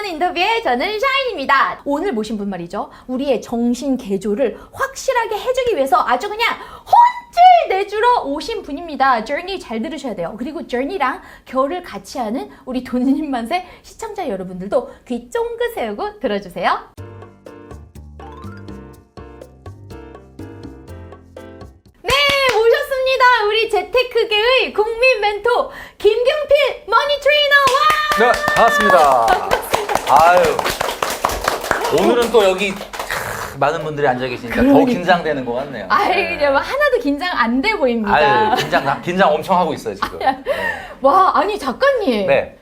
함께하는 인터뷰에 저는 샤인입니다. 오늘 모신 분 말이죠. 우리의 정신 개조를 확실하게 해주기 위해서 아주 그냥 혼쭐 내주러 오신 분입니다. Journey 잘 들으셔야 돼요. 그리고 Journey랑 결을 같이 하는 우리 돈님만세 시청자 여러분들도 귀 쫑긋 세우고 들어주세요. 모셨습니다. 우리 재테크계의 국민 멘토 김경필 머니 트레이너. 와! 네, 반갑습니다. 아유, 오늘은 또 여기 많은 분들이 앉아 계시니까 더 긴장되는 것 같네요. 아이, 그냥 하나도 긴장 안 돼 보입니다. 아유, 긴장 엄청 하고 있어요, 지금. 네. 와, 아니 작가님. 네.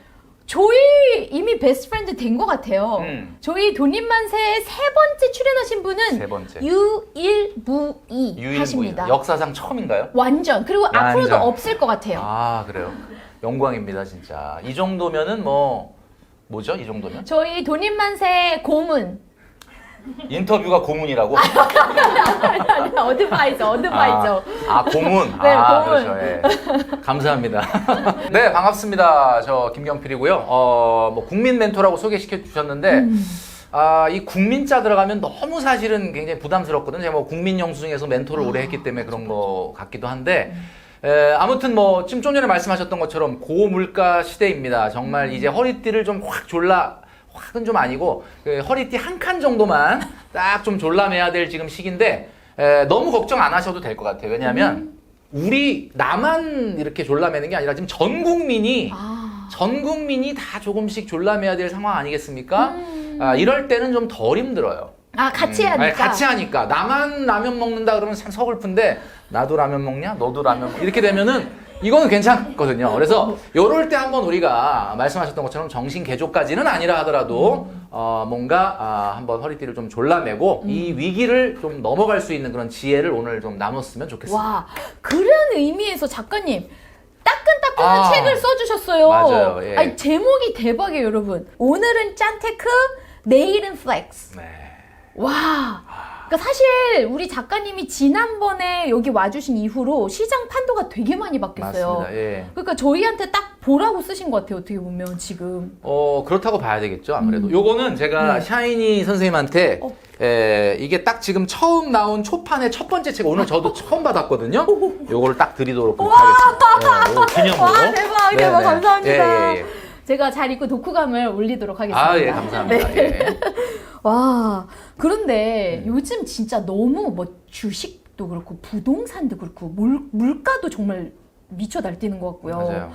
저희 이미 베스트 프렌드 된 것 같아요. 저희 돈님만세에 세 번째 출연하신 분은 세 번째. 유일무이 하십니다. 역사상 처음인가요? 완전. 그리고 앞으로도 없을 것 같아요. 아, 그래요? 영광입니다, 진짜. 이 정도면은 뭐죠? 이 정도면? 저희 돈님만세 고문. 인터뷰가 고문이라고? 어드바이저. 고문. 네, 고문. 그렇죠. 예. 감사합니다. 네, 반갑습니다. 저 김경필이고요. 국민 멘토라고 소개시켜 주셨는데, 이 국민자 들어가면 너무 사실은 굉장히 부담스럽거든요. 제가 국민 영수증에서 멘토를 오래 했기 때문에 그런 거 같기도 한데, 아무튼 지금 좀 전에 말씀하셨던 것처럼 고물가 시대입니다. 정말 이제 허리띠를 좀 확은 좀 아니고 허리띠 한 칸 정도만 딱 좀 졸라매야 될 지금 시기인데 너무 걱정 안 하셔도 될 것 같아요. 왜냐하면 나만 이렇게 졸라매는 게 아니라 지금 전 국민이 다 조금씩 졸라매야 될 상황 아니겠습니까? 이럴 때는 좀 덜 힘들어요. 같이 하니까. 아니, 같이 하니까. 나만 라면 먹는다 그러면 참 서글픈데 나도 라면 먹냐? 너도 라면 이렇게 되면은 이거는 괜찮거든요. 그래서 요럴 때 한번 우리가 말씀하셨던 것처럼 정신 개조까지는 아니라 하더라도 뭔가 한번 허리띠를 좀 졸라매고 이 위기를 좀 넘어갈 수 있는 그런 지혜를 오늘 좀 나눴으면 좋겠습니다. 와, 그런 의미에서 작가님 따끈따끈한 책을 써주셨어요. 맞아요. 예. 아니, 제목이 대박이에요, 여러분. 오늘은 짠테크, 내일은 플렉스. 네. 와. 그러니까 사실 우리 작가님이 지난번에 여기 와주신 이후로 시장 판도가 되게 많이 바뀌었어요. 맞습니다. 예. 그러니까 저희한테 딱 보라고 쓰신 것 같아요. 어떻게 보면 지금. 그렇다고 봐야 되겠죠, 아무래도. 요거는 제가 샤이니 선생님한테 이게 딱 지금 처음 나온 초판의 첫 번째 책, 오늘 저도 처음 받았거든요. 요거를 딱 드리도록 하겠습니다. 요거 기념으로. 와, 대박, 네네. 감사합니다. 예. 제가 잘 읽고 독후감을 올리도록 하겠습니다. 아, 예, 감사합니다. 네. 예. 와, 그런데 요즘 진짜 너무 주식도 그렇고 부동산도 그렇고 물가도 정말 미쳐 날뛰는 것 같고요. 맞아요.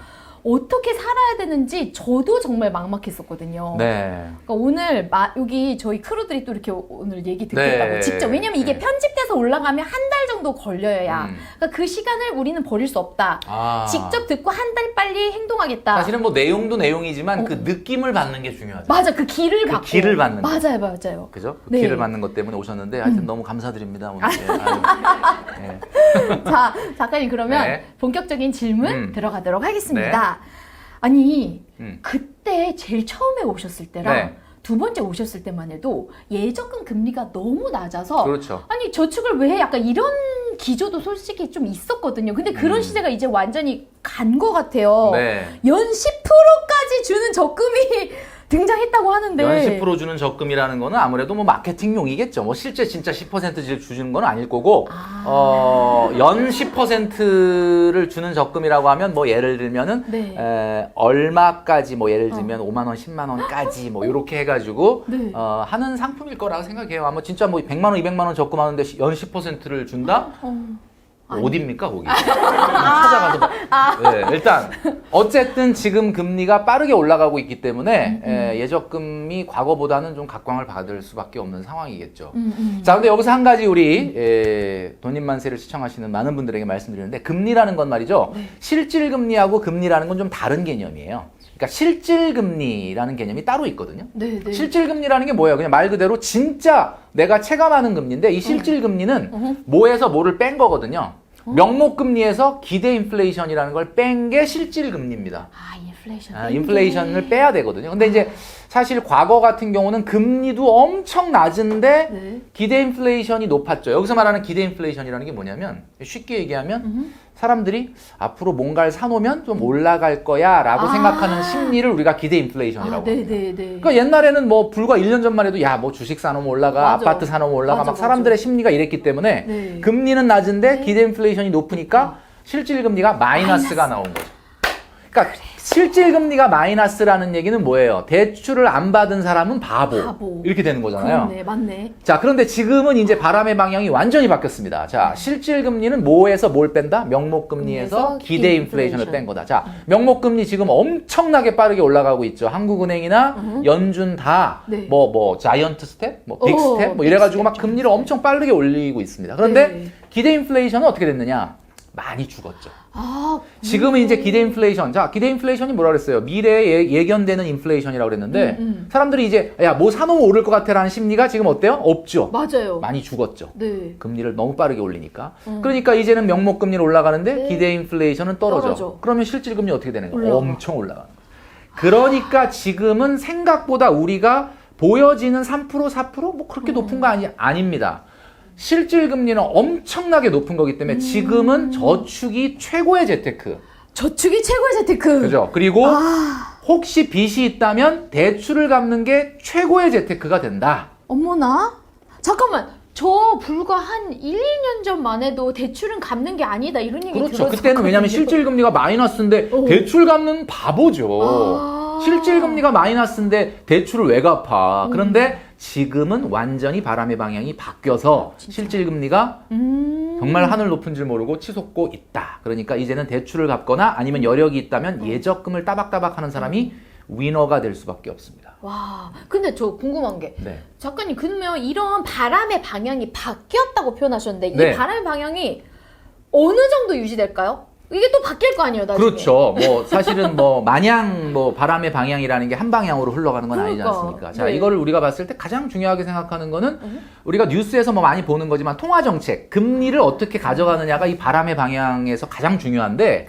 어떻게 살아야 되는지 저도 정말 막막했었거든요. 네. 그러니까 오늘 여기 저희 크루들이 또 이렇게 오늘 얘기 듣겠다고 네. 직접, 왜냐면 이게 네. 편집돼서 올라가면 한 달 정도 걸려야 그러니까 그 시간을 우리는 버릴 수 없다. 직접 듣고 한 달 빨리 행동하겠다. 사실은 내용도 내용이지만 그 느낌을 받는 게 중요하죠. 맞아, 그 길을 받고. 길을 받는 거. 맞아요. 그죠? 그 네. 길을 받는 것 때문에 오셨는데 하여튼 너무 감사드립니다. 오늘. 예. 자, 작가님 그러면 네. 본격적인 질문 들어가도록 하겠습니다. 아니, 그때 제일 처음에 오셨을 때랑 네. 두 번째 오셨을 때만 해도 예적금 금리가 너무 낮아서 그렇죠. 아니 저축을 왜 해? 약간 이런 기조도 솔직히 좀 있었거든요. 근데 그런 시대가 이제 완전히 간 것 같아요. 네. 연 10%까지 주는 적금이 등장했다고 하는데 연 10% 주는 적금이라는 거는 아무래도 마케팅용이겠죠. 실제 진짜 10% 주는 건 아닐 거고, 연 10%를 주는 적금이라고 하면 예를 들면은, 네. 얼마까지 예를 들면 5만 원, 10만 원까지 요렇게 해가지고, 네. 하는 상품일 거라고 생각해요. 아마 진짜 100만 원, 200만 원 적금하는데 연 10%를 준다? 어딥니까 거기? 찾아가서 네, 일단 어쨌든 지금 금리가 빠르게 올라가고 있기 때문에 예적금이 과거보다는 좀 각광을 받을 수밖에 없는 상황이겠죠. 자, 근데 여기서 한 가지 우리 돈님만세를 시청하시는 많은 분들에게 말씀드리는데, 금리라는 건 말이죠. 실질금리하고 금리라는 건 좀 다른 개념이에요. 그러니까 실질금리라는 개념이 따로 있거든요. 네. 실질금리라는 게 뭐예요? 그냥 말 그대로 진짜 내가 체감하는 금리인데, 이 실질금리는 뭐에서 뭐를 뺀 거거든요. 명목금리에서 기대 인플레이션이라는 걸 뺀 게 실질금리입니다. 인플레이션을 빼야 되거든요. 근데 이제 사실 과거 같은 경우는 금리도 엄청 낮은데 네. 기대 인플레이션이 높았죠. 여기서 말하는 기대 인플레이션이라는 게 뭐냐면 쉽게 얘기하면 사람들이 앞으로 뭔가를 사놓으면 좀 올라갈 거야 라고 생각하는 심리를 우리가 기대 인플레이션이라고 합니다. 네네네. 그러니까 옛날에는 뭐 불과 1년 전만 해도 야 뭐 주식 사놓으면 올라가, 맞아. 아파트 사놓으면 올라가, 맞아, 막 사람들의 심리가 이랬기 때문에 네. 금리는 낮은데 기대 인플레이션이 높으니까 실질 금리가 마이너스가 나온 거죠. 그러니까 실질 금리가 마이너스라는 얘기는 뭐예요? 대출을 안 받은 사람은 바보. 이렇게 되는 거잖아요. 그렇네, 맞네. 자, 그런데 지금은 이제 바람의 방향이 완전히 바뀌었습니다. 자, 실질 금리는 뭐에서 뭘 뺀다? 명목 금리에서 기대 인플레이션을 뺀 거다. 자, 명목 금리 지금 엄청나게 빠르게 올라가고 있죠. 한국은행이나 연준 다 네. 자이언트 스텝, 빅 스텝 이래가지고 막 금리를 엄청 빠르게 올리고 있습니다. 그런데 네. 기대 인플레이션은 어떻게 됐느냐? 많이 죽었죠. 지금은 이제 기대 인플레이션. 자, 기대 인플레이션이 뭐라 그랬어요? 미래에 예견되는 인플레이션이라고 그랬는데 사람들이 이제 야, 뭐 사놓으면 오를 것 같아라는 심리가 지금 어때요? 없죠. 맞아요. 많이 죽었죠. 네. 금리를 너무 빠르게 올리니까. 그러니까 이제는 명목 금리를 올라가는데 네. 기대 인플레이션은 떨어져. 떨어져. 그러면 실질 금리 어떻게 되는 거예요? 올라가. 엄청 올라가는 거예요. 그러니까 지금은 생각보다 우리가 보여지는 3% 4% 뭐 그렇게 높은 거 아닙니다. 실질 금리는 엄청나게 높은 거기 때문에 지금은 저축이 최고의 재테크. 저축이 최고의 재테크. 그죠? 그리고 혹시 빚이 있다면 대출을 갚는 게 최고의 재테크가 된다. 어머나? 잠깐만. 저 불과 한 1, 2년 전만 해도 대출은 갚는 게 아니다 이런 얘기 그렇죠. 들었었거든요. 그때는 왜냐하면 실질 금리가 마이너스인데 대출 갚는 바보죠. 실질 금리가 마이너스인데 대출을 왜 갚아? 그런데 지금은 완전히 바람의 방향이 바뀌어서 실질 금리가 정말 하늘 높은 줄 모르고 치솟고 있다. 그러니까 이제는 대출을 갚거나 아니면 여력이 있다면 예적금을 따박따박 하는 사람이 위너가 될 수밖에 없습니다. 와, 근데 저 궁금한 게 네. 작가님 그러면 이런 바람의 방향이 바뀌었다고 표현하셨는데 네. 이 바람의 방향이 어느 정도 유지될까요? 이게 또 바뀔 거 아니에요, 나중에. 그렇죠. 뭐 사실은 뭐 마냥 뭐 바람의 방향이라는 게 한 방향으로 흘러가는 건 아니지 그러니까. 않습니까? 자, 네. 이거를 우리가 봤을 때 가장 중요하게 생각하는 거는 우리가 뉴스에서 뭐 많이 보는 거지만 통화 정책, 금리를 어떻게 가져가느냐가 이 바람의 방향에서 가장 중요한데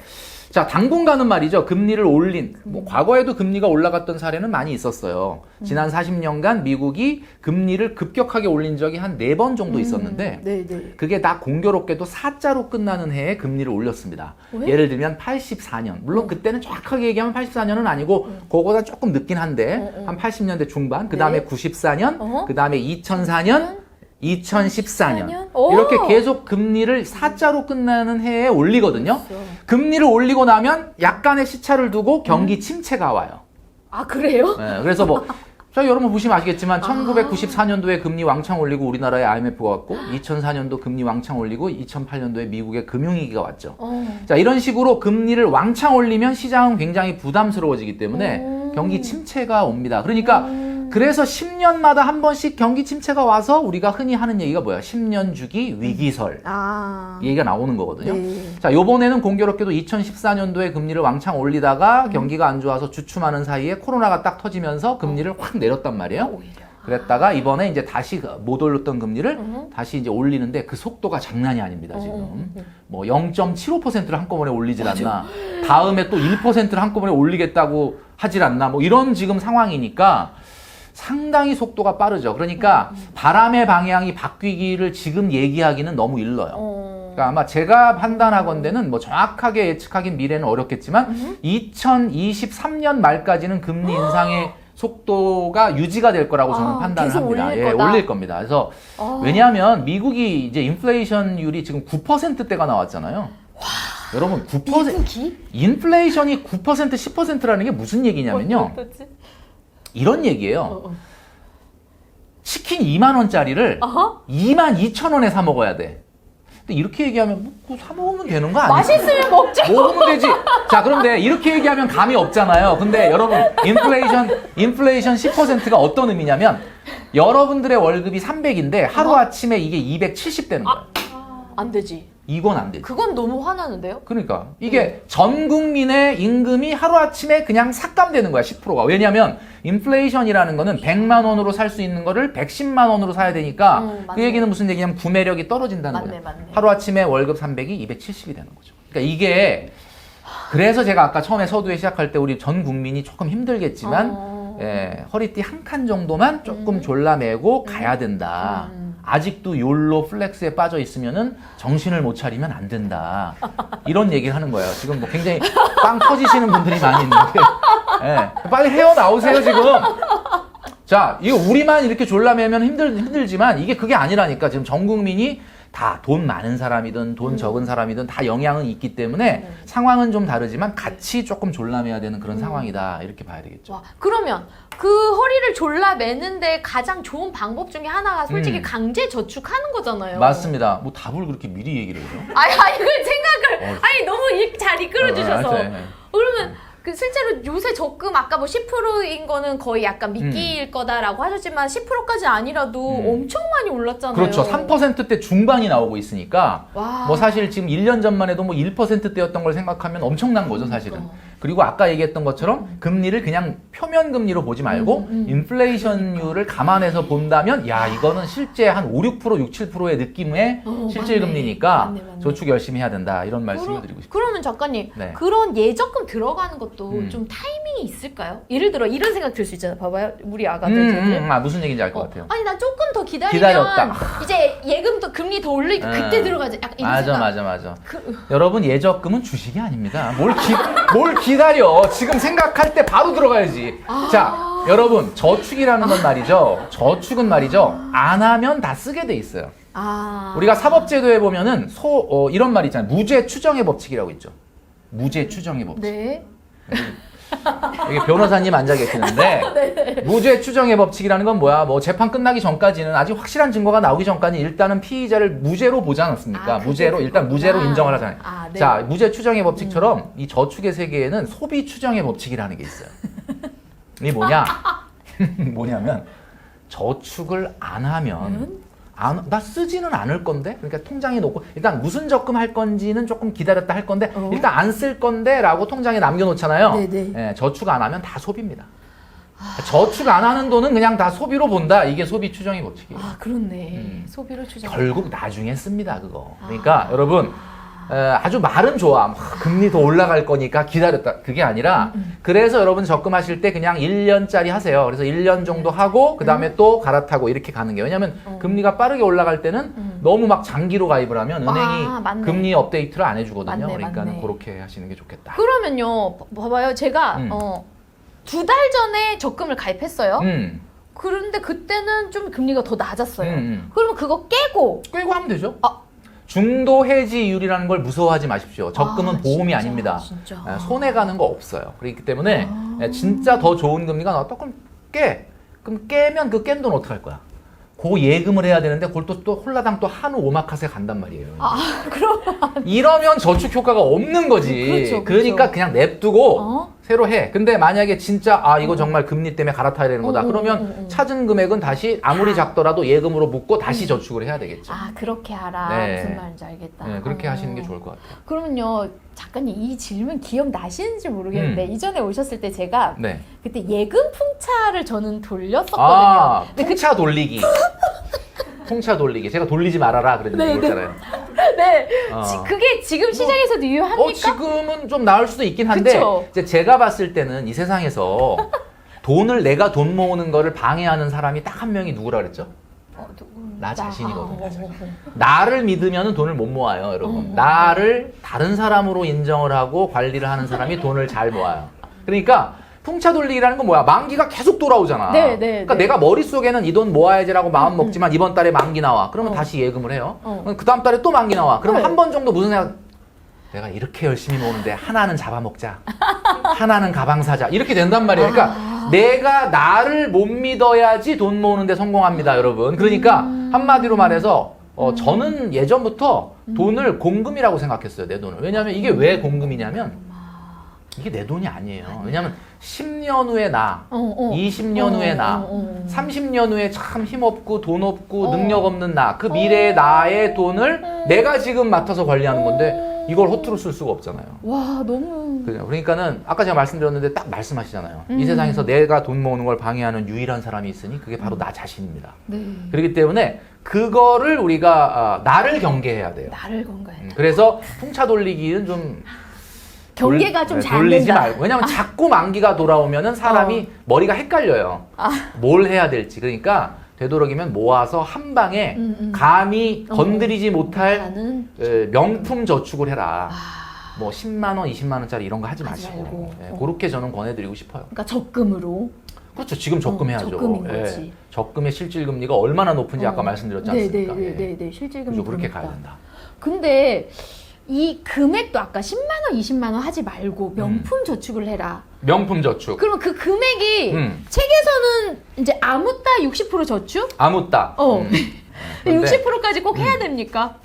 자, 당분간은 말이죠. 금리를 올린, 뭐 과거에도 금리가 올라갔던 사례는 많이 있었어요. 지난 40년간 미국이 금리를 급격하게 올린 적이 한 4번 정도 있었는데 네네. 그게 다 공교롭게도 4자로 끝나는 해에 금리를 올렸습니다. 왜? 예를 들면 84년. 물론 그때는 정확하게 얘기하면 84년은 아니고 그거보다 조금 늦긴 한데 한 80년대 중반, 그 다음에 네. 94년, 그 다음에 2004년, 2014년 오! 이렇게 계속 금리를 4자로 끝나는 해에 올리거든요. 그렇죠. 금리를 올리고 나면 약간의 시차를 두고 경기 침체가 와요. 아, 그래요? 네, 그래서 뭐 자, 여러분 보시면 아시겠지만 1994년도에 금리 왕창 올리고 우리나라에 IMF가 왔고 2004년도 금리 왕창 올리고 2008년도에 미국의 금융위기가 왔죠. 자, 이런 식으로 금리를 왕창 올리면 시장은 굉장히 부담스러워지기 때문에 경기 침체가 옵니다. 그러니까 그래서 10년마다 한 번씩 경기 침체가 와서 우리가 흔히 하는 얘기가 뭐야? 10년 주기 위기설. 이 얘기가 나오는 거거든요. 네. 자, 요번에는 공교롭게도 2014년도에 금리를 왕창 올리다가 경기가 안 좋아서 주춤하는 사이에 코로나가 딱 터지면서 금리를 확 내렸단 말이에요. 오히려. 그랬다가 이번에 이제 다시 못 올렸던 금리를 다시 이제 올리는데 그 속도가 장난이 아닙니다, 지금. 뭐 0.75%를 한꺼번에 올리질 않나. 다음에 또 1%를 한꺼번에 올리겠다고 하질 않나. 뭐 이런 지금 상황이니까 상당히 속도가 빠르죠. 그러니까 바람의 방향이 바뀌기를 지금 얘기하기는 너무 일러요. 그러니까 아마 제가 판단하건대는 뭐 정확하게 예측하긴 미래는 어렵겠지만 2023년 말까지는 금리 인상의 속도가 유지가 될 거라고 저는 판단을 계속 합니다. 올릴 예, 거다. 올릴 겁니다. 그래서 왜냐하면 미국이 이제 인플레이션율이 지금 9%대가 나왔잖아요. 여러분 9% 미국이? 인플레이션이 9% 10%라는 게 무슨 얘기냐면요. 이런 얘기예요. 치킨 2만 원짜리를 2만 2천 원에 사 먹어야 돼. 근데 이렇게 얘기하면 뭐 그거 사 먹으면 되는 거 아니야? 맛있으면 먹죠. 먹으면 되지. 자, 그런데 이렇게 얘기하면 감이 없잖아요. 근데 여러분 인플레이션 10%가 어떤 의미냐면 여러분들의 월급이 300인데 하루아침에 이게 270 되는 거예요. 안 되지. 이건 안 되지. 그건 너무 화나는데요? 그러니까 이게 전 국민의 임금이 하루아침에 그냥 삭감되는 거야. 10%가. 왜냐하면 인플레이션이라는 거는 100만 원으로 살 수 있는 거를 110만 원으로 사야 되니까 그 맞네. 얘기는 무슨 얘기냐면 구매력이 떨어진다는 맞네, 거예요. 맞네. 하루아침에 월급 300이 270이 되는 거죠. 그러니까 이게 그래서 제가 아까 처음에 서두에 시작할 때 우리 전 국민이 조금 힘들겠지만 예, 허리띠 한 칸 정도만 조금 졸라매고 가야 된다. 아직도 욜로 플렉스에 빠져 있으면은 정신을 못 차리면 안 된다. 이런 얘기를 하는 거예요. 지금 뭐 굉장히 빵 터지시는 분들이 많이 있는데 예, 빨리 헤어나오세요 지금. 자, 이거 우리만 이렇게 졸라매면 힘들지만 이게 그게 아니라니까. 지금 전 국민이 다 돈 많은 사람이든 돈 적은 사람이든 다 영향은 있기 때문에 상황은 좀 다르지만 같이 조금 졸라매야 되는 그런 상황이다. 이렇게 봐야 되겠죠. 와, 그러면 그 허리를 졸라매는데 가장 좋은 방법 중에 하나가 솔직히 강제 저축하는 거잖아요. 맞습니다. 뭐 답을 그렇게 미리 얘기를 해요? 아니, 이걸 생각을 너무 잘 이끌어 주셔서. 그러면 그 실제로 요새 적금 아까 뭐 10%인 거는 거의 약간 미끼일 거다라고 하셨지만 10%까지 아니라도 엄청 많이 올랐잖아요. 그렇죠. 3%대 중반이 나오고 있으니까 와. 뭐 사실 지금 1년 전만 해도 뭐 1%대였던 걸 생각하면 엄청난 거죠, 사실은. 그리고 아까 얘기했던 것처럼 금리를 그냥 표면 금리로 보지 말고 인플레이션율을 감안해서 본다면 야, 이거는 실제 한 5, 6%, 6, 7%의 느낌의 실질 맞네. 금리니까 맞네. 저축 열심히 해야 된다. 이런 말씀을 드리고 싶습니다. 그러면 작가님, 네. 그런 예적금 들어가는 것도 좀 타이밍이 있을까요? 예를 들어 이런 생각 들 수 있잖아요. 봐봐요. 우리 아가들. 무슨 얘기인지 알 것 같아요. 아니 나 조금 더 기다렸다. 이제 예금도 금리 더 올리니까 그때 들어가자. 약간 이런 생각. 맞아. 여러분, 예적금은 주식이 아닙니다. 뭘 기다려. 지금 생각할 때 바로 들어가야지. 자, 여러분, 저축이라는 건 말이죠. 저축은 말이죠. 안 하면 다 쓰게 돼 있어요. 우리가 사법제도에 보면은 이런 말 있잖아요. 무죄 추정의 법칙이라고 있죠. 무죄 추정의 법칙. 네. 여기 변호사님 앉아 계시는데 무죄 추정의 법칙이라는 건 뭐야? 뭐 재판 끝나기 전까지는 아직 확실한 증거가 나오기 전까지 일단은 피의자를 무죄로 보지 않았습니까? 무죄로 일단 무죄로 인정을 하잖아요. 네. 자, 무죄 추정의 법칙처럼 이 저축의 세계에는 소비 추정의 법칙이라는 게 있어요. 이게 뭐냐면 저축을 안 하면 나 쓰지는 않을 건데, 그러니까 통장에 놓고 일단 무슨 적금 할 건지는 조금 기다렸다 할 건데 일단 안 쓸 건데 라고 통장에 남겨놓잖아요. 네네. 예, 저축 안 하면 다 소비입니다. 저축 안 하는 돈은 그냥 다 소비로 본다. 이게 소비 추정의 법칙이에요. 그렇네. 소비로 추정. 결국 나중에 씁니다, 그거. 그러니까 여러분, 아주 말은 좋아. 금리 더 올라갈 거니까 기다렸다. 그게 아니라 그래서 여러분 적금하실 때 그냥 1년짜리 하세요. 그래서 1년 정도 하고 그 다음에 또 갈아타고 이렇게 가는 게. 왜냐하면 금리가 빠르게 올라갈 때는 너무 막 장기로 가입을 하면 은행이 맞네. 금리 업데이트를 안 해주거든요. 맞네. 그러니까 그렇게 하시는 게 좋겠다. 그러면요, 봐봐요. 제가 2달 전에 적금을 가입했어요. 그런데 그때는 좀 금리가 더 낮았어요. 그러면 그거 깨고 하면 되죠. 중도 해지율이라는 걸 무서워하지 마십시오. 적금은 보험이 진짜, 아닙니다. 진짜. 손해 가는 거 없어요. 그렇기 때문에 진짜 더 좋은 금리가 나왔다. 그럼 깨. 그럼 깨면 그 깬 돈 어떡할 거야? 고 예금을 해야 되는데 그걸 또 홀라당 또 한우 오마카세 간단 말이에요. 그럼 이러면 저축 효과가 없는 거지. 그렇죠. 그러니까 그냥 냅두고 새로 해. 근데 만약에 진짜 이거 정말 금리 때문에 갈아타야 되는 거다. 그러면 찾은 금액은 다시 아무리 작더라도 예금으로 묶고 다시 저축을 해야 되겠죠. 그렇게 하라. 네. 무슨 말인지 알겠다. 네, 그렇게 하시는 게 좋을 것 같아요. 그러면요, 작가님 이 질문 기억나시는지 모르겠는데 이전에 오셨을 때 제가 네. 그때 예금 풍차를 저는 돌렸었거든요. 풍차 돌리기. 풍차 돌리기. 제가 돌리지 말아라 그랬는데 그랬잖아요. 네. 그게 지금 시장에서도 유효합니까? 지금은 좀 나을 수도 있긴 한데 그쵸? 이제 제가 봤을 때는 이 세상에서 내가 돈 모으는 거를 방해하는 사람이 딱 한 명이 누구라 그랬죠? 나 자신이거든요. 나를 믿으면 돈을 못 모아요, 여러분. 나를 다른 사람으로 인정을 하고 관리를 하는 사람이 돈을 잘 모아요. 그러니까 풍차 돌리기라는 건 뭐야? 만기가 계속 돌아오잖아. 그러니까 내가 머릿속에는 이 돈 모아야지라고 마음 먹지만 이번 달에 만기 나와. 그러면 다시 예금을 해요. 그 다음 달에 또 만기 나와. 그러면 한 번 정도 무슨 생각? 내가 이렇게 열심히 모으는데 하나는 잡아먹자. 하나는 가방 사자. 이렇게 된단 말이에요. 그러니까 내가 나를 못 믿어야지 돈 모으는데 성공합니다, 여러분. 그러니까 한마디로 말해서 저는 예전부터 돈을 공금이라고 생각했어요, 내 돈을. 왜냐하면 이게 왜 공금이냐면 이게 내 돈이 아니에요. 왜냐하면 10년 후에 나, 20년 후에 나, 30년 후에 참 힘없고 돈 없고 능력 없는 나, 그 미래의 나의 돈을 내가 지금 맡아서 관리하는 건데 이걸 허투루 쓸 수가 없잖아요. 와, 너무. 그러니까는 아까 제가 말씀드렸는데 딱 말씀하시잖아요. 이 세상에서 내가 돈 모으는 걸 방해하는 유일한 사람이 있으니 그게 바로 나 자신입니다. 네. 그렇기 때문에 그거를 우리가 나를 경계해야 돼요. 나를 건가요? 그래서 풍차 돌리기는 좀 경계가 좀 잘 안 돌리지 된다. 말고. 왜냐면 자꾸 만기가 돌아오면은 사람이 머리가 헷갈려요. 뭘 해야 될지. 그러니까 되도록이면 모아서 한 방에 감히 건드리지 못할 하는 명품 저축을 해라. 뭐 10만 원, 20만 원짜리 이런 거 하지 하지 마시고. 말고. 예, 그렇게 저는 권해드리고 싶어요. 그러니까 적금으로. 그렇죠. 지금 적금해야죠. 적금인 예, 거지. 적금의 실질 금리가 얼마나 높은지 아까 말씀드렸지 않습니까? 네네네. 실질금리 그죠. 그렇게 가야 된다. 근데 이 금액도 아까 10만 원, 20만 원 하지 말고 명품 저축을 해라. 명품 저축. 그러면 그 금액이 책에서는 이제 아무따 60% 저축? 아무따. 그런데 60%까지 꼭 해야 됩니까?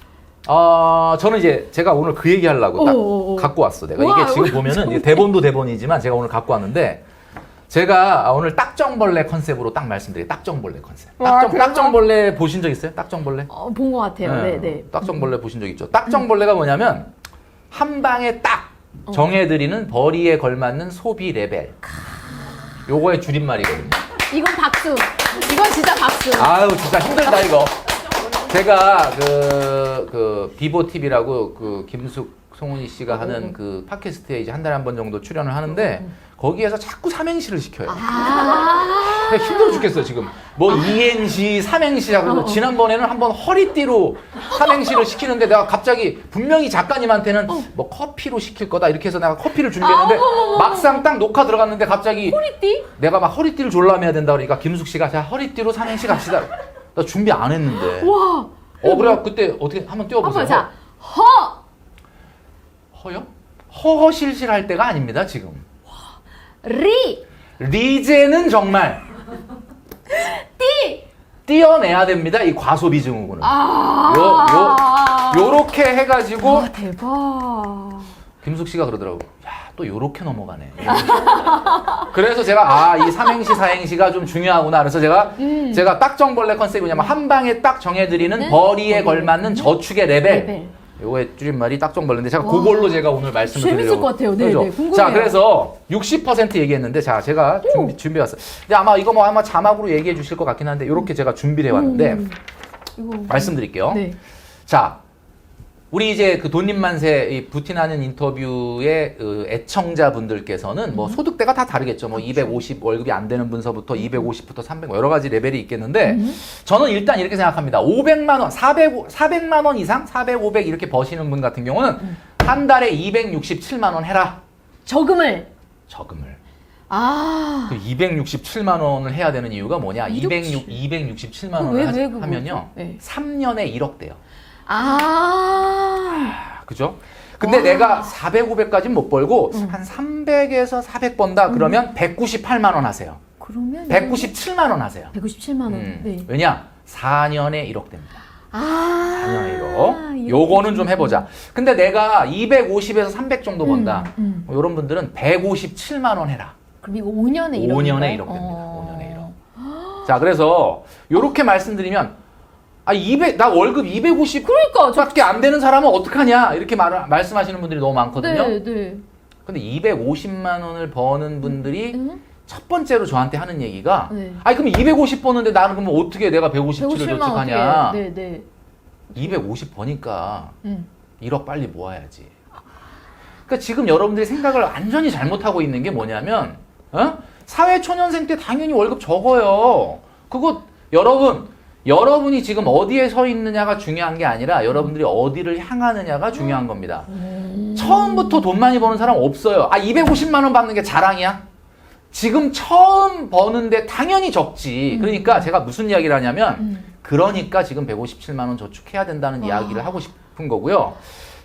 저는 이제 제가 오늘 그 얘기 하려고 딱 갖고 왔어. 내가 와, 이게 지금 보면은 이게 대본도 대본이지만 제가 오늘 갖고 왔는데 제가 오늘 딱정벌레 컨셉으로 딱 말씀드릴게요. 딱정벌레 컨셉. 와, 대박. 딱정벌레 보신 적 있어요? 딱정벌레? 본 것 같아요. 네네. 딱정벌레 보신 적 있죠? 딱정벌레가 뭐냐면 한 방에 딱 정해드리는 벌이에 걸맞는 소비 레벨. 요거의 줄임말이거든요. 이건 박수. 이건 진짜 박수. 아유 진짜 힘들다 이거. 제가 그 비보 TV라고 그 김숙 송은이 씨가 하는 그 팟캐스트에 이제 한 달에 한 번 정도 출연을 하는데 거기에서 자꾸 삼행시를 시켜요. 그냥 힘들어 죽겠어 지금. 뭐 이행시, 삼행시 하고 지난번에는 한번 허리띠로 삼행시를 시키는데 내가 갑자기 분명히 작가님한테는 뭐 커피로 시킬 거다 이렇게 해서 내가 커피를 준비했는데 막상 딱 녹화 들어갔는데 갑자기 허리띠? 내가 막 허리띠를 졸라매야 된다 그러니까 김숙 씨가 자 허리띠로 삼행시 갑시다. 나 준비 안 했는데. 와. 그래 그때 어떻게 한번 띄워보세요. 한번 자. 허. 허요? 허허실실할 때가 아닙니다 지금. 리. 리제는 정말 띠. 띄어내야 됩니다 이 과소비증후군은. 요렇게 해가지고 와, 대박. 김숙 씨가 그러더라고. 야, 또 요렇게 넘어가네. 그래서 제가 이 삼행시 사행시가 좀 중요하구나. 그래서 제가 딱정벌레 컨셉이 뭐냐면 한 방에 딱 정해드리는 벌이에 걸맞는 저축의 레벨. 요거의 줄임말이 딱정벌레인데 제가 그걸로 제가 오늘 말씀을 드리려고. 재밌을 것 같아요. 네, 그렇죠? 네, 궁금해요. 자, 그래서 60% 얘기했는데 자, 제가 준비해왔어요. 근데 아마 이거 뭐 아마 자막으로 얘기해 주실 것 같긴 한데 요렇게 제가 준비를 해왔는데 이거 말씀드릴게요. 네. 자, 우리 이제 그 돈님만세 이 부티나는 인터뷰의 애청자분들께서는 뭐 소득대가 다 다르겠죠. 뭐 250 월급이 안 되는 분서부터 250부터 300 여러 가지 레벨이 있겠는데 저는 일단 이렇게 생각합니다. 500만 원, 400만 원 이상, 400, 500 이렇게 버시는 분 같은 경우는 한 달에 267만 원 해라. 저금을. 그 267만 원을 해야 되는 이유가 뭐냐? 267만 원을 하면요. 네. 3년에 1억 돼요. 그죠? 근데 내가 400, 500까지는 못 벌고 한 300에서 400 번다 그러면 198만 원 하세요. 그러면 197만 원 하세요. 197만 원. 네. 왜냐? 4년에 1억 됩니다. 4년에 1억. 이렇게 요거는 좀 해보자. 근데 내가 250에서 300 정도 번다. 뭐 이런 분들은 157만 원 해라. 그럼 이거 5년에 1억. 5년에 1억 됩니다. 5년에 1억. 자, 그래서 요렇게 말씀드리면 나 월급 250 그러니까 밖에 안 되는 사람은 어떡하냐 이렇게 말씀하시는 분들이 너무 많거든요. 네. 근데 250만 원을 버는 분들이 첫 번째로 저한테 하는 얘기가 네. 그럼 250 버는데 나는 그러면 어떻게 내가 157을 저축하냐. 네. 250 버니까 1억 빨리 모아야지. 그러니까 지금 여러분들이 생각을 완전히 잘못하고 있는 게 뭐냐면 사회초년생 때 당연히 월급 적어요. 그거 여러분이 지금 어디에 서 있느냐가 중요한 게 아니라 여러분들이 어디를 향하느냐가 중요한 겁니다. 처음부터 돈 많이 버는 사람 없어요. 250만 원 받는 게 자랑이야? 지금 처음 버는데 당연히 적지. 그러니까 제가 무슨 이야기를 하냐면 그러니까 지금 157만 원 저축해야 된다는 이야기를 하고 싶은 거고요.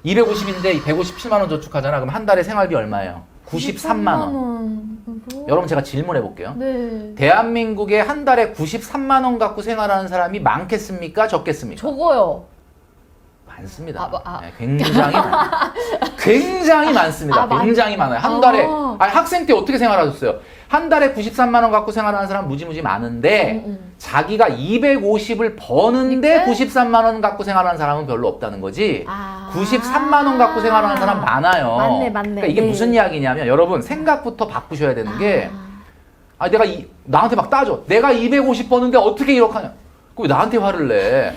250인데 157만 원 저축하잖아. 그럼 한 달에 생활비 얼마예요? 93만 원. 여러분 제가 질문해 볼게요. 네. 대한민국에 한 달에 93만 원 갖고 생활하는 사람이 많겠습니까? 적겠습니까? 적어요. 많습니다. 네, 굉장히 많습니다. 굉장히 많아요. 한 달에 학생 때 어떻게 생활하셨어요? 한 달에 93만 원 갖고 생활하는 사람 무지무지 많은데 자기가 250을 버는데 93만 원 갖고 생활하는 사람은 별로 없다는 거지. 93만 원 갖고 생활하는 사람 많아요. 맞네. 그러니까 이게 무슨 이야기냐면 여러분 생각부터 바꾸셔야 되는 게 내가 나한테 막 따져. 내가 250 버는데 어떻게 1억 하냐. 왜 나한테 화를 내?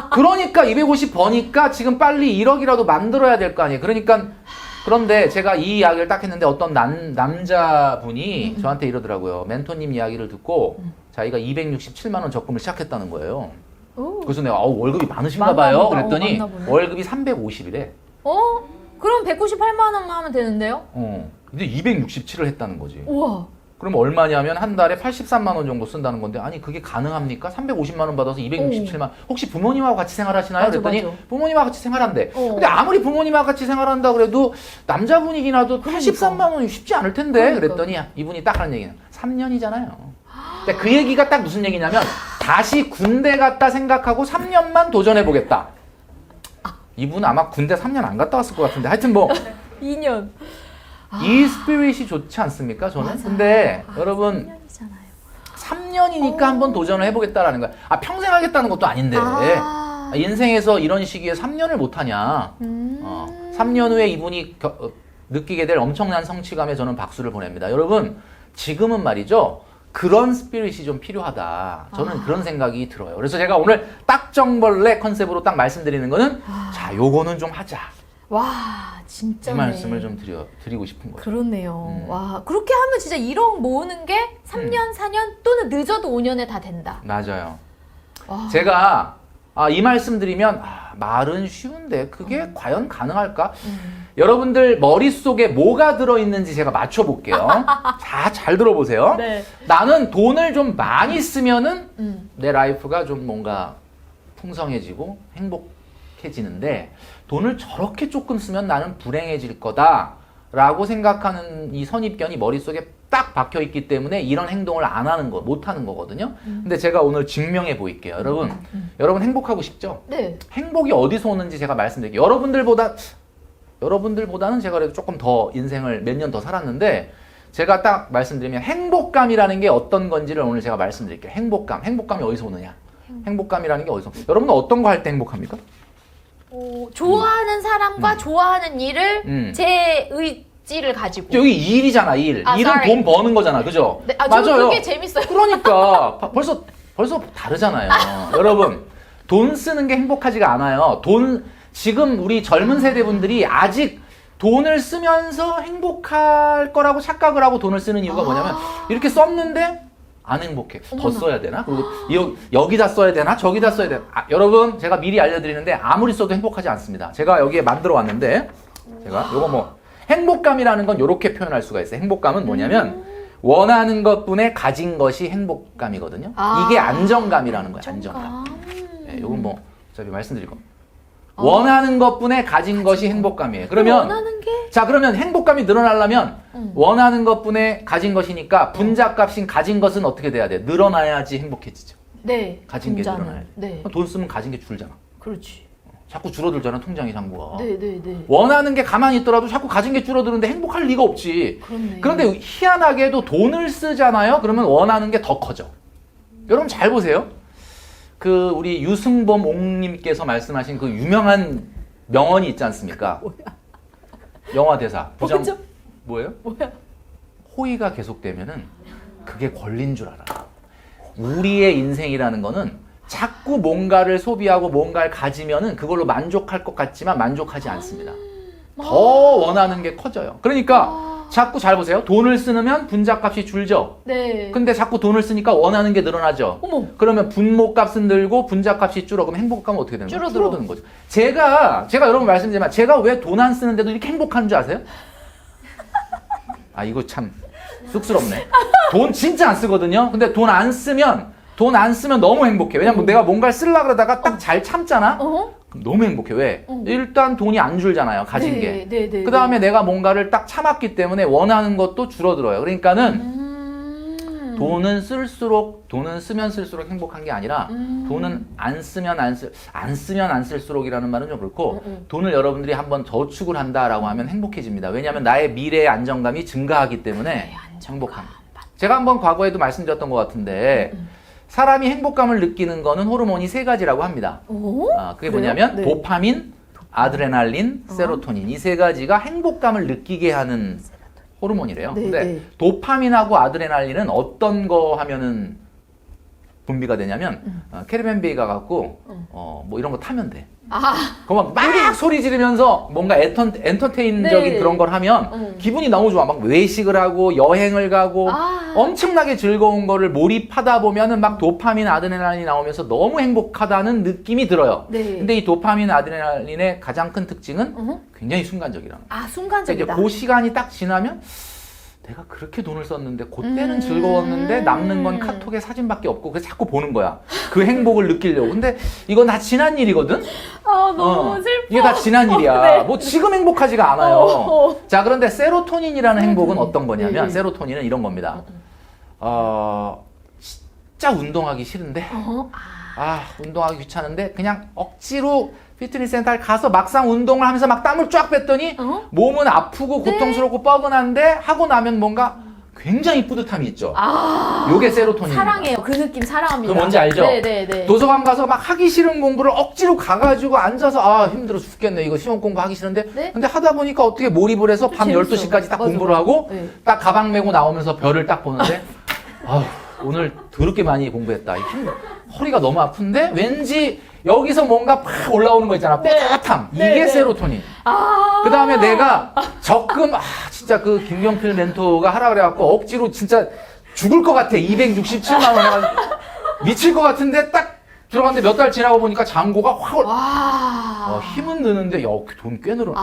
그러니까 250 버니까 지금 빨리 1억이라도 만들어야 될 거 아니에요. 그러니까 그런데 제가 이 이야기를 딱 했는데 어떤 남자분이 저한테 이러더라고요. 멘토님 이야기를 듣고 자기가 267만 원 적금을 시작했다는 거예요. 오. 그래서 내가 월급이 많으신가 많나 봐요. 보다. 그랬더니 많나 보네. 월급이 350이래. 그럼 198만 원만 하면 되는데요? 근데 267을 했다는 거지. 우와. 그럼 얼마냐면 한 달에 83만 원 정도 쓴다는 건데 아니 그게 가능합니까? 350만 원 받아서 267만 혹시 부모님하고 같이 생활하시나요? 맞아, 그랬더니 맞아. 부모님하고 같이 생활한대. 근데 아무리 부모님하고 같이 생활한다 그래도 남자분이긴 하도 83만 원이 쉽지 않을 텐데 그러니까. 그랬더니 이분이 딱 하는 얘기는 3년이잖아요. 근데 그 얘기가 딱 무슨 얘기냐면 다시 군대 갔다 생각하고 3년만 도전해보겠다. 이분 아마 군대 3년 안 갔다 왔을 것 같은데 하여튼 뭐 2년. 이 스피릿이 좋지 않습니까? 저는. 맞아. 근데 여러분 3년이잖아요. 3년이니까 한번 도전을 해보겠다라는 거야. 평생 하겠다는 것도 아닌데 인생에서 이런 시기에 3년을 못하냐. 3년 후에 이분이 느끼게 될 엄청난 성취감에 저는 박수를 보냅니다. 여러분 지금은 말이죠. 그런 스피릿이 좀 필요하다. 저는 그런 생각이 들어요. 그래서 제가 오늘 딱정벌레 컨셉으로 딱 말씀드리는 거는 자 요거는 좀 하자. 와 진짜. 이 말씀을 좀 드리고 싶은 거예요. 그렇네요. 와 그렇게 하면 진짜 1억 모으는 게 3년, 4년 또는 늦어도 5년에 다 된다. 맞아요. 와. 제가 이 말씀 드리면 말은 쉬운데 그게 과연 가능할까? 여러분들 머릿속에 뭐가 들어있는지 제가 맞춰볼게요. 자, 잘 들어보세요. 네. 나는 돈을 좀 많이 쓰면은 내 라이프가 좀 뭔가 풍성해지고 행복해지는데 돈을 저렇게 조금 쓰면 나는 불행해질 거다 라고 생각하는 이 선입견이 머릿속에 딱 박혀 있기 때문에 이런 행동을 안 하는 거, 못 하는 거거든요. 근데 제가 오늘 증명해 보일게요. 여러분 행복하고 싶죠? 네. 행복이 어디서 오는지 제가 말씀드릴게요. 여러분들보다는 제가 그래도 조금 더 인생을 몇 년 더 살았는데 제가 딱 말씀드리면 행복감이라는 게 어떤 건지를 오늘 제가 말씀드릴게요. 행복감이 어디서 오느냐? 행복감이라는 게 어디서? 여러분은 어떤 거 할 때 행복합니까? 좋아하는 사람과 좋아하는 일을 제 의지를 가지고. 여기 일이잖아, 일. 일은 sorry. 돈 버는 거잖아, 그죠? 네, 저는 그게 재밌어요. 그러니까 벌써 다르잖아요. 여러분, 돈 쓰는 게 행복하지가 않아요. 지금 우리 젊은 세대분들이 아직 돈을 쓰면서 행복할 거라고 착각을 하고 돈을 쓰는 이유가 뭐냐면 이렇게 썼는데 안 행복해. 더 써야 되나? 그리고 여기다 써야 되나? 저기다 써야 되나? 여러분 제가 미리 알려드리는데 아무리 써도 행복하지 않습니다. 제가 여기에 만들어 왔는데 제가 요거 뭐 행복감이라는 건 이렇게 표현할 수가 있어요. 행복감은 뭐냐면 원하는 것뿐에 가진 것이 행복감이거든요. 이게 안정감이라는 거예요. 안정감. 네, 요건 뭐 어차피 말씀드릴 겁니다. 원하는 것뿐에 가진 것이 행복감이에요. 그러면 그러면 행복감이 늘어나려면 원하는 것뿐에 가진 것이니까 분자값인 가진 것은 어떻게 돼야 돼? 늘어나야지 행복해지죠. 네. 가진 게 늘어나야 돼. 네. 돈 쓰면 가진 게 줄잖아. 그렇지. 자꾸 줄어들잖아, 통장의 잔고가. 네. 원하는 게 가만히 있더라도 자꾸 가진 게 줄어드는데 행복할 리가 없지. 그렇네. 그런데 희한하게도 돈을 쓰잖아요. 그러면 원하는 게 더 커져. 여러분 잘 보세요. 우리 유승범 옹님께서 말씀하신 그 유명한 명언이 있지 않습니까? 뭐야? 영화 대사. 뭐죠? 뭐예요? 뭐야? 호의가 계속되면은 그게 권리인 줄 알아. 우리의 인생이라는 거는 자꾸 뭔가를 소비하고 뭔가를 가지면은 그걸로 만족할 것 같지만 만족하지 않습니다. 더 원하는 게 커져요. 그러니까 자꾸 잘 보세요. 돈을 쓰면 분자값이 줄죠. 네. 근데 자꾸 돈을 쓰니까 원하는 게 늘어나죠. 어머. 그러면 분모값은 늘고 분자값이 줄어. 그럼 행복감은 어떻게 되는 거예요? 줄어들어. 줄어드는 거죠. 제가 여러분 말씀드리지만 제가 왜 돈 안 쓰는데도 이렇게 행복한 줄 아세요? 이거 참 쑥스럽네. 돈 진짜 안 쓰거든요. 근데 돈 안 쓰면 너무 행복해. 왜냐면 내가 뭔가를 쓰려고 그러다가 딱 잘 참잖아. 그럼 너무 행복해. 왜? 일단 돈이 안 줄잖아요. 가진 게. 네. 그 다음에 내가 뭔가를 딱 참았기 때문에 원하는 것도 줄어들어요. 그러니까는 돈은 쓰면 쓸수록 행복한 게 아니라 돈은 안 쓰면 안 쓸수록이라는 말은 좀 그렇고 돈을 여러분들이 한번 저축을 한다라고 하면 행복해집니다. 왜냐하면 나의 미래의 안정감이 증가하기 때문에 행복합니다. 제가 한번 과거에도 말씀드렸던 것 같은데 사람이 행복감을 느끼는 거는 호르몬이 3가지라고 합니다. 그게 뭐냐면 네. 도파민, 아드레날린, 세로토닌 이 3가지가 행복감을 느끼게 하는 호르몬이래요. 네, 근데 네. 도파민하고 아드레날린은 어떤 거 하면은 분비가 되냐면 캐리밴 베이 가갖고 뭐 이런 거 타면 돼. 그거 막 소리 지르면서 뭔가 엔터테인적인 네. 그런 걸 하면 기분이 너무 좋아. 막 외식을 하고 여행을 가고 엄청나게 즐거운 거를 몰입하다 보면은 막 도파민, 아드레날린이 나오면서 너무 행복하다는 느낌이 들어요. 네. 근데 이 도파민, 아드레날린의 가장 큰 특징은 굉장히 순간적이라는 거예요. 그러니까 순간적이다. 이제 그 시간이 딱 지나면 내가 그렇게 돈을 썼는데 그때는 즐거웠는데 남는 건 카톡에 사진밖에 없고 그래서 자꾸 보는 거야. 그 행복을 느끼려고. 근데 이건 다 지난 일이거든? 너무 슬퍼. 이게 다 지난 일이야. 네. 뭐 지금 행복하지가 않아요. 자, 그런데 세로토닌이라는 행복은 어떤 거냐면 네. 세로토닌은 이런 겁니다. 진짜 운동하기 싫은데 운동하기 귀찮은데 그냥 억지로 피트니스 센터에 가서 막상 운동을 하면서 막 땀을 쫙 뺐더니 몸은 아프고 고통스럽고 뻐근한데 하고 나면 뭔가 굉장히 뿌듯함이 있죠. 요게 세로토닌입니다. 사랑해요. 그 느낌 사랑합니다. 그거 뭔지 알죠? 네네네. 도서관 가서 막 하기 싫은 공부를 억지로 가가지고 앉아서 힘들어 죽겠네. 이거 시험 공부 하기 싫은데. 네? 근데 하다 보니까 어떻게 몰입을 해서 밤 재밌어. 12시까지 딱 맞아. 공부를 하고 네. 딱 가방 메고 나오면서 별을 딱 보는데 오늘 더럽게 많이 공부했다. 허리가 너무 아픈데 왠지 여기서 뭔가 팍 올라오는 거 있잖아. 뿌듯함. 네, 이게 네. 세로토닌. 그 다음에 내가 적금, 진짜 그 김경필 멘토가 하라 그래갖고 억지로 진짜 죽을 것 같아. 267만 원 해가지고 미칠 것 같은데 딱 들어갔는데 몇 달 지나고 보니까 잔고가 확 힘은 느는데 돈 꽤 늘어.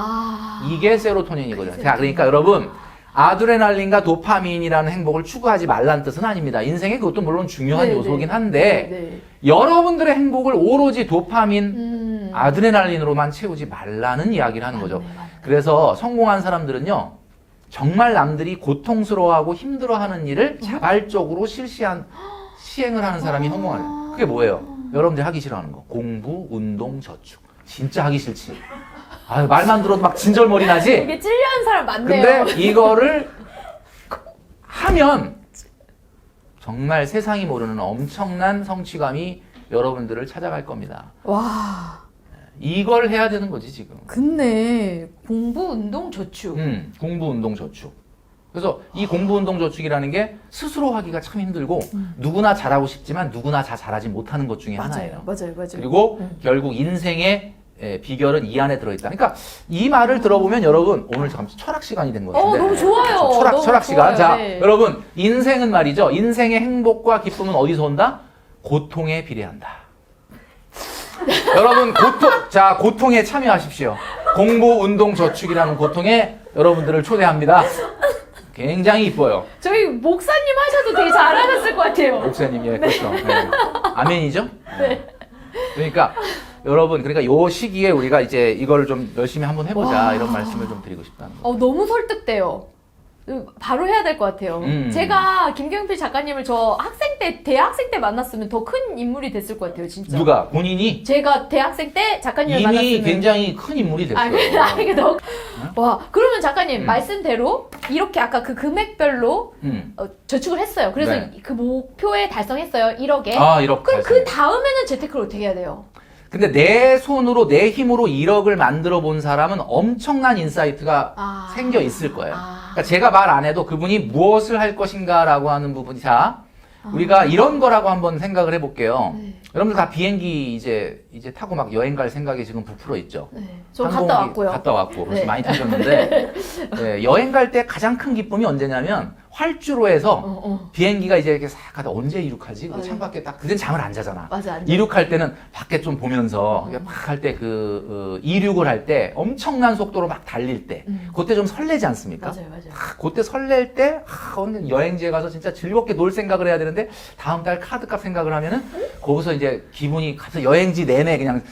이게 세로토닌이거든요. 자, 그러니까 여러분 아드레날린과 도파민이라는 행복을 추구하지 말라는 뜻은 아닙니다. 인생에 그것도 물론 중요한 네, 요소긴 네. 한데 네. 여러분들의 행복을 오로지 도파민, 아드레날린으로만 채우지 말라는 이야기를 하는 거죠. 맞네. 그래서 성공한 사람들은요, 정말 남들이 고통스러워하고 힘들어하는 일을 자발적으로 시행을 하는 사람이 성공하는. 그게 뭐예요? 여러분들이 하기 싫어하는 거. 공부, 운동, 저축. 진짜 하기 싫지. 말만 들어도 막 진절머리 나지? 이게 찔려하는 사람 많네요. 근데 이거를 하면 정말 세상이 모르는 엄청난 성취감이 여러분들을 찾아갈 겁니다. 와, 이걸 해야 되는 거지 지금. 근데 공부, 운동, 저축. 공부, 운동, 저축. 그래서 이 공부, 운동, 저축이라는 게 스스로 하기가 참 힘들고 누구나 잘하고 싶지만 누구나 다 잘하지 못하는 것 중에 하나예요. 맞아요. 그리고 결국 인생의 비결은 이 안에 들어있다. 그러니까 이 말을 들어보면 여러분 오늘 잠시 철학 시간이 된 것 같은데. 너무 좋아요. 너무 철학 시간. 좋아요. 자, 네. 여러분 인생은 말이죠. 인생의 행복과 기쁨은 어디서 온다? 고통에 비례한다. 여러분 고통에 참여하십시오. 공부, 운동, 저축이라는 고통에 여러분들을 초대합니다. 굉장히 이뻐요. 저희 목사님 하셔도 되게 잘하셨을 것 같아요. 목사님, 그렇죠. 네. 아멘이죠? 네. 그러니까 여러분, 요 시기에 우리가 이제 이걸 좀 열심히 한번 해보자 이런 말씀을 좀 드리고 싶다는 거. 너무 설득돼요. 바로 해야 될 것 같아요. 제가 김경필 작가님을 저 대학생 때 만났으면 더 큰 인물이 됐을 것 같아요, 진짜. 누가? 본인이? 제가 대학생 때 작가님을 이미 만났으면 굉장히 큰 인물이 됐어요. 아니, 와, 그러면 작가님 말씀대로 이렇게 아까 그 금액별로 저축을 했어요. 그래서 네. 그 목표에 달성했어요. 1억에. 이렇게. 그럼 그 다음에는 재테크를 어떻게 해야 돼요? 근데 내 손으로 내 힘으로 1억을 만들어 본 사람은 엄청난 인사이트가 생겨 있을 거예요. 그러니까 제가 말 안 해도 그분이 무엇을 할 것인가라고 하는 부분이 우리가 이런 거라고 한번 생각을 해볼게요. 네. 여러분들 다 비행기 이제 타고 막 여행 갈 생각이 지금 부풀어 있죠. 네. 저 갔다 왔고요. 갔다 왔고 그래서 네. 많이 타셨는데 여행 갈 때 가장 큰 기쁨이 언제냐면 활주로 해서 비행기가 이제 이렇게 싹 가다 언제 이륙하지? 그 창밖에 딱 그땐 잠을 안 자잖아. 맞아, 안 이륙할 때는 밖에 좀 보면서 막 할 때 이륙을 할 때 엄청난 속도로 막 달릴 때 그때 좀 설레지 않습니까? 맞아요. 그때 설렐 때 오늘 여행지에 가서 진짜 즐겁게 놀 생각을 해야 되는데 다음 달 카드값 생각을 하면은 거기서 이제 기분이 가서 여행지 내내 그냥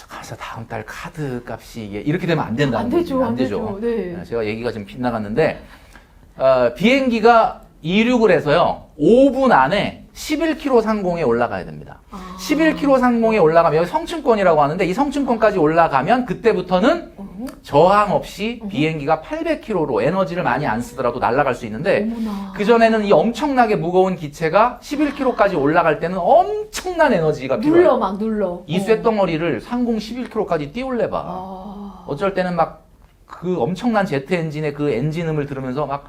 가서 다음 달 카드값이 이렇게 되면 안 된다는 안 되죠. 거지. 안 되죠. 네. 제가 얘기가 좀 빗나갔는데 비행기가 이륙을 해서요 5분 안에 11km 상공에 올라가야 됩니다. 11km 상공에 올라가면 여기 성층권이라고 하는데 이 성층권까지 올라가면 그때부터는 저항 없이 비행기가 800km로 에너지를 많이 안 쓰더라도 날아갈 수 있는데 그전에는 이 엄청나게 무거운 기체가 11km까지 올라갈 때는 엄청난 에너지가 필요해요. 눌러. 이 쇳덩어리를 상공 11km까지 띄울래봐. 어쩔 때는 막 그 엄청난 제트 엔진의 그 엔진음을 들으면서 막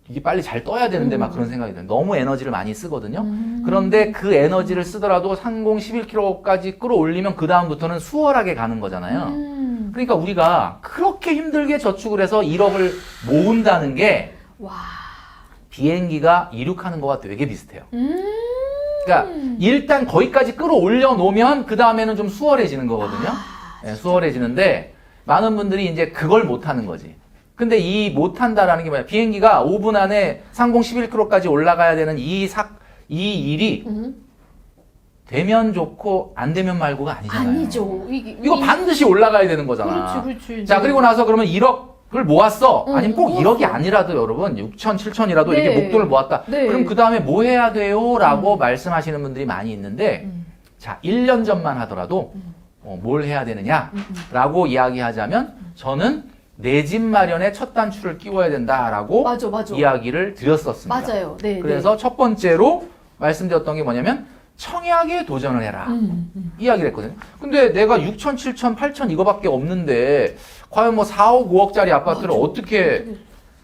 이게 빨리 잘 떠야 되는데 막 그런 생각이 들어요. 너무 에너지를 많이 쓰거든요. 그런데 그 에너지를 쓰더라도 상공 11km까지 끌어올리면 그 다음부터는 수월하게 가는 거잖아요. 그러니까 우리가 그렇게 힘들게 저축을 해서 1억을 모은다는 게 와. 비행기가 이륙하는 거와 되게 비슷해요. 그러니까 일단 거기까지 끌어올려 놓으면 그 다음에는 좀 수월해지는 거거든요. 네, 수월해지는데 많은 분들이 이제 그걸 못 하는 거지. 근데 이 못 한다라는 게 뭐야? 비행기가 5분 안에 상공 11km까지 올라가야 되는 이 일이 되면 좋고 안 되면 말고가 아니잖아요. 아니죠. 이거 반드시 올라가야 되는 거잖아. 그렇지. 자, 그리고 나서 그러면 1억을 모았어. 아니면 꼭 모았어. 1억이 아니라도 여러분 6천, 7천이라도 네. 이렇게 목돈을 모았다. 네. 그럼 그 다음에 뭐 해야 돼요? 라고 말씀하시는 분들이 많이 있는데 자, 1년 전만 하더라도 뭘 해야 되느냐라고 이야기하자면 저는 내 집 마련에 첫 단추를 끼워야 된다라고 맞아. 이야기를 드렸었습니다. 맞아요. 네. 그래서 첫 번째로 말씀드렸던 게 뭐냐면 청약에 도전을 해라. 이야기를 했거든요. 근데 내가 6천, 7천, 8천 이거밖에 없는데 과연 뭐 4억, 5억짜리 아파트를 맞아. 어떻게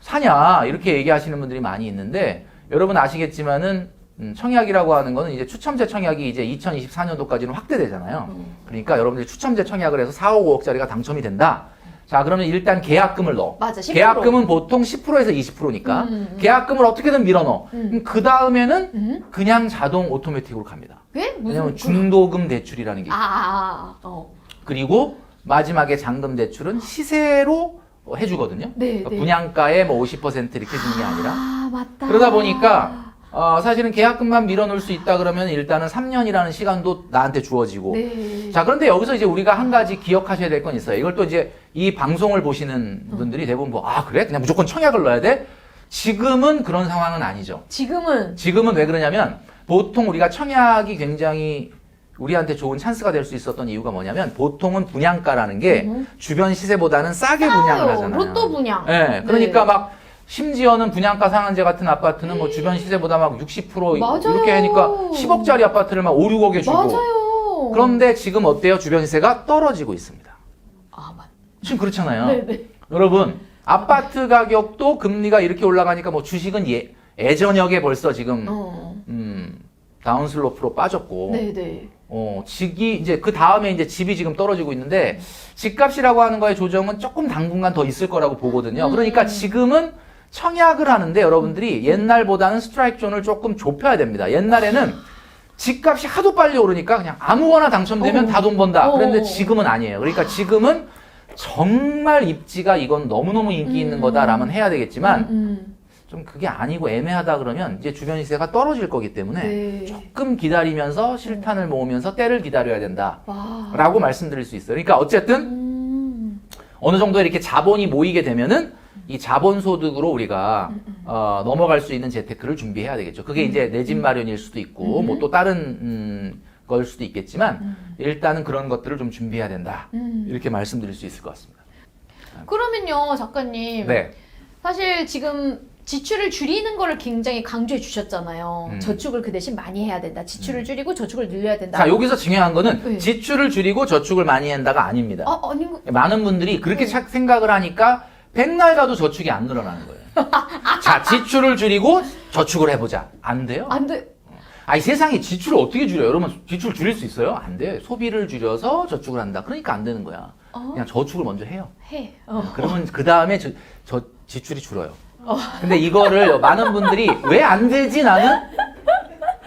사냐 이렇게 얘기하시는 분들이 많이 있는데 여러분 아시겠지만은 청약이라고 하는 거는 이제 추첨제 청약이 이제 2024년도까지는 확대되잖아요. 그러니까 여러분들이 추첨제 청약을 해서 4억, 5억짜리가 당첨이 된다. 자, 그러면 일단 계약금을 넣어. 맞아, 10%. 계약금은 보통 10%에서 20%니까 계약금을 어떻게든 밀어 넣어. 그 다음에는 그냥 자동 오토매틱으로 갑니다. 왜? 왜냐면 중도금 대출이라는 게 있어요. 그리고 마지막에 잔금 대출은 시세로 해주거든요. 네, 그러니까 네. 분양가의 뭐 50% 이렇게 주는 게 아니라. 맞다. 그러다 보니까 사실은 계약금만 밀어놓을 수 있다 그러면 일단은 3년이라는 시간도 나한테 주어지고. 네. 자, 그런데 여기서 이제 우리가 한 가지 기억하셔야 될 건 있어요. 이걸 또 이제 이 방송을 보시는 분들이 대부분 그래? 그냥 무조건 청약을 넣어야 돼? 지금은 그런 상황은 아니죠. 지금은 왜 그러냐면 보통 우리가 청약이 굉장히 우리한테 좋은 찬스가 될 수 있었던 이유가 뭐냐면 보통은 분양가라는 게 주변 시세보다는 싸게 분양을 하잖아요. 로또 분양. 네, 그러니까 막 심지어는 분양가 상한제 같은 아파트는 뭐 주변 시세보다 막 60% 맞아요. 이렇게 하니까 10억짜리 아파트를 막 5, 6억에 주고. 맞아요. 그런데 지금 어때요? 주변 시세가 떨어지고 있습니다. 맞. 지금 그렇잖아요. 네네. 여러분, 아파트 가격도 금리가 이렇게 올라가니까 뭐 주식은 예전역에 벌써 지금 다운슬로프로 빠졌고. 네네. 이제 그 다음에 이제 집이 지금 떨어지고 있는데 집값이라고 하는 거의 조정은 조금 당분간 더 있을 거라고 보거든요. 그러니까 지금은 청약을 하는데 여러분들이 옛날보다는 스트라이크 존을 조금 좁혀야 됩니다. 옛날에는 집값이 하도 빨리 오르니까 그냥 아무거나 당첨되면 다 돈 번다. 그런데 지금은 아니에요. 그러니까 지금은 정말 입지가 이건 너무너무 인기 있는 거다라면 해야 되겠지만 좀 그게 아니고 애매하다 그러면 이제 주변 시세가 떨어질 거기 때문에 네. 조금 기다리면서 실탄을 모으면서 때를 기다려야 된다 와. 라고 말씀드릴 수 있어요. 그러니까 어쨌든 어느 정도 이렇게 자본이 모이게 되면은 이 자본소득으로 우리가 넘어갈 수 있는 재테크를 준비해야 되겠죠. 그게 이제 내 집 마련일 수도 있고 뭐 또 다른 걸 수도 있겠지만 일단은 그런 것들을 좀 준비해야 된다. 이렇게 말씀드릴 수 있을 것 같습니다. 그러면요, 작가님. 네. 사실 지금 지출을 줄이는 거를 굉장히 강조해 주셨잖아요. 저축을 그 대신 많이 해야 된다. 지출을 줄이고 저축을 늘려야 된다. 자, 여기서 중요한 거는 네. 지출을 줄이고 저축을 많이 한다가 아닙니다. 아닌 거. 많은 분들이 그렇게 생각을 하니까 백날 가도 저축이 안 늘어나는 거예요. 자, 지출을 줄이고 저축을 해보자. 안 돼요? 안 돼. 이 세상에 지출을 어떻게 줄여요? 여러분, 지출 줄일 수 있어요? 안 돼. 소비를 줄여서 저축을 한다. 그러니까 안 되는 거야. 그냥 저축을 먼저 해요. 해. 그러면 그 다음에 저 지출이 줄어요. 근데 이거를 많은 분들이 왜 안 되지 나는?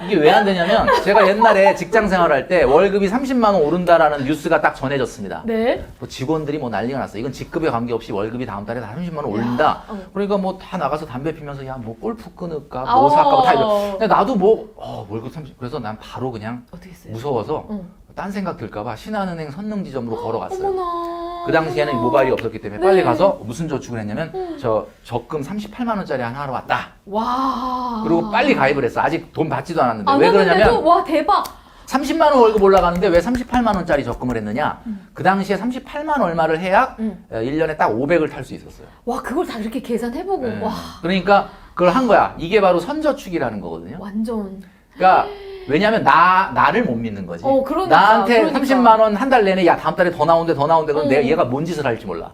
이게 왜 안 되냐면 제가 옛날에 직장 생활할 때 월급이 30만 원 오른다라는 뉴스가 딱 전해졌습니다. 네. 뭐 직원들이 뭐 난리가 났어. 이건 직급에 관계없이 월급이 다음 달에 다 30만 원 오른다. 그러니까 뭐 다 나가서 담배 피면서 야 뭐 골프 끊을까 뭐 살까 뭐 다 이러. 근데 나도 뭐 월급 30. 그래서 난 바로 그냥 어떻게 했어요? 무서워서 딴 생각 들까봐 신한은행 선능지점으로 걸어갔어요. 어머나. 그 당시에는 모바일이 없었기 때문에 네. 빨리 가서 무슨 저축을 했냐면 저 적금 38만 원짜리 하나 하러 왔다. 와. 그리고 빨리 가입을 했어. 아직 돈 받지도 않았는데. 안 왜 했는데도? 그러냐면 와, 대박. 30만 원 월급 올라가는데 왜 38만 원짜리 적금을 했느냐? 그 당시에 38만 얼마를 해야 1년에 딱 500을 탈 수 있었어요. 와, 그걸 다 이렇게 계산해보고. 네. 와. 그러니까 그걸 한 거야. 이게 바로 선저축이라는 거거든요. 완전. 그러니까 왜냐면 나를 못 믿는 거지. 그러니까, 나한테 그러니까. 30만 원 한 달 내내 야 다음 달에 더 나온대 그럼 내가 얘가 뭔 짓을 할지 몰라.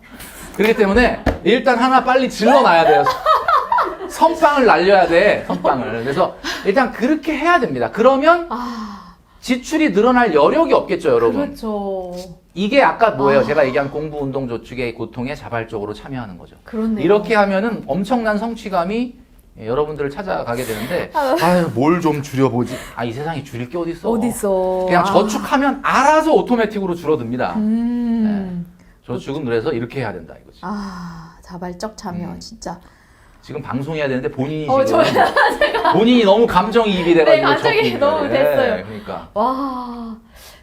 그렇기 때문에 일단 하나 빨리 질러놔야 돼요. 선빵을 날려야 돼. 선빵을. 그래서 일단 그렇게 해야 됩니다. 그러면 지출이 늘어날 여력이 없겠죠, 여러분. 그렇죠. 이게 아까 뭐예요? 제가 얘기한 공부, 운동, 저축의 고통에 자발적으로 참여하는 거죠. 그렇네요. 이렇게 하면은 엄청난 성취감이 여러분들을 찾아가게 되는데, 아유, 뭘 좀 줄여보지. 이 세상에 줄일 게 어딨어. 어딨어. 그냥 저축하면 알아서 오토매틱으로 줄어듭니다. 네. 저축은 그래서 이렇게 해야 된다, 이거지. 자발적 참여, 진짜. 지금 방송해야 되는데 본인이 저 지금 본인이 너무 감정이입이 돼가지고 네, 감정이 적기. 너무 됐어요. 네, 그러니까. 와.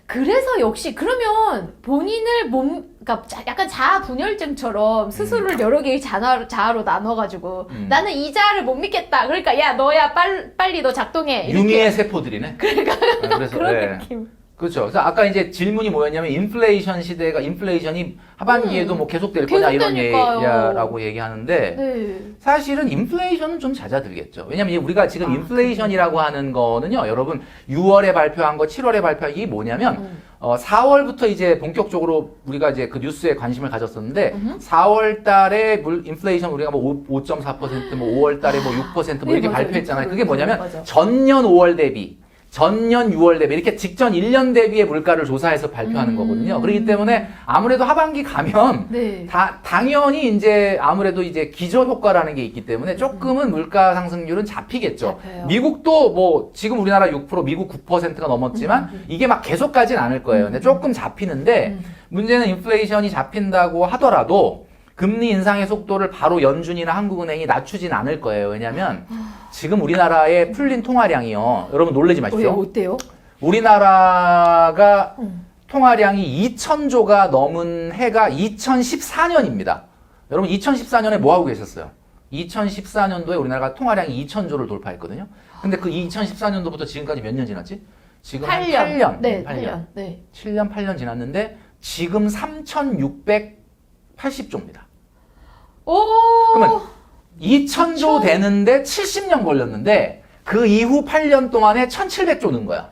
그래서 역시 그러면 본인을 그러니까 약간 자아 분열증처럼 스스로를 여러 개의 자아로 나눠가지고 나는 이 자아를 못 믿겠다. 그러니까 야 너야 빨리 너 작동해. 이렇게. 유미의 세포들이네. 그러니까 그래서 그런 느낌. 그렇죠. 그래서 아까 이제 질문이 뭐였냐면 인플레이션 시대가 인플레이션이 하반기에도 뭐 계속될 거냐 이런 얘기라고 얘기하는데 네. 사실은 인플레이션은 좀 잦아들겠죠. 왜냐면 우리가 지금 인플레이션이라고 하는 거는요, 여러분 6월에 발표한 거, 7월에 발표한 이게 뭐냐면 4월부터 이제 본격적으로 우리가 이제 그 뉴스에 관심을 가졌었는데 4월 달에 인플레이션 우리가 뭐 5.4%, 뭐 5월 달에 뭐 6% 뭐 이렇게 맞아요. 발표했잖아요. 그게 뭐냐면 맞아. 전년 5월 대비 전년 6월 대비 이렇게 직전 1년 대비의 물가를 조사해서 발표하는 거거든요. 그렇기 때문에 아무래도 하반기 가면 네. 당연히 이제 아무래도 이제 기저 효과라는 게 있기 때문에 조금은 물가 상승률은 잡히겠죠. 잡혀요. 미국도 뭐 지금 우리나라 6%, 미국 9%가 넘었지만 이게 막 계속 가진 않을 거예요. 근데 조금 잡히는데 문제는 인플레이션이 잡힌다고 하더라도 금리 인상의 속도를 바로 연준이나 한국은행이 낮추진 않을 거예요. 왜냐하면 지금 우리나라의 풀린 통화량이요. 여러분 놀라지 마십시오. 어때요? 우리나라가 통화량이 2,000조가 넘은 해가 2014년입니다. 여러분 2014년에 뭐 하고 계셨어요? 2014년도에 우리나라가 통화량이 2,000조를 돌파했거든요. 근데 그 2014년도부터 지금까지 몇 년 지났지? 지금 8년. 네, 8년. 네. 7년, 8년 지났는데 지금 3,680조입니다. 오! 그러면 2,000조 되는데 70년 걸렸는데 그 이후 8년 동안에 1,700조 는 거야.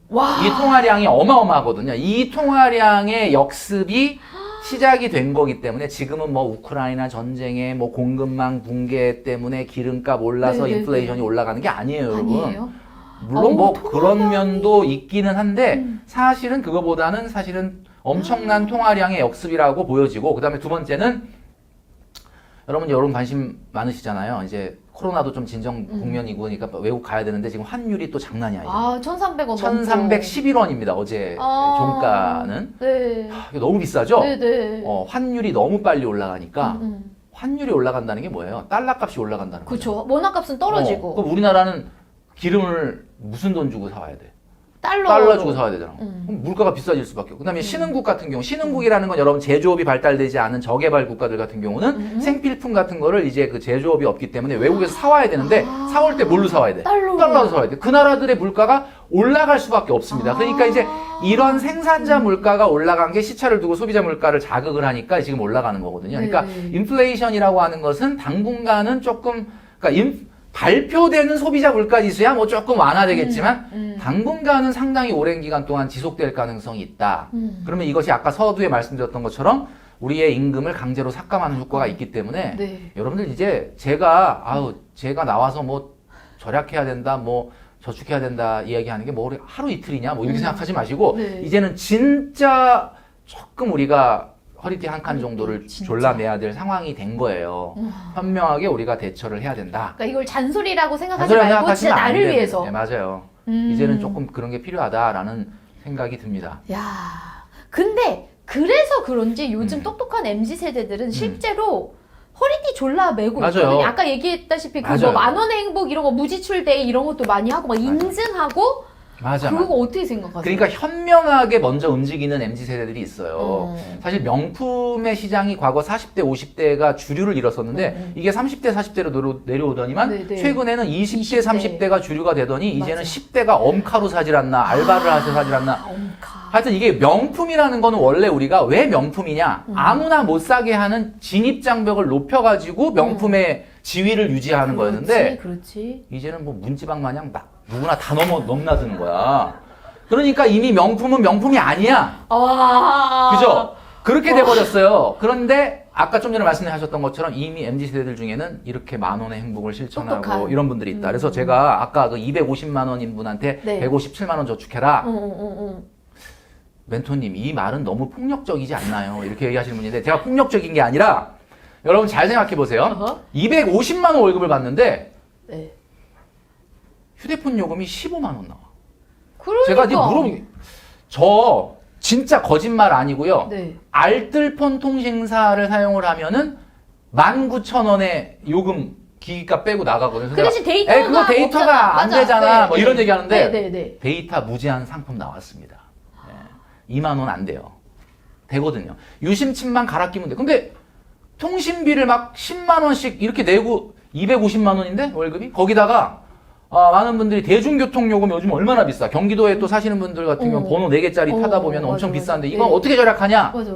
와. 이 통화량이 어마어마하거든요. 이 통화량의 역습이 시작이 된 거기 때문에 지금은 뭐 우크라이나 전쟁에 뭐 공급망 붕괴 때문에 기름값 올라서 네네네. 인플레이션이 올라가는 게 아니에요, 여러분. 아니에요? 물론 뭐 통화량이- 그런 면도 있기는 한데 사실은 그거보다는 사실은 엄청난 통화량의 역습이라고 보여지고 그다음에 두 번째는 여러분 관심 많으시잖아요. 이제 코로나도 좀 진정 국면이고 그러니까 외국 가야 되는데 지금 환율이 또 장난이 아니에요. 1,300원 1,311원입니다. 어제 종가는. 네. 이게 너무 비싸죠? 네네. 환율이 너무 빨리 올라가니까 환율이 올라간다는 게 뭐예요? 달러 값이 올라간다는 거죠. 그렇죠. 원화값은 떨어지고 그럼 우리나라는 기름을 무슨 돈 주고 사와야 돼? 달러 달러 주고 사야 되잖아. 그럼 물가가 비싸질 수밖에 없고. 그다음에 신흥국 같은 경우, 신흥국이라는 건 여러분 제조업이 발달되지 않은 저개발 국가들 같은 경우는 생필품 같은 거를 이제 그 제조업이 없기 때문에 외국에서 사와야 되는데 사올 때 뭘로 사와야 돼? 달러로 사와야 돼. 그 나라들의 물가가 올라갈 수밖에 없습니다. 그러니까 이제 이런 생산자 물가가 올라간 게 시차를 두고 소비자 물가를 자극을 하니까 지금 올라가는 거거든요. 그러니까 네. 인플레이션이라고 하는 것은 당분간은 조금 그러니까 발표되는 소비자 물가 지수야 뭐 조금 완화되겠지만 당분간은 상당히 오랜 기간 동안 지속될 가능성이 있다. 그러면 이것이 아까 서두에 말씀드렸던 것처럼 우리의 임금을 강제로 삭감하는 효과가 있기 때문에 네. 여러분들 이제 제가 나와서 뭐 절약해야 된다, 뭐 저축해야 된다 이야기하는 게 뭐 하루 이틀이냐 뭐 이렇게 생각하지 마시고 네. 이제는 진짜 조금 우리가 허리띠 한 칸 정도를 진짜. 졸라매야 될 상황이 된 거예요. 현명하게 우리가 대처를 해야 된다. 그러니까 이걸 잔소리라고 생각하지 잔소리라고 말고 진짜 생각하시면 안 나를 됩니다. 위해서. 네, 맞아요. 이제는 조금 그런 게 필요하다라는 생각이 듭니다. 야, 근데 그래서 그런지 요즘 똑똑한 MZ 세대들은 실제로 허리띠 졸라 매고 맞아요. 있거든요. 아까 얘기했다시피 그 맞아요. 뭐 만원의 행복 이런 거 무지출데이 이런 것도 많이 하고 막 인증하고 맞아. 그거 어떻게 생각하세요? 그러니까 현명하게 먼저 움직이는 MZ 세대들이 있어요. 사실 명품의 시장이 과거 40대, 50대가 주류를 이뤘었는데 이게 30대, 40대로 내려오더니만 네네. 최근에는 20대, 20대. 30대가 주류가 되더니 이제는 맞아. 10대가 엄카로 사질 않나, 알바를 해서 사질 않나. 엄카. 하여튼 이게 명품이라는 거는 원래 우리가 왜 명품이냐? 아무나 못 사게 하는 진입장벽을 높여가지고 명품의 지위를 유지하는 거였는데 그렇지. 이제는 뭐 문지방 마냥 막 누구나 다 넘나드는 거야. 그러니까 이미 명품은 명품이 아니야. 아. 그죠? 그렇게 돼버렸어요. 그런데 아까 좀 전에 말씀하셨던 것처럼 이미 MZ세대들 중에는 이렇게 만 원의 행복을 실천하고 똑똑한. 이런 분들이 있다. 그래서 제가 아까 그 250만 원인 분한테 네. 157만 원 저축해라. 멘토님, 이 말은 너무 폭력적이지 않나요? 이렇게 얘기하시는 분인데 제가 폭력적인 게 아니라 여러분 잘 생각해 보세요. 어허. 250만 원 월급을 받는데 네. 휴대폰 요금이 15만 원 나와. 그러니까. 제가 네 저 진짜 거짓말 아니고요. 네. 알뜰폰 통신사를 사용을 하면은 19,000원의 요금 기기값 빼고 나가거든요. 그 대신 데이터가 그거 데이터가 없잖아. 안 맞아. 되잖아. 네, 뭐 네. 이런 얘기 하는데 네. 데이터 무제한 상품 나왔습니다. 2만 원 안 돼요. 되거든요. 유심칩만 갈아 끼면 돼. 근데 통신비를 막 10만 원씩 이렇게 내고 250만 원인데 월급이? 거기다가 많은 분들이 대중교통 요금 요즘 얼마나 비싸. 경기도에 또 사시는 분들 같은 경우 번호 4개짜리 타다 보면 맞아, 엄청 맞아. 비싼데 이건 네. 어떻게 절약하냐? 맞아.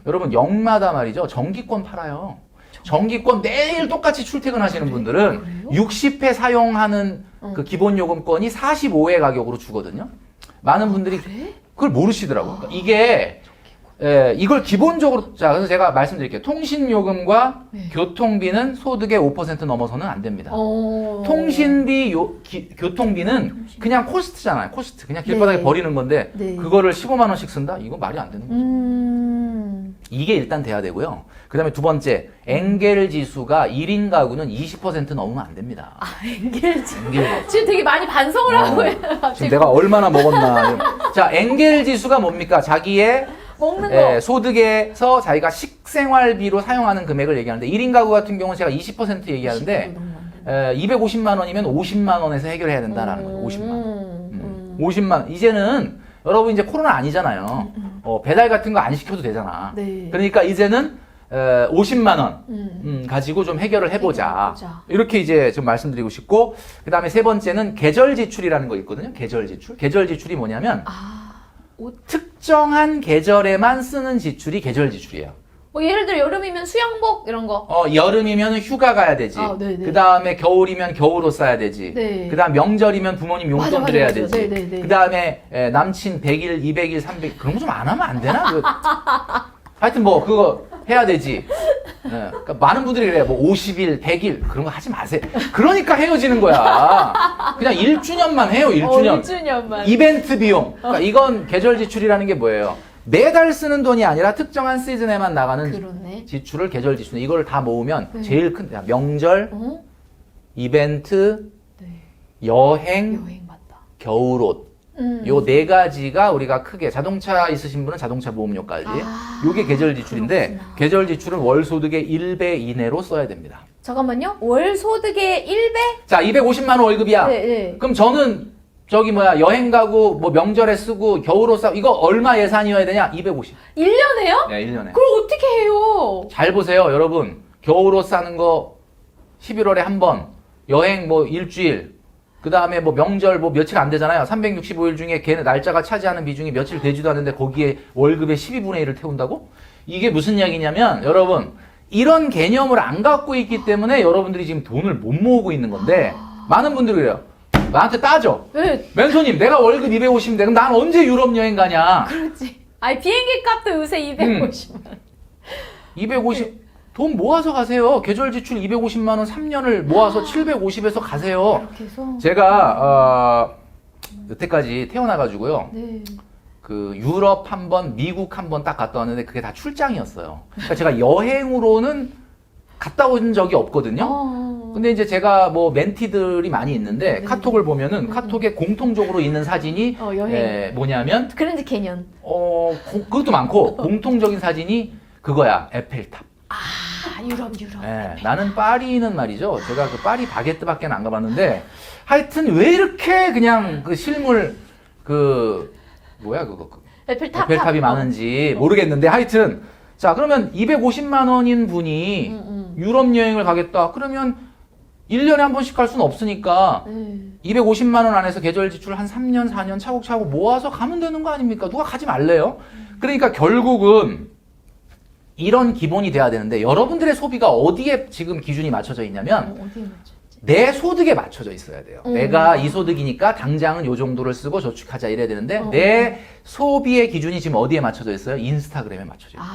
여러분 역마다 말이죠. 정기권 팔아요. 정기권 매일 똑같이 출퇴근하시는 분들은 60회 사용하는 그 기본 요금권이 45회 가격으로 주거든요. 많은 분들이 그래? 그걸 모르시더라고요. 그러니까 이게 이걸 기본적으로 자 그래서 제가 말씀드릴게요. 통신요금과 네. 교통비는 소득의 5% 넘어서는 안 됩니다. 어. 통신비, 교통비는 그냥 코스트잖아요. 코스트. 그냥 길바닥에 네. 버리는 건데 네. 그거를 15만 원씩 쓴다? 이거 말이 안 되는 거죠. 이게 일단 돼야 되고요. 그 다음에 두 번째, 엥겔 지수가 1인 가구는 20% 넘으면 안 됩니다. 엥겔 엥겔. 지금 되게 많이 반성을 하고 해요. 지금 내가 얼마나 먹었나. 자, 엥겔 지수가 뭡니까? 자기의 먹는 거. 소득에서 자기가 식생활비로 사용하는 금액을 얘기하는데 1인 가구 같은 경우는 제가 20% 얘기하는데 250만 원이면 50만 원에서 해결해야 된다라는 거예요. 50만. 50만 원. 이제는 여러분 이제 코로나 아니잖아요. 배달 같은 거 안 시켜도 되잖아. 네. 그러니까 이제는 50만 원 가지고 좀 해결을 해보자. 이렇게 이제 좀 말씀드리고 싶고 그 다음에 세 번째는 계절 지출이라는 거 있거든요. 계절 지출. 계절 지출이 뭐냐면 특정한 계절에만 쓰는 지출이 계절 지출이에요. 뭐 예를 들어 여름이면 수영복 이런 거. 여름이면 휴가 가야 되지. 네네. 그 다음에 겨울이면 겨울옷 사야 되지. 네. 그 다음 명절이면 부모님 용돈 맞아, 드려야 맞아. 되지. 네네네. 그 다음에 남친 100일, 200일, 300일 그런 거 좀 안 하면 안 되나? 하여튼 뭐 그거 해야 되지. 그러니까 많은 분들이 그래요. 뭐 50일, 100일 그런 거 하지 마세요. 그러니까 헤어지는 거야. 그냥 1주년만 해요. 1주년. 1주년만. 이벤트 비용. 그러니까 이건 계절 지출이라는 게 뭐예요? 매달 쓰는 돈이 아니라 특정한 시즌에만 나가는 그렇네. 지출을 계절 지출. 이걸 다 모으면 제일 큰 명절, 이벤트, 여행, 맞다. 겨울옷. 요 네 가지가 우리가 크게 자동차 있으신 분은 자동차 보험료까지. 요게 계절 지출인데 그렇구나. 계절 지출은 월 소득의 1배 이내로 써야 됩니다. 잠깐만요. 월 소득의 1배? 자, 250만 원 월급이야. 네. 그럼 저는 여행 가고 뭐 명절에 쓰고 겨울옷 사고 이거 얼마 예산이어야 되냐? 250. 1년에요? 네, 1년에. 그럼 어떻게 해요? 잘 보세요, 여러분. 겨울옷 사는 거 11월에 한 번, 여행 뭐 일주일, 그 다음에 뭐 명절 뭐 며칠 안 되잖아요. 365일 중에 걔네 날짜가 차지하는 비중이 며칠 되지도 않는데 거기에 월급의 12분의 1을 태운다고? 이게 무슨 이야기냐면 여러분 이런 개념을 안 갖고 있기 때문에 여러분들이 지금 돈을 못 모으고 있는 건데 많은 분들이 그래요. 나한테 따져. 네. 멘토님 내가 월급 250인데 그럼 난 언제 유럽 여행 가냐? 그렇지. 아니 비행기 값도 요새 250만. 250 돈 모아서 가세요. 계절 지출 250만 원 3년을 모아서 750에서 가세요. 이렇게 해서. 제가 여태까지 태어나가지고요. 네. 그 유럽 한 번, 미국 한 번 딱 갔다 왔는데 그게 다 출장이었어요. 그러니까 제가 여행으로는 갔다 온 적이 없거든요. 근데 이제 제가 뭐 멘티들이 많이 있는데 네. 카톡을 보면은 카톡에 공통적으로 있는 사진이 여행. 뭐냐면 그랜드 캐년. 그것도 많고 공통적인 사진이 그거야. 에펠탑. 유럽. 나는 파리는 말이죠. 제가 그 파리 바게트밖에 안 가봤는데 하여튼 왜 이렇게 그냥 그 실물 뭐야 그거 에펠탑이 많은지 모르겠는데 하여튼 자 그러면 250만 원인 분이 유럽 여행을 가겠다. 그러면 1년에 한 번씩 갈 수는 없으니까 250만 원 안에서 계절 지출 한 3년, 4년 차곡차곡 모아서 가면 되는 거 아닙니까? 누가 가지 말래요? 그러니까 결국은 이런 기본이 돼야 되는데 여러분들의 소비가 어디에 지금 기준이 맞춰져 있냐면 어디에 맞췄지? 내 소득에 맞춰져 있어야 돼요. 내가 이 소득이니까 당장은 요 정도를 쓰고 저축하자 이래야 되는데 내 소비의 기준이 지금 어디에 맞춰져 있어요? 인스타그램에 맞춰져 있어요.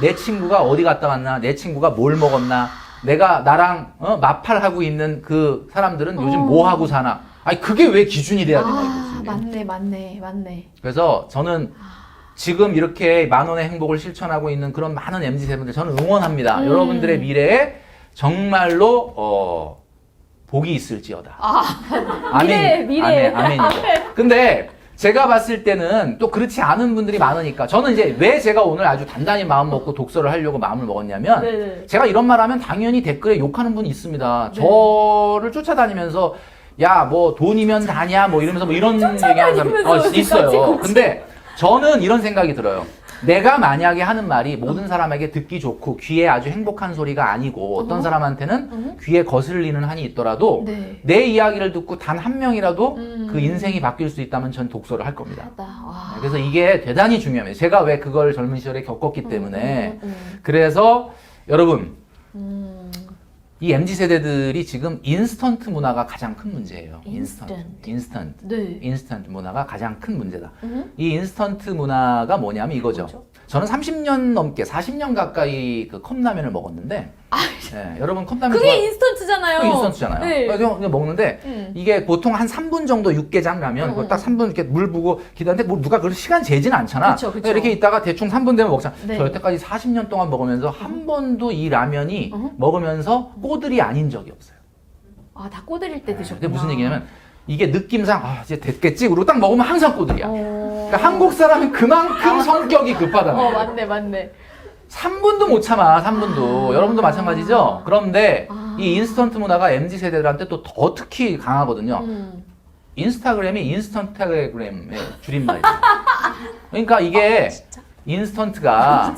내 친구가 어디 갔다 왔나? 내 친구가 뭘 먹었나? 내가 나랑 마팔하고 있는 그 사람들은 요즘 뭐 하고 사나? 아니 그게 왜 기준이 돼야 되나 이거지. 맞네. 그래서 저는 지금 이렇게 10,000원의 행복을 실천하고 있는 그런 많은 MZ 세분들 저는 응원합니다. 여러분들의 미래에 정말로 복이 있을지어다. 아멘이죠. 근데 제가 봤을 때는 또 그렇지 않은 분들이 많으니까 저는 이제 왜 제가 오늘 아주 단단히 마음 먹고 독서를 하려고 마음을 먹었냐면 네네. 제가 이런 말 하면 당연히 댓글에 욕하는 분이 있습니다. 네. 저를 쫓아다니면서 야 뭐 돈이면 다냐 뭐 이러면서 뭐 이런 얘기하는 사람 있어요. 근데 저는 이런 생각이 들어요. 내가 만약에 하는 말이 모든 사람에게 듣기 좋고 귀에 아주 행복한 소리가 아니고 어떤 사람한테는 귀에 거슬리는 한이 있더라도 네. 내 이야기를 듣고 단 한 명이라도 그 인생이 바뀔 수 있다면 전 독서를 할 겁니다. 그래서 이게 대단히 중요합니다. 제가 왜 그걸 젊은 시절에 겪었기 때문에 그래서 여러분 이 MZ세대들이 지금 인스턴트 문화가 가장 큰 문제예요. 인스턴트 문화가 가장 큰 문제다. 이 인스턴트 문화가 뭐냐면 이거죠. 뭐죠? 저는 30년 넘게 40년 가까이 그 컵라면을 먹었는데 네, 여러분 컵라면 그게 인스턴트잖아요. 그게 인스턴트잖아요. 네. 그래서 그냥 먹는데 이게 보통 한 3분 정도 육개장 라면 그거 딱 3분 이렇게 물 부고 기다리는데 뭐 누가 그걸 시간 재지는 않잖아. 그쵸. 이렇게 있다가 대충 3분 되면 먹잖아. 네. 저 여태까지 40년 동안 먹으면서 한 번도 이 라면이 먹으면서 꼬들이 아닌 적이 없어요. 다 꼬드릴 때 드셨구나. 그게 무슨 얘기냐면 이게 느낌상 이제 됐겠지 그러고 딱 먹으면 항상 꼬들이야. 그러니까 한국 사람은 그만큼 성격이 급하다는 거예요. 맞네. 3분도 못 참아, 3분도. 여러분도 마찬가지죠? 그런데 이 인스턴트 문화가 MZ 세대들한테 또 더 특히 강하거든요. 인스타그램이 인스턴트그램의 줄임말이에요. 그러니까 이게 인스턴트가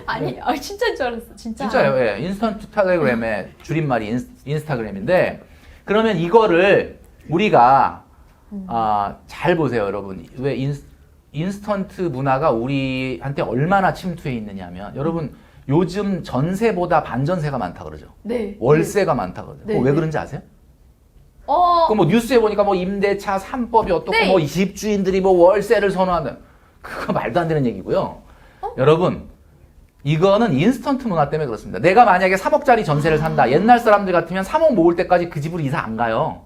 아니, 진짜인 줄 알았어. 진짜예요. 예. 인스턴트그램의 줄임말이 인스타그램인데 그러면 이거를 우리가 잘 보세요, 여러분. 왜 인스턴트 문화가 우리한테 얼마나 침투해 있느냐면 여러분 요즘 전세보다 반전세가 많다 그러죠. 네. 월세가 많다 그러죠. 네. 왜 네. 그런지 아세요? 그 뭐 뉴스에 보니까 뭐 임대차 3법이 어떻고 네. 뭐 집주인들이 뭐 월세를 선호한다. 그거 말도 안 되는 얘기고요. 여러분 이거는 인스턴트 문화 때문에 그렇습니다. 내가 만약에 3억짜리 전세를 산다. 옛날 사람들 같으면 3억 모을 때까지 그 집으로 이사 안 가요.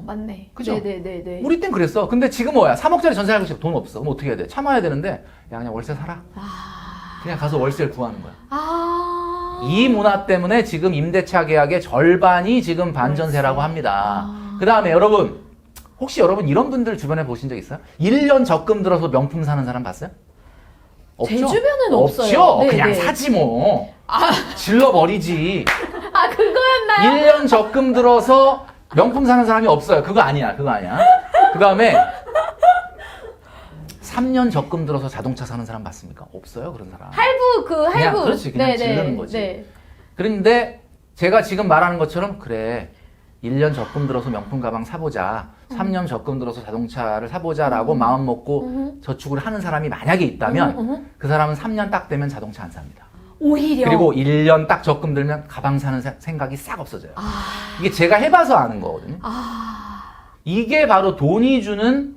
맞네. 그죠? 네네네. 우리 땐 그랬어. 근데 지금 뭐야? 3억짜리 전세 살고 싶어. 돈 없어. 그럼 어떻게 해야 돼? 참아야 되는데 야 그냥 월세 살아. 그냥 가서 월세를 구하는 거야. 이 문화 때문에 지금 임대차 계약의 절반이 지금 반전세라고 합니다. 그 다음에 여러분 혹시 여러분 이런 분들 주변에 보신 적 있어요? 1년 적금 들어서 명품 사는 사람 봤어요? 없죠? 제 주변은 없어요. 없죠? 네, 그냥 네. 사지 뭐. 질러버리지. 그거였나요? 1년 적금 들어서 명품 사는 사람이 없어요. 그거 아니야. 그 다음에 3년 적금 들어서 자동차 사는 사람 봤습니까? 없어요. 그런 사람. 할부. 그냥 그렇지. 그냥 지르는 거지. 네. 그런데 제가 지금 말하는 것처럼 그래. 1년 적금 들어서 명품 가방 사보자. 3년 적금 들어서 자동차를 사보자라고 마음 먹고 저축을 하는 사람이 만약에 있다면 그 사람은 3년 딱 되면 자동차 안 삽니다. 오히려. 그리고 1년 딱 적금 들면 가방 사는 생각이 싹 없어져요. 이게 제가 해봐서 아는 거거든요. 이게 바로 돈이 주는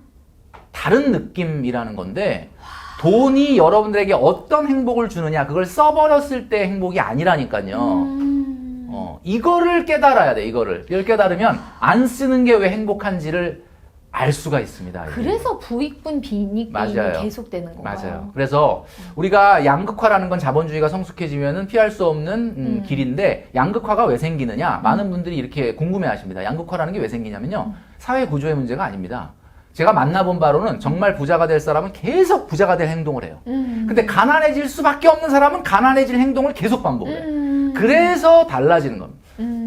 다른 느낌이라는 건데 돈이 여러분들에게 어떤 행복을 주느냐 그걸 써버렸을 때 행복이 아니라니까요. 이거를 깨달아야 돼. 이걸 깨달으면 안 쓰는 게 왜 행복한지를 알 수가 있습니다. 이게. 그래서 부익분 빈익분이 맞아요. 계속되는 건가요? 맞아요. 그래서 우리가 양극화라는 건 자본주의가 성숙해지면은 피할 수 없는 길인데 양극화가 왜 생기느냐? 많은 분들이 이렇게 궁금해하십니다. 양극화라는 게 왜 생기냐면요, 사회 구조의 문제가 아닙니다. 제가 만나본 바로는 정말 부자가 될 사람은 계속 부자가 될 행동을 해요. 근데 가난해질 수밖에 없는 사람은 가난해질 행동을 계속 반복해요. 그래서 달라지는 겁니다.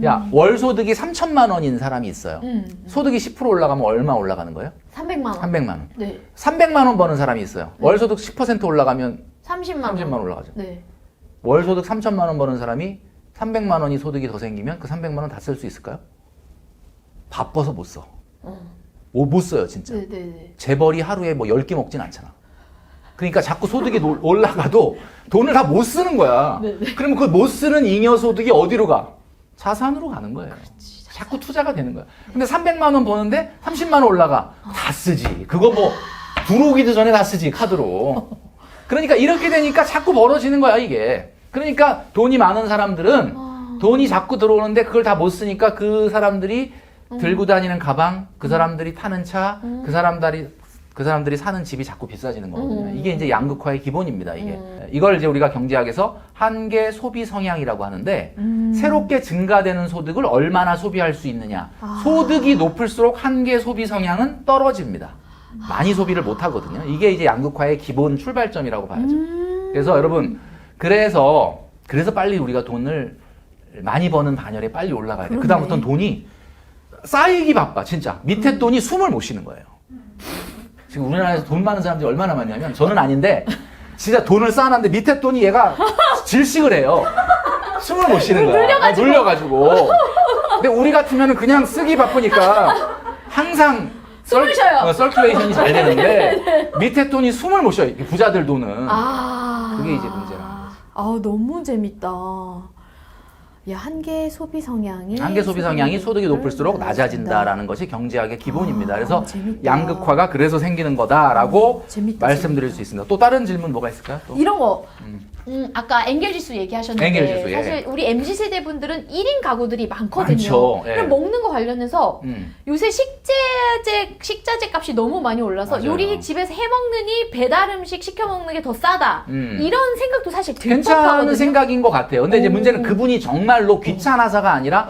야, 월 소득이 3천만 원인 사람이 있어요. 소득이 10% 올라가면 얼마 올라가는 거예요? 300만 원. 300만 원. 네. 300만 원 버는 사람이 있어요. 월 소득 10% 올라가면 30만 원. 30만 원 올라가죠. 네. 월 소득 3천만 원 버는 사람이 300만 원이 소득이 더 생기면 그 300만 원 다 쓸 수 있을까요? 바빠서 못 써. 못 써요, 진짜. 네네네. 재벌이 하루에 뭐 10개 먹진 않잖아. 그러니까 자꾸 소득이 올라가도 돈을 다 못 쓰는 거야. 네네. 그러면 그 못 쓰는 잉여 소득이 어디로 가? 자산으로 가는 거예요. 그렇지. 자꾸 투자가 되는 거야. 근데 300만 원 버는데 30만 원 올라가. 다 쓰지. 그거 뭐 들어오기도 전에 다 쓰지, 카드로. 그러니까 이렇게 되니까 자꾸 벌어지는 거야, 이게. 그러니까 돈이 많은 사람들은 돈이 자꾸 들어오는데 그걸 다 못 쓰니까 그 사람들이 들고 다니는 가방, 그 사람들이 타는 차, 그 사람들이 사는 집이 자꾸 비싸지는 거거든요. 이게 이제 양극화의 기본입니다, 이게. 이걸 이제 우리가 경제학에서 한계 소비 성향이라고 하는데, 새롭게 증가되는 소득을 얼마나 소비할 수 있느냐. 소득이 높을수록 한계 소비 성향은 떨어집니다. 많이 소비를 못 하거든요. 이게 이제 양극화의 기본 출발점이라고 봐야죠. 그래서 여러분, 그래서 빨리 우리가 돈을 많이 버는 반열에 빨리 올라가야 돼. 그다음부터는 돈이 쌓이기 바빠, 진짜. 밑에 돈이 숨을 못 쉬는 거예요. 지금 우리나라에서 돈 많은 사람들이 얼마나 많냐면, 저는 아닌데, 진짜 돈을 쌓아놨는데 밑에 돈이 얘가 질식을 해요. 숨을 못 쉬는 거야. 눌려가지고. 근데 우리 같으면 그냥 쓰기 바쁘니까 항상 숨을 쉬어요. 서큘레이션이 잘 되는데 밑에 돈이 숨을 못 쉬어요. 부자들 돈은. 그게 이제 문제라는 거지. 너무 재밌다. 야, 한계 소비 성향이 소득이 높을수록 낮아진다라는 것이 경제학의 기본입니다. 그래서 재밌다. 양극화가 그래서 생기는 거다라고 재밌다, 말씀드릴 수 있습니다. 또 다른 질문 뭐가 있을까요? 또? 이런 거. 아까 엔겔 지수 얘기하셨는데 엔겔 지수, 예. 사실 우리 MZ 세대 분들은 1인 가구들이 많거든요. 많죠, 예. 그럼 먹는 거 관련해서 요새 식자재 값이 너무 많이 올라서 맞아요. 요리 집에서 해 먹느니 배달 음식 시켜 먹는 게 더 싸다. 이런 생각도 사실 들 괜찮은 법하거든요. 생각인 것 같아요. 근데 이제 문제는 그분이 정말로 귀찮아서가 아니라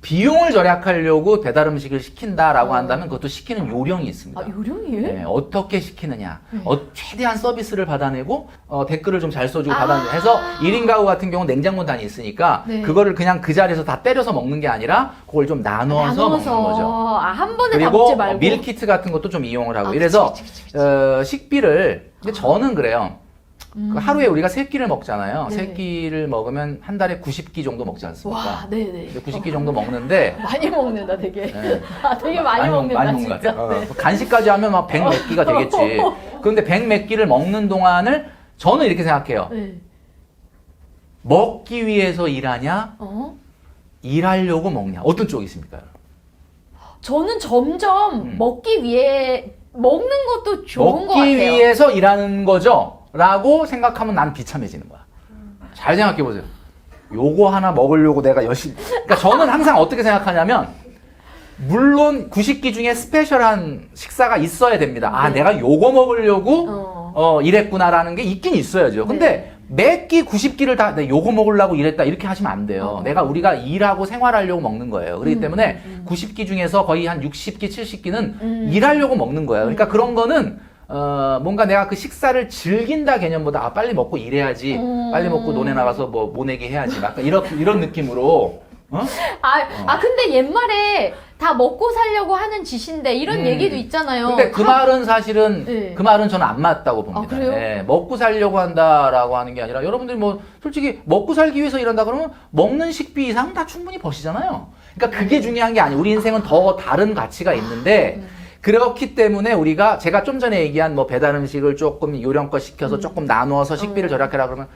비용을 절약하려고 배달 음식을 시킨다라고 한다면 그것도 시키는 요령이 있습니다. 요령이에요? 네, 어떻게 시키느냐. 최대한 서비스를 받아내고 댓글을 좀 잘 써주고 받아내서 1인 가구 같은 경우는 냉장고단이 있으니까 네. 그거를 그냥 그 자리에서 다 때려서 먹는 게 아니라 그걸 좀 나눠서 먹는 거죠. 한 번에 다 그리고 먹지 말고. 밀키트 같은 것도 좀 이용을 하고 이래서 그치. 식비를 근데 저는 그래요. 그 하루에 우리가 3끼를 먹잖아요. 네. 3끼를 먹으면 한 달에 90끼 정도 먹지 않습니까? 와, 네네. 90끼 정도 먹는데 많이 먹는다, 되게. 네. 되게 많이 먹는다, 많이 먹는 것 진짜. 같아요. 네. 간식까지 하면 막 100 몇 끼가 되겠지. 그런데 100 몇 끼를 먹는 동안을 저는 이렇게 생각해요. 네. 먹기 위해서 일하냐? 일하려고 먹냐? 어떤 쪽이 있습니까? 저는 점점 먹기 위해 먹는 것도 좋은 것 같아요. 먹기 위해서 일하는 거죠? 라고 생각하면 난 비참해지는 거야. 잘 생각해 보세요. 요거 하나 먹으려고 내가 열심히. 그러니까 저는 항상 어떻게 생각하냐면, 물론 90끼 중에 스페셜한 식사가 있어야 됩니다. 내가 요거 먹으려고 일했구나라는 게 있긴 있어야죠. 근데 매 끼 90끼를 다 내가 요거 먹으려고 일했다 이렇게 하시면 안 돼요. 우리가 일하고 생활하려고 먹는 거예요. 그렇기 때문에 90끼 중에서 거의 한 60끼, 70끼는 일하려고 먹는 거예요. 그러니까 그런 거는 뭔가 내가 그 식사를 즐긴다 개념보다 빨리 먹고 일해야지, 빨리 먹고 논에 나가서 뭐 모내기 해야지, 약간 이런 느낌으로. 근데 옛말에 다 먹고 살려고 하는 짓인데 이런 얘기도 있잖아요. 근데 그 말은 사실은 네. 그 말은 저는 안 맞다고 봅니다. 그래요? 네, 먹고 살려고 한다라고 하는 게 아니라 여러분들이 뭐 솔직히 먹고 살기 위해서 일한다 그러면 먹는 식비 이상 다 충분히 버시잖아요. 그러니까 그게 중요한 게 아니에요. 우리 인생은 더 다른 가치가 있는데 그렇기 때문에 우리가 제가 좀 전에 얘기한 뭐 배달 음식을 조금 요령껏 시켜서 조금 나누어서 식비를 절약해라 그러면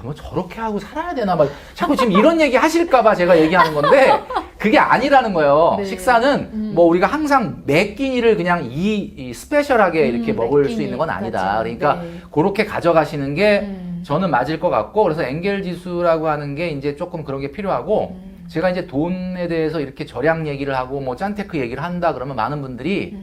뭐 저렇게 하고 살아야 되나 막 자꾸 지금 이런 얘기 하실까봐 제가 얘기하는 건데 그게 아니라는 거예요. 네. 식사는 뭐 우리가 항상 매 끼니를 그냥 이 스페셜하게 이렇게 먹을 수 끼니. 있는 건 아니다. 맞아. 그러니까 네. 그렇게 가져가시는 게 저는 맞을 것 같고, 그래서 엔겔 지수라고 하는 게 이제 조금 그런 게 필요하고, 제가 이제 돈에 대해서 이렇게 절약 얘기를 하고 뭐 짠테크 얘기를 한다 그러면 많은 분들이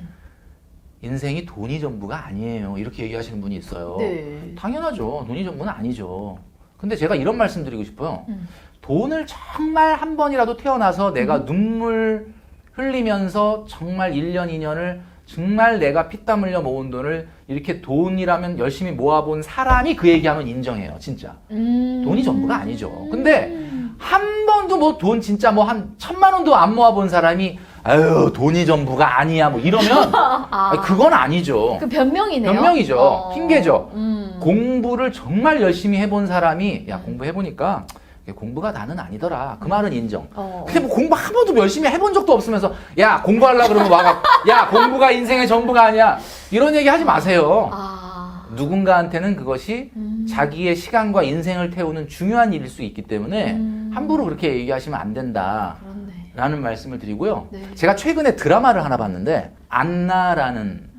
인생이 돈이 전부가 아니에요. 이렇게 얘기하시는 분이 있어요. 네. 당연하죠. 돈이 전부는 아니죠. 근데 제가 이런 말씀 드리고 싶어요. 돈을 정말 한 번이라도 태어나서 내가 눈물 흘리면서 정말 1년, 2년을 정말 내가 피땀 흘려 모은 돈을 이렇게 돈이라면 열심히 모아본 사람이 그 얘기하면 인정해요. 진짜. 돈이 전부가 아니죠. 근데 한 번도 뭐 돈 진짜 뭐 한 1000만 원도 안 모아본 사람이 아유 돈이 전부가 아니야 뭐 이러면 그건 아니죠. 그 변명이네요. 변명이죠. 핑계죠. 공부를 정말 열심히 해본 사람이 야 공부해보니까 공부가 나는 아니더라. 그 말은 인정. 근데 뭐 공부 한 번도 열심히 해본 적도 없으면서 야 공부하려고 그러면 와가 야 공부가 인생의 전부가 아니야. 이런 얘기 하지 마세요. 누군가한테는 그것이 자기의 시간과 인생을 태우는 중요한 일일 수 있기 때문에 함부로 그렇게 얘기하시면 안 된다. 그렇네. 라는 말씀을 드리고요. 네. 제가 최근에 드라마를 하나 봤는데 안나라는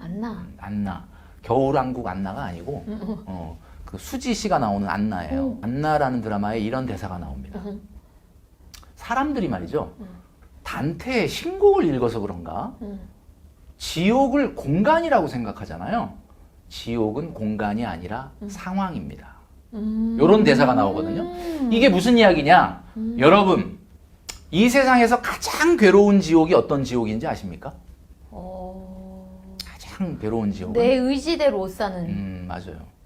안나. 겨울왕국 안나가 아니고 그 수지 씨가 나오는 안나예요. 안나라는 드라마에 이런 대사가 나옵니다. 사람들이 말이죠. 단테의 신곡을 읽어서 그런가 지옥을 공간이라고 생각하잖아요. 지옥은 공간이 아니라 상황입니다. 이런 대사가 나오거든요. 이게 무슨 이야기냐? 여러분, 이 세상에서 가장 괴로운 지옥이 어떤 지옥인지 아십니까? 가장 괴로운 지옥은? 내 의지대로 못 사는. 맞아요.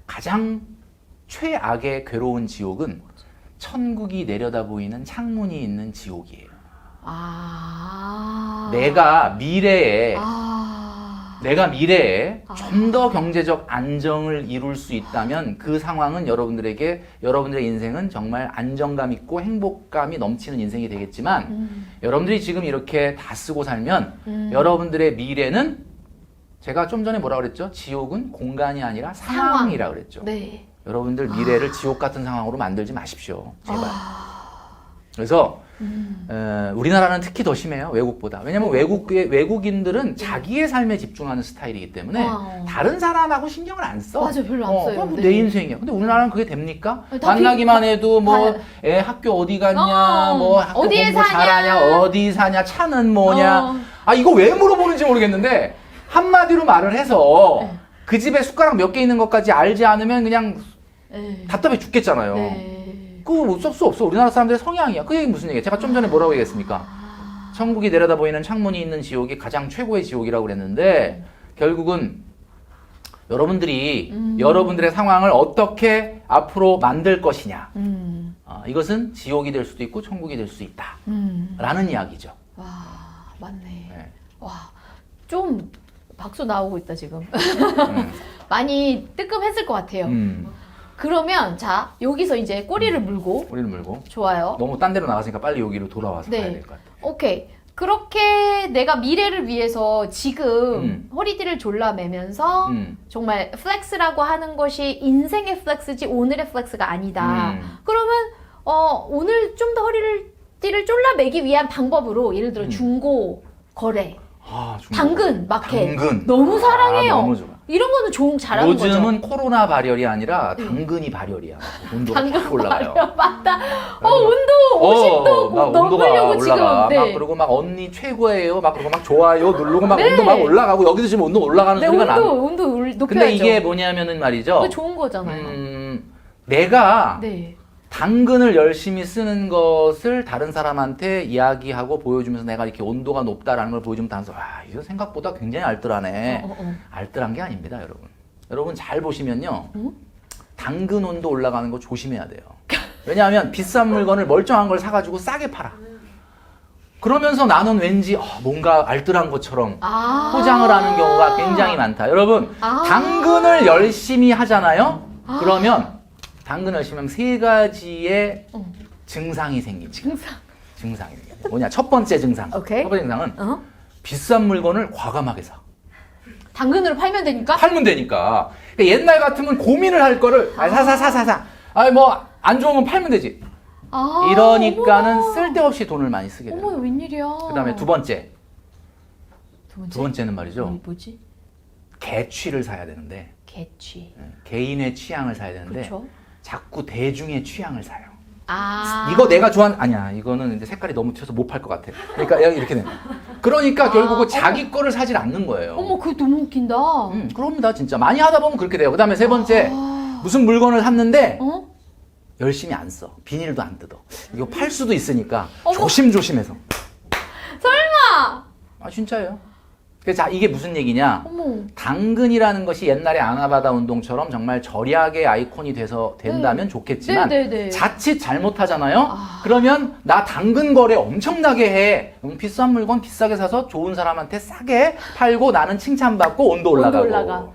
가장 최악의 괴로운 지옥은 천국이 내려다 보이는 창문이 있는 지옥이에요. 내가 미래에 좀 더 경제적 안정을 이룰 수 있다면 그 상황은 여러분들의 인생은 정말 안정감 있고 행복감이 넘치는 인생이 되겠지만 여러분들이 지금 이렇게 다 쓰고 살면 여러분들의 미래는 제가 좀 전에 뭐라 그랬죠? 지옥은 공간이 아니라 상황이라 그랬죠. 네. 여러분들 미래를 지옥 같은 상황으로 만들지 마십시오. 제발. 그래서 우리나라는 특히 더 심해요. 외국보다. 왜냐면 외국인들은 자기의 삶에 집중하는 스타일이기 때문에 다른 사람하고 신경을 안 써. 맞아, 별로 안 써요. 그럼 네. 내 인생이야. 근데 우리나라는 그게 됩니까? 다 만나기만 해도 뭐 애 학교 어디 갔냐, 뭐 학교 어디에 공부 사냐? 잘하냐, 어디 사냐, 차는 뭐냐. 이거 왜 물어보는지 모르겠는데 한마디로 말을 해서 그 집에 숟가락 몇 개 있는 것까지 알지 않으면 그냥 답답해 죽겠잖아요. 그거 못 써 수 없어. 우리나라 사람들의 성향이야. 그 얘기 무슨 얘기야? 제가 좀 전에 뭐라고 얘기했습니까? 천국이 내려다 보이는 창문이 있는 지옥이 가장 최고의 지옥이라고 그랬는데 결국은 여러분들이 여러분들의 상황을 어떻게 앞으로 만들 것이냐. 이것은 지옥이 될 수도 있고 천국이 될 수 있다. 라는 이야기죠. 와, 맞네. 네. 와, 좀 박수 나오고 있다 지금. 많이 뜨끔했을 것 같아요. 그러면 자 여기서 이제 꼬리를 물고 좋아요. 너무 딴 데로 나갔으니까 빨리 여기로 돌아와서 가야 될 것 같아요. 오케이. 그렇게 내가 미래를 위해서 지금 허리띠를 졸라매면서 정말 플렉스라고 하는 것이 인생의 플렉스지 오늘의 플렉스가 아니다. 그러면 오늘 좀 더 허리띠를 졸라매기 위한 방법으로 예를 들어 중고 거래, 당근 마켓 너무 사랑해요. 너무 좋아. 이런 거는 잘하는 거죠. 요즘은 코로나 발열이 아니라 당근이 발열이야. 온도가 팍 올라가요. 맞다. 온도 50도 막 넘으려고 지금. 막 그리고 막 언니 최고예요. 막 그러고 막 좋아요 누르고 막 온도 막 올라가고 여기도 지금 온도 올라가는 소리가 나. 온도 높여야죠. 근데 이게 뭐냐면은 말이죠. 그게 좋은 거잖아요. 내가 당근을 열심히 쓰는 것을 다른 사람한테 이야기하고 보여주면서 내가 이렇게 온도가 높다라는 걸 보여주면 다른 사람 이거 생각보다 굉장히 알뜰하네. 알뜰한 게 아닙니다, 여러분. 여러분 잘 보시면요. 당근 온도 올라가는 거 조심해야 돼요. 왜냐하면 비싼 물건을 멀쩡한 걸 사가지고 싸게 팔아. 그러면서 나는 왠지 뭔가 알뜰한 것처럼 포장을 하는 경우가 굉장히 많다. 여러분 당근을 열심히 하잖아요. 그러면 당근 열심히 하면 3가지의 증상이 생깁니다. 증상이 생깁니다. 뭐냐? 첫 번째 증상. 첫 번째 증상은 비싼 물건을 과감하게 사. 당근으로 팔면 되니까? 팔면 되니까. 그러니까 옛날 같으면 고민을 할 거를 사. 뭐 안 좋은 건 팔면 되지. 이러니까는 어머나. 쓸데없이 돈을 많이 쓰게 돼요. 어머, 웬일이야. 그다음에 두 번째는 말이죠. 뭐지? 개취를 사야 되는데. 개취. 개인의 취향을 사야 되는데. 그쵸? 자꾸 대중의 취향을 사요. 아. 이거 내가 좋아하는 아니야. 이거는 이제 색깔이 너무 튀어서 못 팔 것 같아. 그러니까 이렇게 되는. 그러니까 결국은 자기 거를 사질 않는 거예요. 어머, 그거 너무 웃긴다. 그럽니다, 진짜. 많이 하다 보면 그렇게 돼요. 그다음에 세 번째, 무슨 물건을 샀는데 열심히 안 써. 비닐도 안 뜯어. 이거 팔 수도 있으니까 조심조심해서. 설마. 아, 진짜예요. 그래서 자, 이게 무슨 얘기냐? 어머. 당근이라는 것이 옛날에 아나바다 운동처럼 정말 절약의 아이콘이 된다면 좋겠지만 자칫 잘못하잖아요? 그러면 나 당근 거래 엄청나게 해. 비싼 물건 비싸게 사서 좋은 사람한테 싸게 팔고 나는 칭찬받고 온도 올라가고.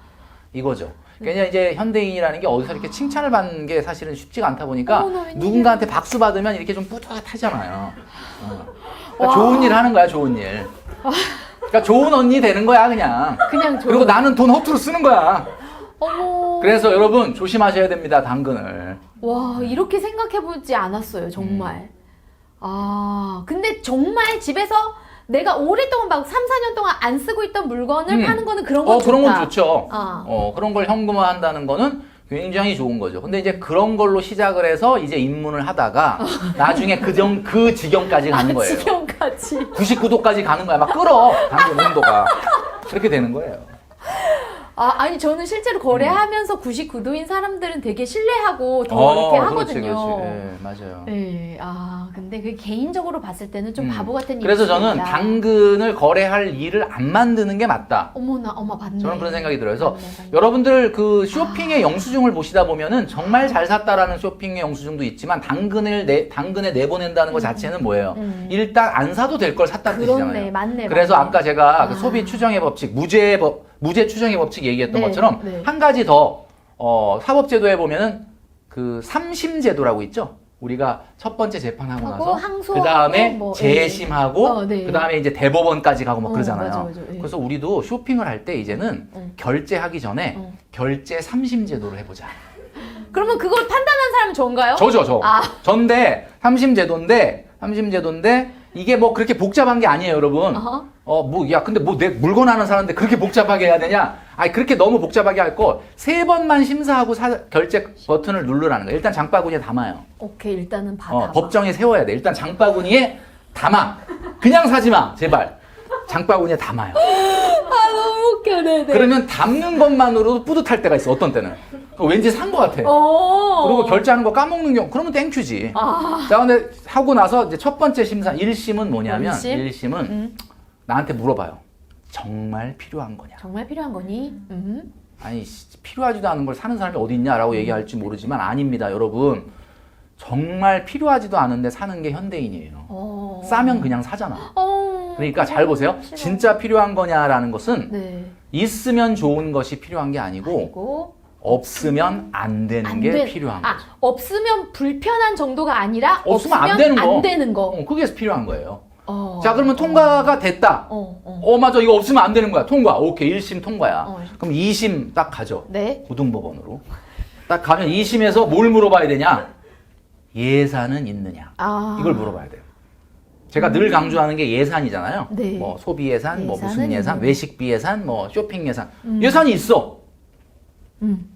이거죠. 그러니까 이제 현대인이라는 게 어디서 이렇게 칭찬을 받는 게 사실은 쉽지가 않다 보니까 누군가한테 박수 받으면 이렇게 좀 뿌듯하잖아요. 그러니까 좋은 일 하는 거야, 좋은 일. 그러니까 좋은 언니 되는 거야, 그냥. 그리고 나는 돈 허투루 쓰는 거야. 어머. 그래서 여러분 조심하셔야 됩니다, 당근을. 와, 이렇게 생각해보지 않았어요, 정말. 근데 정말 집에서 내가 오랫동안 막 3, 4년 동안 안 쓰고 있던 물건을 파는 거는 그런 건 좋다. 그런 건 좋죠. 아. 그런 걸 현금화 한다는 거는 굉장히 좋은 거죠. 근데 이제 그런 걸로 시작을 해서 이제 입문을 하다가 나중에 그 지경까지 가는 거예요. 지경까지. 99도까지 가는 거야. 막 끌어. 당근 온도가. 그렇게 되는 거예요. 아니 저는 실제로 거래하면서 99도인 사람들은 되게 신뢰하고 더 이렇게 하거든요. 그렇지. 네, 맞아요. 네, 근데 그 개인적으로 봤을 때는 좀 바보 같은 일이 그래서 저는 있습니다. 당근을 거래할 일을 안 만드는 게 맞다. 어머나, 맞네. 저는 그런 생각이 들어요. 그래서 맞네. 여러분들 그 쇼핑의 영수증을 보시다 보면은 정말 잘 샀다라는 쇼핑의 영수증도 있지만 당근에 내보낸다는 것 자체는 뭐예요? 일단 안 사도 될 걸 샀다는 뜻이잖아요. 그렇네, 맞네. 그래서 맞네. 아까 제가 그 소비 추정의 법칙, 무죄 추정의 법칙 얘기했던 네, 것처럼 네. 한 가지 더 사법제도에 보면은 그 삼심제도라고 있죠. 우리가 첫 번째 재판하고 하고, 나서 항소하고, 그 다음에 뭐, 재심하고 네. 그 다음에 이제 대법원까지 가고 막 그러잖아요. 맞아, 예. 그래서 우리도 쇼핑을 할 때 이제는 결제하기 전에 결제 삼심제도를 해보자. 그러면 그걸 판단한 사람은 저인가요? 저죠. 전데 삼심제도인데 이게 뭐 그렇게 복잡한 게 아니에요, 여러분. 근데 뭐 내 물건 하나 사는데 그렇게 복잡하게 해야 되냐? 아니, 그렇게 너무 복잡하게 할 거 세 번만 심사하고 결제 버튼을 누르라는 거예요. 일단 장바구니에 담아요. 오케이, 일단은 받아. 법정에 세워야 돼. 일단 장바구니에 담아. 그냥 사지 마, 제발. 장바구니에 담아요. 너무 웃겨, 네네. 그러면 담는 것만으로도 뿌듯할 때가 있어, 어떤 때는. 왠지 산 것 같아. 그리고 결제하는 거 까먹는 경우, 그러면 땡큐지. 자, 근데 하고 나서 이제 첫 번째 심사, 1심은 뭐냐면, 1심은 나한테 물어봐요. 정말 필요한 거냐? 정말 필요한 거니? 아니, 필요하지도 않은 걸 사는 사람이 어디 있냐라고 얘기할지 모르지만 아닙니다, 여러분. 정말 필요하지도 않은데 사는 게 현대인이에요. 싸면 그냥 사잖아. 그러니까 잘 보세요. 싫어. 진짜 필요한 거냐라는 것은 네. 있으면 좋은 것이 필요한 게 아니고 없으면 안 되는 게 필요한 거죠. 없으면 불편한 정도가 아니라 없으면 안 되는 거. 안 되는 거. 그게 필요한 거예요. 자, 그러면 통과가 됐다. 맞아. 이거 없으면 안 되는 거야. 통과. 오케이. 1심 통과야. 그럼 2심 딱 가죠. 네. 고등법원으로. 딱 가면 2심에서 뭘 물어봐야 되냐? 예산은 있느냐? 이걸 물어봐야 돼요. 제가 늘 강조하는 게 예산이잖아요. 네. 뭐 소비 예산, 뭐 무슨 예산은 예산, 있는. 외식비 예산, 뭐 쇼핑 예산. 예산이 있어.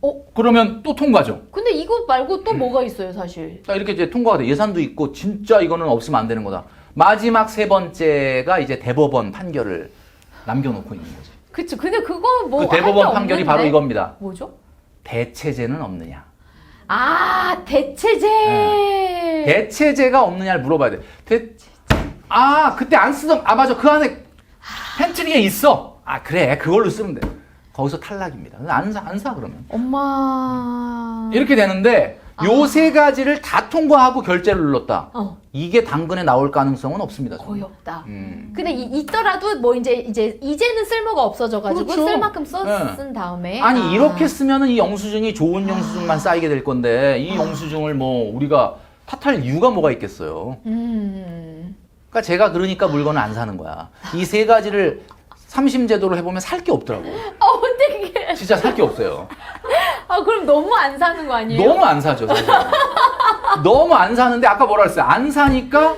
어? 그러면 또 통과죠. 근데 이거 말고 또 뭐가 있어요, 사실? 자, 이렇게 이제 통과가 돼. 예산도 있고 진짜 이거는 없으면 안 되는 거다. 마지막 세 번째가 이제 대법원 판결을 남겨놓고 있는 거지. 그쵸. 근데 그거 뭐. 그 대법원 할게 판결이 없는데? 바로 이겁니다. 뭐죠? 대체제는 없느냐? 대체제. 네. 대체제가 없느냐를 물어봐야 돼. 그때 안 쓰던, 맞아. 그 안에 팬트리에 있어. 그래. 그걸로 쓰면 돼. 거기서 탈락입니다. 안 사, 그러면. 엄마. 이렇게 되는데, 요 세 가지를 다 통과하고 결제를 눌렀다. 이게 당근에 나올 가능성은 없습니다. 저는. 거의 없다. 근데 있더라도 뭐 이제는 쓸모가 없어져가지고 그렇죠. 쓸 만큼 네. 쓴 다음에. 아니, 이렇게 쓰면은 이 영수증이 좋은 영수증만 쌓이게 될 건데, 이 영수증을 뭐 우리가 탓할 이유가 뭐가 있겠어요. 그러니까 제가 그러니까 물건을 안 사는 거야. 이 세 가지를 삼심제도로 해보면 살 게 없더라고. 어떡해. 진짜 살 게 없어요. 그럼 너무 안 사는 거 아니에요? 너무 안 사죠, 사실. 너무 안 사는데 아까 뭐라 그랬어요? 안 사니까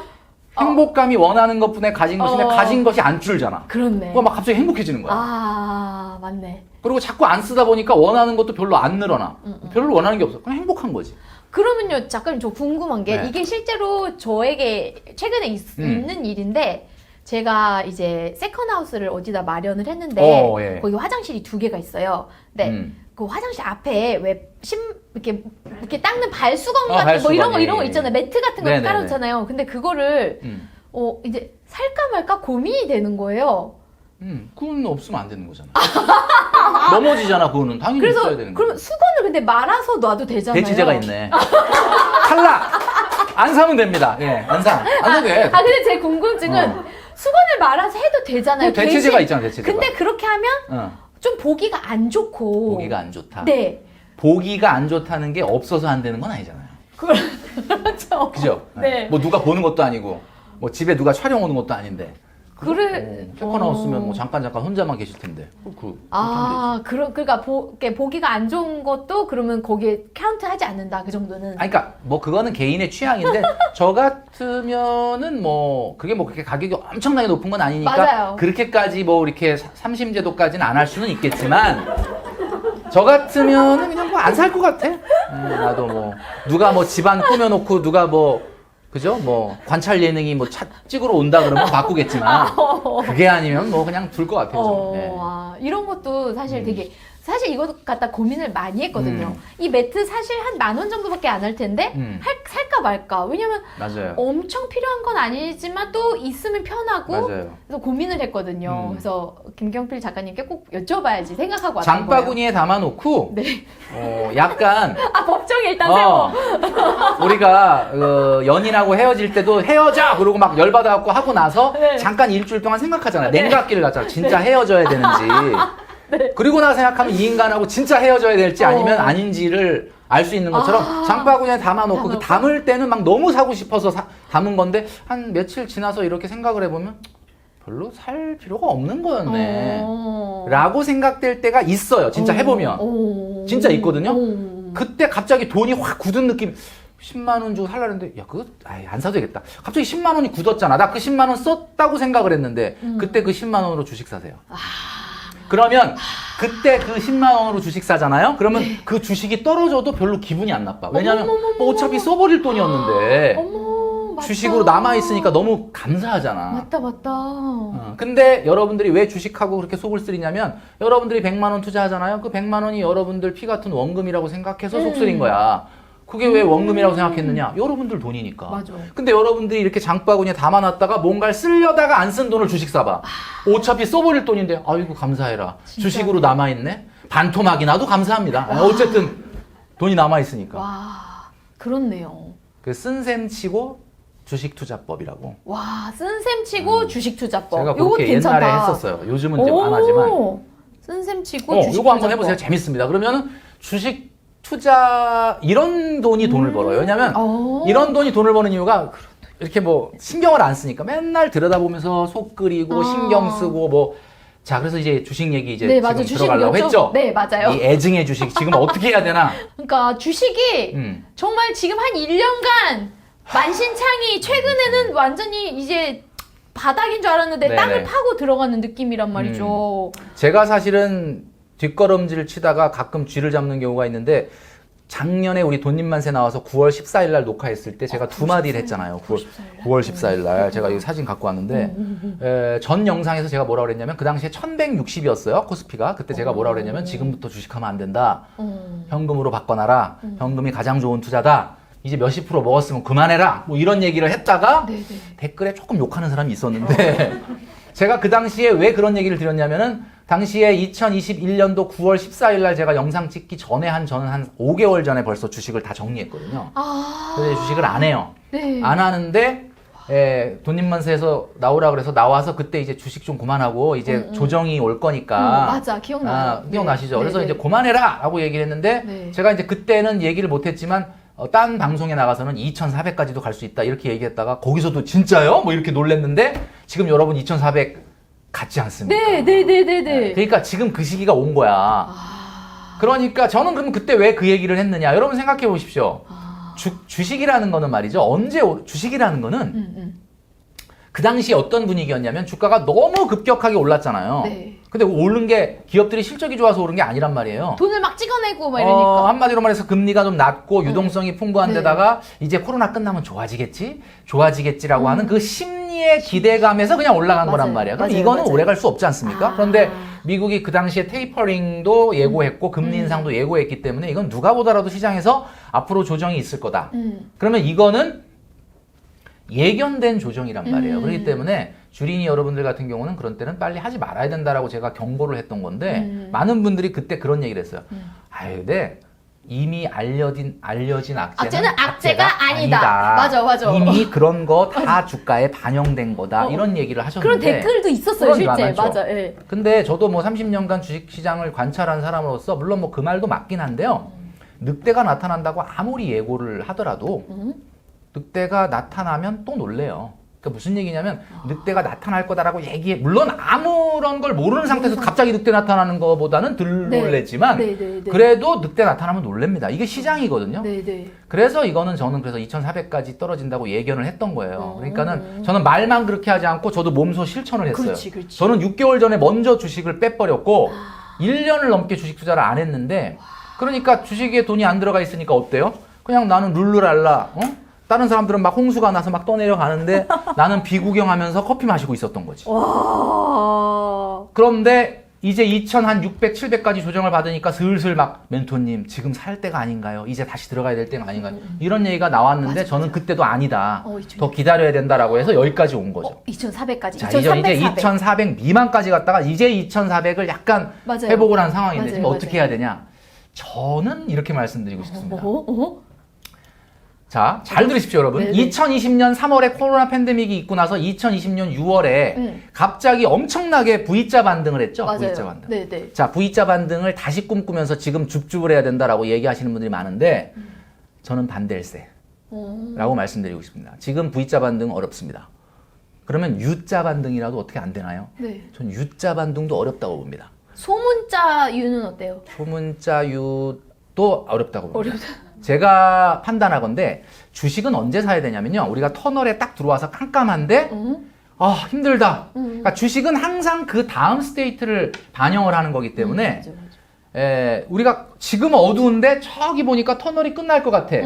행복감이 원하는 것뿐에 가진 것인데 가진 것이 안 줄잖아. 그렇네. 그거 막 갑자기 행복해지는 거야. 맞네. 그리고 자꾸 안 쓰다 보니까 원하는 것도 별로 안 늘어나. 별로 원하는 게 없어. 그냥 행복한 거지. 그러면요, 작가님, 저 궁금한 게 네. 이게 실제로 저에게 최근에 있는 일인데 제가 이제 세컨하우스를 어디다 마련을 했는데 예. 거기 화장실이 2개가 있어요. 근데 그 화장실 앞에 왜 이렇게 닦는 발수건 같은 발수건, 뭐 이런 거 예. 있잖아요. 매트 같은 거 네네네. 깔아놓잖아요. 근데 그거를 이제 살까 말까 고민이 되는 거예요. 그건 없으면 안 되는 거잖아. 넘어지잖아, 그거는. 당연히 그래서 있어야 되는 거야. 그러면 수건을 근데 말아서 놔도 되잖아요. 대체제가 있네. 탈락! 안 사면 됩니다. 예, 안 사도 돼. 근데 제 궁금증은 수건을 말아서 해도 되잖아요. 대체제가 대신. 있잖아, 대체제가. 근데 그렇게 하면 좀 보기가 안 좋고. 보기가 안 좋다. 네. 보기가 안 좋다는 게 없어서 안 되는 건 아니잖아요. 그렇죠. 그죠? 네. 뭐 누가 보는 것도 아니고, 뭐 집에 누가 촬영 오는 것도 아닌데, 그래. 캐커 나왔으면 뭐 잠깐 혼자만 계실 텐데. 그러니까 보기가 안 좋은 것도 그러면 거기에 카운트하지 않는다 그 정도는. 아니, 그러니까 뭐 그거는 개인의 취향인데 저 같으면은 뭐 그게 뭐 그렇게 가격이 엄청나게 높은 건 아니니까 맞아요. 그렇게까지 뭐 이렇게 삼심제도까지는 안 할 수는 있겠지만 저 같으면은 그냥 뭐 안 살 것 같아. 나도 뭐 누가 뭐 집안 꾸며놓고 누가 뭐 그죠? 뭐 관찰 예능이 뭐 차 찍으러 온다 그러면 바꾸겠지만 그게 아니면 뭐 그냥 둘 것 같아요. 네. 이런 것도 사실 사실 이거 갖다 고민을 많이 했거든요. 이 매트 사실 한 10,000원 정도밖에 안 할 텐데 살까 말까. 왜냐면 맞아요. 엄청 필요한 건 아니지만 또 있으면 편하고 맞아요. 그래서 고민을 했거든요. 그래서 김경필 작가님께 꼭 여쭤봐야지 생각하고 왔던 거예요. 장바구니에 담아놓고 네. 약간 법정에 일단 세워. 우리가 연인하고 헤어질 때도 헤어져! 그러고 막 열받아갖고 하고 나서 네. 잠깐 일주일 동안 생각하잖아요. 냉각기를 갖잖아. 진짜 헤어져야 되는지. 그리고 나서 생각하면 이 인간하고 진짜 헤어져야 될지 아니면 아닌지를 알 수 있는 것처럼 장바구니에 담아놓고 그 담을 때는 막 너무 사고 싶어서 담은 건데 한 며칠 지나서 이렇게 생각을 해보면 별로 살 필요가 없는 거였네. 라고 생각될 때가 있어요. 진짜 해보면. 진짜 있거든요. 그때 갑자기 돈이 확 굳은 느낌. 10만 원 주고 살라는데 야 그거 안 사도 되겠다. 갑자기 10만 원이 굳었잖아. 나 그 10만 원 썼다고 생각을 했는데 그때 그 10만 원으로 주식 사세요. 그러면 그때 그 10만 원으로 주식 사잖아요. 그러면 그 주식이 떨어져도 별로 기분이 안 나빠. 왜냐면 뭐 어차피 써버릴 돈이었는데 맞다. 주식으로 남아있으니까 너무 감사하잖아. 맞다. 근데 여러분들이 왜 주식하고 그렇게 속을 쓰리냐면 여러분들이 100만 원 투자하잖아요. 그 100만 원이 여러분들 피 같은 원금이라고 생각해서 속 쓰린 거야. 그게 왜 원금이라고 생각했느냐? 여러분들 돈이니까. 맞아. 근데 여러분들이 이렇게 장바구니에 담아놨다가 뭔가를 쓰려다가 안 쓴 돈을 주식 사봐. 어차피 써버릴 돈인데 아이고 감사해라. 진짜. 주식으로 남아있네? 반토막이 나도 감사합니다. 어쨌든 돈이 남아있으니까. 와, 그렇네요. 그 쓴셈 치고 주식 투자법이라고. 와, 쓴셈 치고 주식 투자법. 제가 요거 그렇게 괜찮다. 옛날에 했었어요. 요즘은 이제 안 하지만. 쓴셈 치고 주식 요거 한번 투자법. 해보세요. 재밌습니다. 그러면은 주식 투자 이런 돈이 돈을 벌어요. 왜냐면 이런 돈이 돈을 버는 이유가 이렇게 뭐 신경을 안 쓰니까 맨날 들여다보면서 속 끓이고 신경 쓰고 뭐 자 그래서 이제 주식 얘기 이제 지금 맞아. 들어가려고 했죠. 네, 맞아요. 이 애증의 주식 지금 어떻게 해야 되나? 그러니까 주식이 정말 지금 한 1년간 만신창이 최근에는 완전히 이제 바닥인 줄 알았는데 네네. 땅을 파고 들어가는 느낌이란 말이죠. 제가 사실은 뒷걸음질 치다가 가끔 쥐를 잡는 경우가 있는데 작년에 우리 돈님만세 나와서 9월 14일 날 녹화했을 때 제가 두 마디를 했잖아요. 9월 14일 날 제가 이 사진 갖고 왔는데 전 영상에서 제가 뭐라 그랬냐면 그 당시에 1160이었어요. 코스피가. 그때 제가 뭐라 그랬냐면 지금부터 주식하면 안 된다. 현금으로 바꿔놔라. 현금이 가장 좋은 투자다. 이제 몇십 프로 먹었으면 그만해라. 뭐 이런 얘기를 했다가 댓글에 조금 욕하는 사람이 있었는데 제가 그 당시에 왜 그런 얘기를 드렸냐면은 당시에 2021년도 9월 14일 날 제가 영상 찍기 전에 저는 한 5개월 전에 벌써 주식을 다 정리했거든요. 근데 주식을 안 해요. 네. 안 하는데 돈님만세에서 나오라 그래서 나와서 그때 이제 주식 좀 그만하고 이제 조정이 올 거니까 맞아. 기억나요. 기억나시죠? 네. 그래서 네. 이제 그만해라 라고 얘기를 했는데 네. 제가 이제 그때는 얘기를 못했지만 딴 방송에 나가서는 2,400까지도 갈 수 있다 이렇게 얘기했다가 거기서도 진짜요? 뭐 이렇게 놀랬는데 지금 여러분 2,400 같지 않습니까? 네. 그러니까 지금 그 시기가 온 거야. 그러니까 저는 그러면 그때 왜 그 얘기를 했느냐? 여러분 생각해 보십시오. 주식이라는 거는 말이죠. 주식이라는 거는 그 당시 어떤 분위기였냐면 주가가 너무 급격하게 올랐잖아요. 네. 근데 오른 게 기업들이 실적이 좋아서 오른 게 아니란 말이에요. 돈을 막 찍어내고 막 이러니까. 한마디로 말해서 금리가 좀 낮고 유동성이 풍부한 데다가 이제 코로나 끝나면 좋아지겠지라고 하는 그 심리의 기대감에서 그냥 올라간 거란 말이에요. 그럼 이거는 오래 갈 수 없지 않습니까? 그런데 미국이 그 당시에 테이퍼링도 예고했고 금리 인상도 예고했기 때문에 이건 누가 보더라도 시장에서 앞으로 조정이 있을 거다. 그러면 이거는 예견된 조정이란 말이에요. 그렇기 때문에 주린이 여러분들 같은 경우는 그런 때는 빨리 하지 말아야 된다라고 제가 경고를 했던 건데 많은 분들이 그때 그런 얘기를 했어요. 아유, 근데 이미 알려진 악재는 악재가 아니다. 맞아. 이미 그런 거 다 주가에 반영된 거다. 이런 얘기를 하셨는데 그런 댓글도 있었어요, 실제. 맞아. 예. 근데 저도 뭐 30년간 주식시장을 관찰한 사람으로서 물론 뭐 그 말도 맞긴 한데요. 늑대가 나타난다고 아무리 예고를 하더라도 늑대가 나타나면 또 놀래요. 그러니까 무슨 얘기냐면 늑대가 나타날 거다라고 얘기해. 물론 아무런 걸 모르는 상태에서 갑자기 늑대 나타나는 것보다는 덜 네. 놀랬지만 네, 네, 네. 그래도 늑대 나타나면 놀랍니다. 이게 시장이거든요. 네, 네. 그래서 이거는 저는 그래서 2,400까지 떨어진다고 예견을 했던 거예요. 그러니까는 저는 말만 그렇게 하지 않고 저도 몸소 실천을 했어요. 그렇지, 그렇지. 저는 6개월 전에 먼저 주식을 빼버렸고 1년을 넘게 주식 투자를 안 했는데 그러니까 주식에 돈이 안 들어가 있으니까 어때요? 그냥 나는 룰루랄라 다른 사람들은 막 홍수가 나서 막 떠내려가는데 나는 비구경하면서 커피 마시고 있었던 거지. 와. 그런데 이제 2,600, 700까지 조정을 받으니까 슬슬 막 멘토님 지금 살 때가 아닌가요? 이제 다시 들어가야 될 때가 아닌가요? 이런 얘기가 나왔는데 맞아, 저는 맞아. 그때도 아니다. 2,600. 더 기다려야 된다라고 해서 여기까지 온 거죠. 2,400까지. 자, 이제 2,400 미만까지 갔다가 이제 2,400을 약간 맞아요. 회복을 한 상황인데 맞아요, 지금 어떻게 맞아요. 해야 되냐? 저는 이렇게 말씀드리고 싶습니다. 어허? 자, 잘 들으십시오, 여러분. 네네. 2020년 3월에 코로나 팬데믹이 있고 나서 2020년 6월에 갑자기 엄청나게 V자 반등을 했죠. 맞아요. V자 반등. 네네. 자, V자 반등을 다시 꿈꾸면서 지금 줍줍을 해야 된다라고 얘기하시는 분들이 많은데 저는 반댈세. 라고 말씀드리고 싶습니다. 지금 V자 반등 어렵습니다. 그러면 U자 반등이라도 어떻게 안 되나요? 네. 전 U자 반등도 어렵다고 봅니다. 소문자 유는 어때요? 소문자 U도 어렵다고 봅니다. 어렵다. 제가 판단하건데 주식은 언제 사야 되냐면요. 우리가 터널에 딱 들어와서 깜깜한데 아 힘들다. 그러니까 주식은 항상 그 다음 스테이트를 반영을 하는 거기 때문에 맞아, 맞아. 우리가 지금 어두운데 저기 보니까 터널이 끝날 것 같아.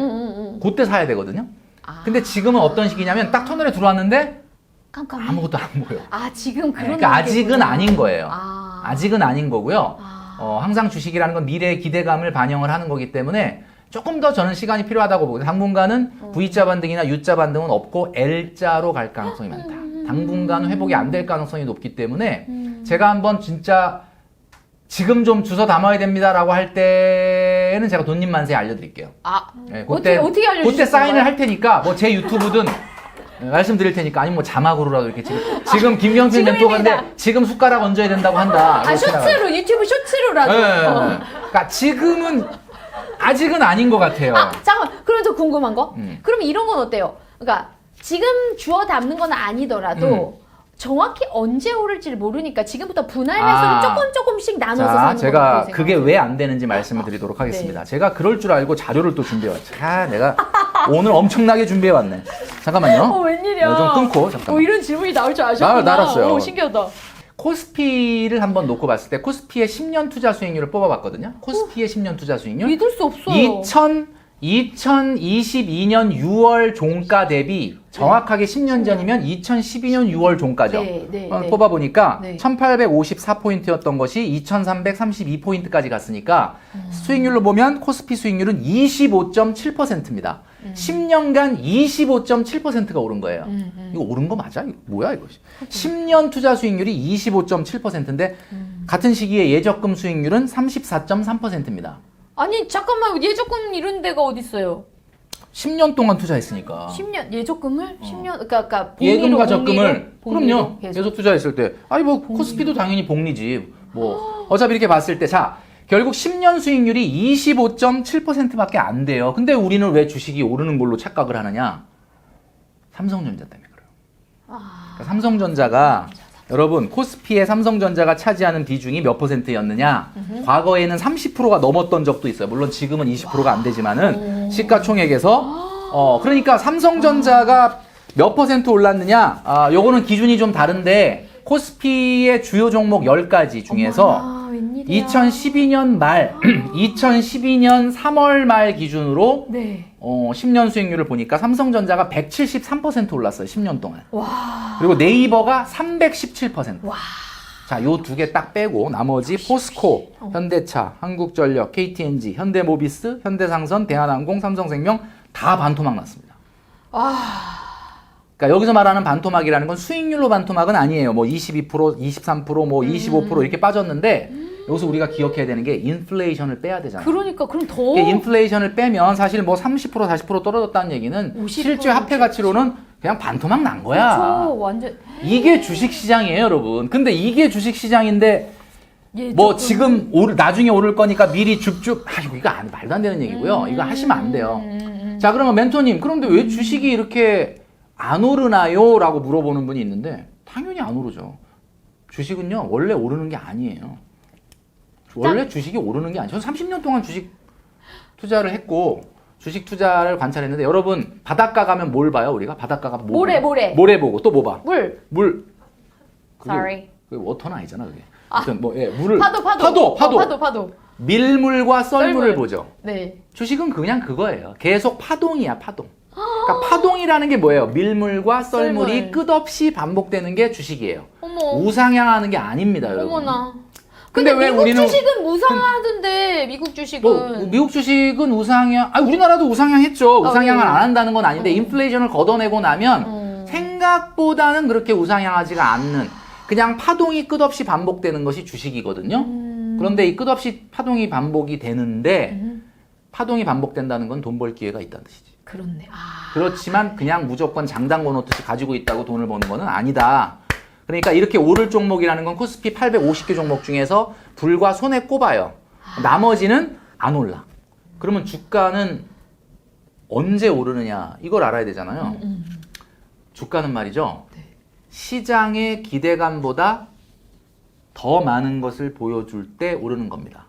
그때 사야 되거든요. 아. 근데 지금은 어떤 시기냐면 딱 터널에 들어왔는데 깜깜해. 아무것도 안 보여. 아 지금 그런. 그러니까 아직은 단계구나. 아닌 거예요. 아. 아직은 아닌 거고요. 아. 항상 주식이라는 건 미래의 기대감을 반영을 하는 거기 때문에 조금 더 저는 시간이 필요하다고 보거든요. 당분간은 V자 반등이나 U자 반등은 없고 L자로 갈 가능성이 많다. 당분간 회복이 안 될 가능성이 높기 때문에 제가 한번 진짜 지금 좀 주워 담아야 됩니다라고 할 때는 제가 돈님 만세 알려드릴게요. 아. 네, 어떻게 알려주실 그때 사인을 건가요? 할 테니까 뭐 제 유튜브든 말씀드릴 테니까 아니면 뭐 자막으로라도 이렇게 지금 김경필 멘토가인데 지금 숟가락 얹어야 된다고 한다. 아 쇼츠로 유튜브 쇼츠로라도. 네. 그러니까 지금은 아직은 아닌 것 같아요. 아 잠깐. 그럼 저 궁금한 거. 음. 그럼 이런 건 어때요? 그러니까 지금 주워 담는 건 아니더라도. 정확히 언제 오를지를 모르니까 지금부터 분할 매수를 조금씩 나눠서 자, 사는 제가 거라고 그게 왜 안 되는지 말씀을 드리도록 하겠습니다. 제가 그럴 줄 알고 자료를 또 준비해왔죠. 내가 오늘 엄청나게 준비해왔네. 잠깐만요. 웬일이야. 좀 끊고 잠깐만. 이런 질문이 나올 줄 아셨구나. 알았어요. 오, 신기하다. 코스피를 한번 놓고 봤을 때 코스피의 10년 투자 수익률을 뽑아봤거든요. 코스피의 10년 투자 수익률. 믿을 수 없어요. 2022년 6월 종가 대비 정확하게 10년 전이면 2012년 6월 종가죠. 네. 뽑아보니까 네. 1854포인트였던 것이 2332포인트까지 갔으니까 수익률로 보면 코스피 수익률은 25.7%입니다. 10년간 25.7%가 오른 거예요. 이거 오른 거 맞아? 이거 뭐야 이거? 10년 투자 수익률이 25.7%인데 같은 시기에 예적금 수익률은 34.3%입니다. 아니 잠깐만 예적금 이런 데가 어디 있어요? 10년 동안 투자했으니까. 10년 예적금을 10년 그러니까 예금과 적금을 복리로 그럼요. 계속 투자했을 때 아니 뭐 코스피도 당연히 복리지. 뭐 어차피 이렇게 봤을 때 자 결국 10년 수익률이 25.7%밖에 안 돼요. 근데 우리는 왜 주식이 오르는 걸로 착각을 하느냐? 삼성전자 때문에 그래요. 그러니까 삼성전자가 여러분 코스피에 삼성전자가 차지하는 비중이 몇 %였느냐? 과거에는 30%가 넘었던 적도 있어요. 물론 지금은 20%가 안 되지만은 시가총액에서 그러니까 삼성전자가 몇 % 올랐느냐? 요거는 기준이 좀 다른데 코스피의 주요 종목 10가지 중에서 2012년 말 2012년 3월 말 기준으로 10년 수익률을 보니까 삼성전자가 173% 올랐어요. 10년 동안. 와. 그리고 네이버가 317%. 와. 자, 요 두 개 딱 빼고 나머지 포스코, 현대차, 한국전력, KTNG, 현대모비스, 현대상선, 대한항공, 삼성생명 다 반토막 났습니다. 그러니까 여기서 말하는 반토막이라는 건 수익률로 반토막은 아니에요. 뭐 22%, 23%, 뭐 25% 이렇게 빠졌는데 여기서 우리가 기억해야 되는 게 인플레이션을 빼야 되잖아요. 그러니까 그럼 더 인플레이션을 빼면 사실 뭐 30%, 40% 떨어졌다는 얘기는 50% 실제 화폐 가치로는 그냥 반토막 난 거야. 그렇죠. 완전 이게 주식 시장이에요, 여러분. 근데 이게 주식 시장인데 뭐 지금 나중에 오를 거니까 미리 줍줍 이거 말도 안 되는 얘기고요. 이거 하시면 안 돼요. 자, 그러면 멘토님, 그런데 왜 주식이 이렇게 안 오르나요? 라고 물어보는 분이 있는데 당연히 안 오르죠. 주식은요 원래 오르는 게 아니에요. 원래 주식이 오르는 게 아니에요. 저는 30년 동안 주식 투자를 했고 주식 투자를 관찰했는데 여러분 바닷가 가면 뭘 봐요? 우리가 바닷가가 뭐 모래. 모래 보고 또 뭐 봐? 물. 그게, Sorry. 그게 워터는 아니잖아 그게. 하여튼 뭐 예, 물을 파도. 밀물과 썰물을 보죠. 네. 주식은 그냥 그거예요. 계속 파동이야 파동. 그러니까 파동이라는 게 뭐예요? 밀물과 썰물이 썰물. 끝없이 반복되는 게 주식이에요. 어머. 우상향하는 게 아닙니다, 여러분. 어머나. 근데 근데 왜 미국 우리는 주식은 무상하던데 미국 주식은. 뭐 미국 주식은 우상향, 우리나라도 우상향했죠. 우상향을 예. 안 한다는 건 아닌데 인플레이션을 걷어내고 나면 생각보다는 그렇게 우상향하지가 않는 그냥 파동이 끝없이 반복되는 것이 주식이거든요. 그런데 이 끝없이 파동이 반복이 되는데 파동이 반복된다는 건 돈 벌 기회가 있다는 뜻이지. 그렇네. 그렇지만 그냥 무조건 장담고 놓듯이 가지고 있다고 돈을 버는 거는 아니다. 그러니까 이렇게 오를 종목이라는 건 코스피 850개 종목 중에서 불과 손에 꼽아요. 나머지는 안 올라. 그러면 주가는 언제 오르느냐 이걸 알아야 되잖아요. 주가는 말이죠. 네. 시장의 기대감보다 더 많은 것을 보여줄 때 오르는 겁니다.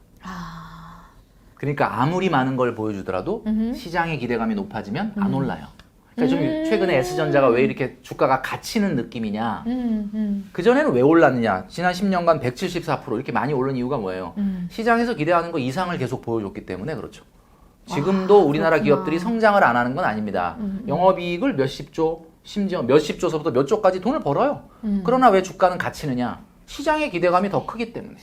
그러니까 아무리 많은 걸 보여주더라도 시장의 기대감이 높아지면 안 올라요. 그러니까 좀 최근에 S전자가 왜 이렇게 주가가 갇히는 느낌이냐. 그전에는 왜 올랐느냐. 지난 10년간 174% 이렇게 많이 오른 이유가 뭐예요? 시장에서 기대하는 거 이상을 계속 보여줬기 때문에 그렇죠. 지금도 우리나라 그렇구나. 기업들이 성장을 안 하는 건 아닙니다. 영업이익을 몇십 조, 심지어 몇십 조서부터 몇 조까지 돈을 벌어요. 그러나 왜 주가는 갇히느냐? 시장의 기대감이 더 크기 때문에.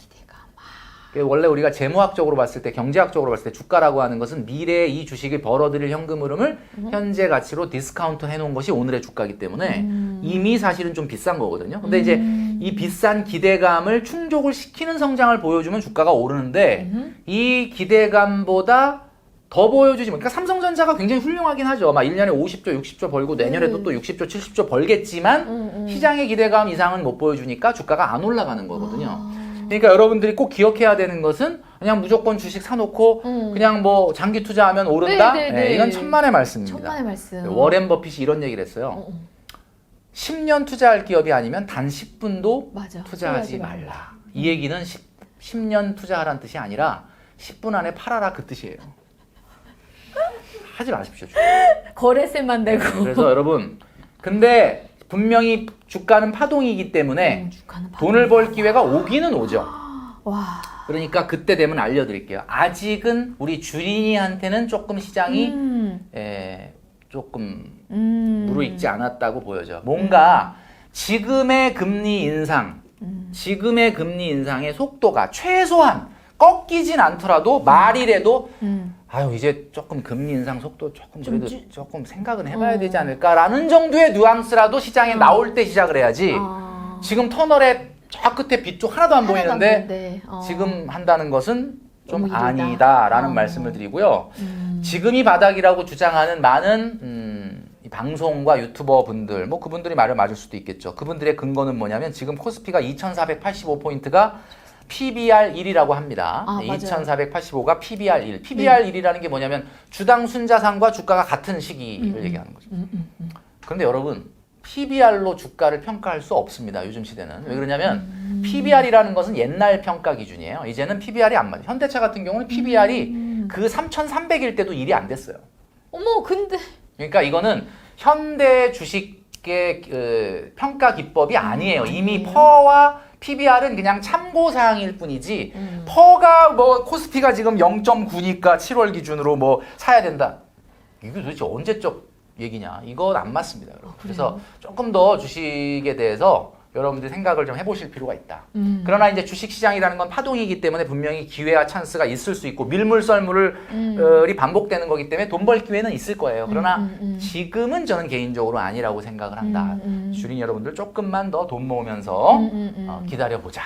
원래 우리가 재무학적으로 봤을 때, 경제학적으로 봤을 때 주가라고 하는 것은 미래에 이 주식이 벌어들일 현금 흐름을 현재 가치로 디스카운트 해놓은 것이 오늘의 주가이기 때문에 이미 사실은 좀 비싼 거거든요. 근데 이제 이 비싼 기대감을 충족을 시키는 성장을 보여주면 주가가 오르는데 이 기대감보다 더 보여주지 그러니까 삼성전자가 굉장히 훌륭하긴 하죠. 막 1년에 50조, 60조 벌고 내년에도 또 60조, 70조 벌겠지만 시장의 기대감 이상은 못 보여주니까 주가가 안 올라가는 거거든요. 그러니까 여러분들이 꼭 기억해야 되는 것은 그냥 무조건 주식 사놓고 그냥 뭐 장기 투자하면 오른다? 네. 이건 천만의 말씀입니다. 천만의 말씀. 워렌 버핏이 이런 얘기를 했어요. 10년 투자할 기업이 아니면 단 10분도 맞아. 투자하지 말라. 이 얘기는 10년 투자하라는 뜻이 아니라 10분 안에 팔아라 그 뜻이에요. 하지 마십시오. 거래세만 내고. 그래서 여러분 근데 분명히 주가는 파동이기 때문에 주가는 돈을 벌 기회가 오기는 오죠. 와. 그러니까 그때 되면 알려드릴게요. 아직은 우리 주린이한테는 조금 시장이 조금 무르익지 않았다고 보여져. 뭔가 지금의 금리 인상, 지금의 금리 인상의 속도가 최소한 꺾이진 않더라도 말이라도 아유 이제 조금 금리 인상 속도 조금 그래도 조금 생각은 해봐야 되지 않을까라는 정도의 뉘앙스라도 시장에 나올 때 시작을 해야지. 지금 터널의 저 끝에 빛쪽 하나도 안 보이는데 지금 한다는 것은 좀 아니다라는 말씀을 드리고요. 지금이 바닥이라고 주장하는 많은 이 방송과 유튜버 분들, 뭐 그분들이 말을 맞을 수도 있겠죠. 그분들의 근거는 뭐냐면 지금 코스피가 2,485포인트가 PBR 1이라고 합니다. 2,485가 PBR 1. PBR 1이라는 게 뭐냐면 주당 순자산과 주가가 같은 시기를 얘기하는 거죠. 그런데 여러분 PBR로 주가를 평가할 수 없습니다. 요즘 시대는. 왜 그러냐면 PBR이라는 것은 옛날 평가 기준이에요. 이제는 PBR이 안 맞아요. 현대차 같은 경우는 PBR이 그 3,300일 때도 일이 안 됐어요. 어머 근데 그러니까 이거는 현대 주식의 그 평가 기법이 아니에요. 이미 퍼와 PBR은 그냥 참고 사항일 뿐이지 퍼가 뭐 코스피가 지금 0.9니까 7월 기준으로 뭐 사야 된다. 이게 도대체 언제적 얘기냐? 이건 안 맞습니다, 여러분. 그래서 조금 더 주식에 대해서 여러분들이 생각을 좀 해보실 필요가 있다. 그러나 이제 주식 시장이라는 건 파동이기 때문에 분명히 기회와 찬스가 있을 수 있고 밀물썰물이 반복되는 거기 때문에 돈 벌 기회는 있을 거예요. 그러나 지금은 저는 개인적으로 아니라고 생각을 한다. 주린 여러분들 조금만 더 돈 모으면서 기다려보자.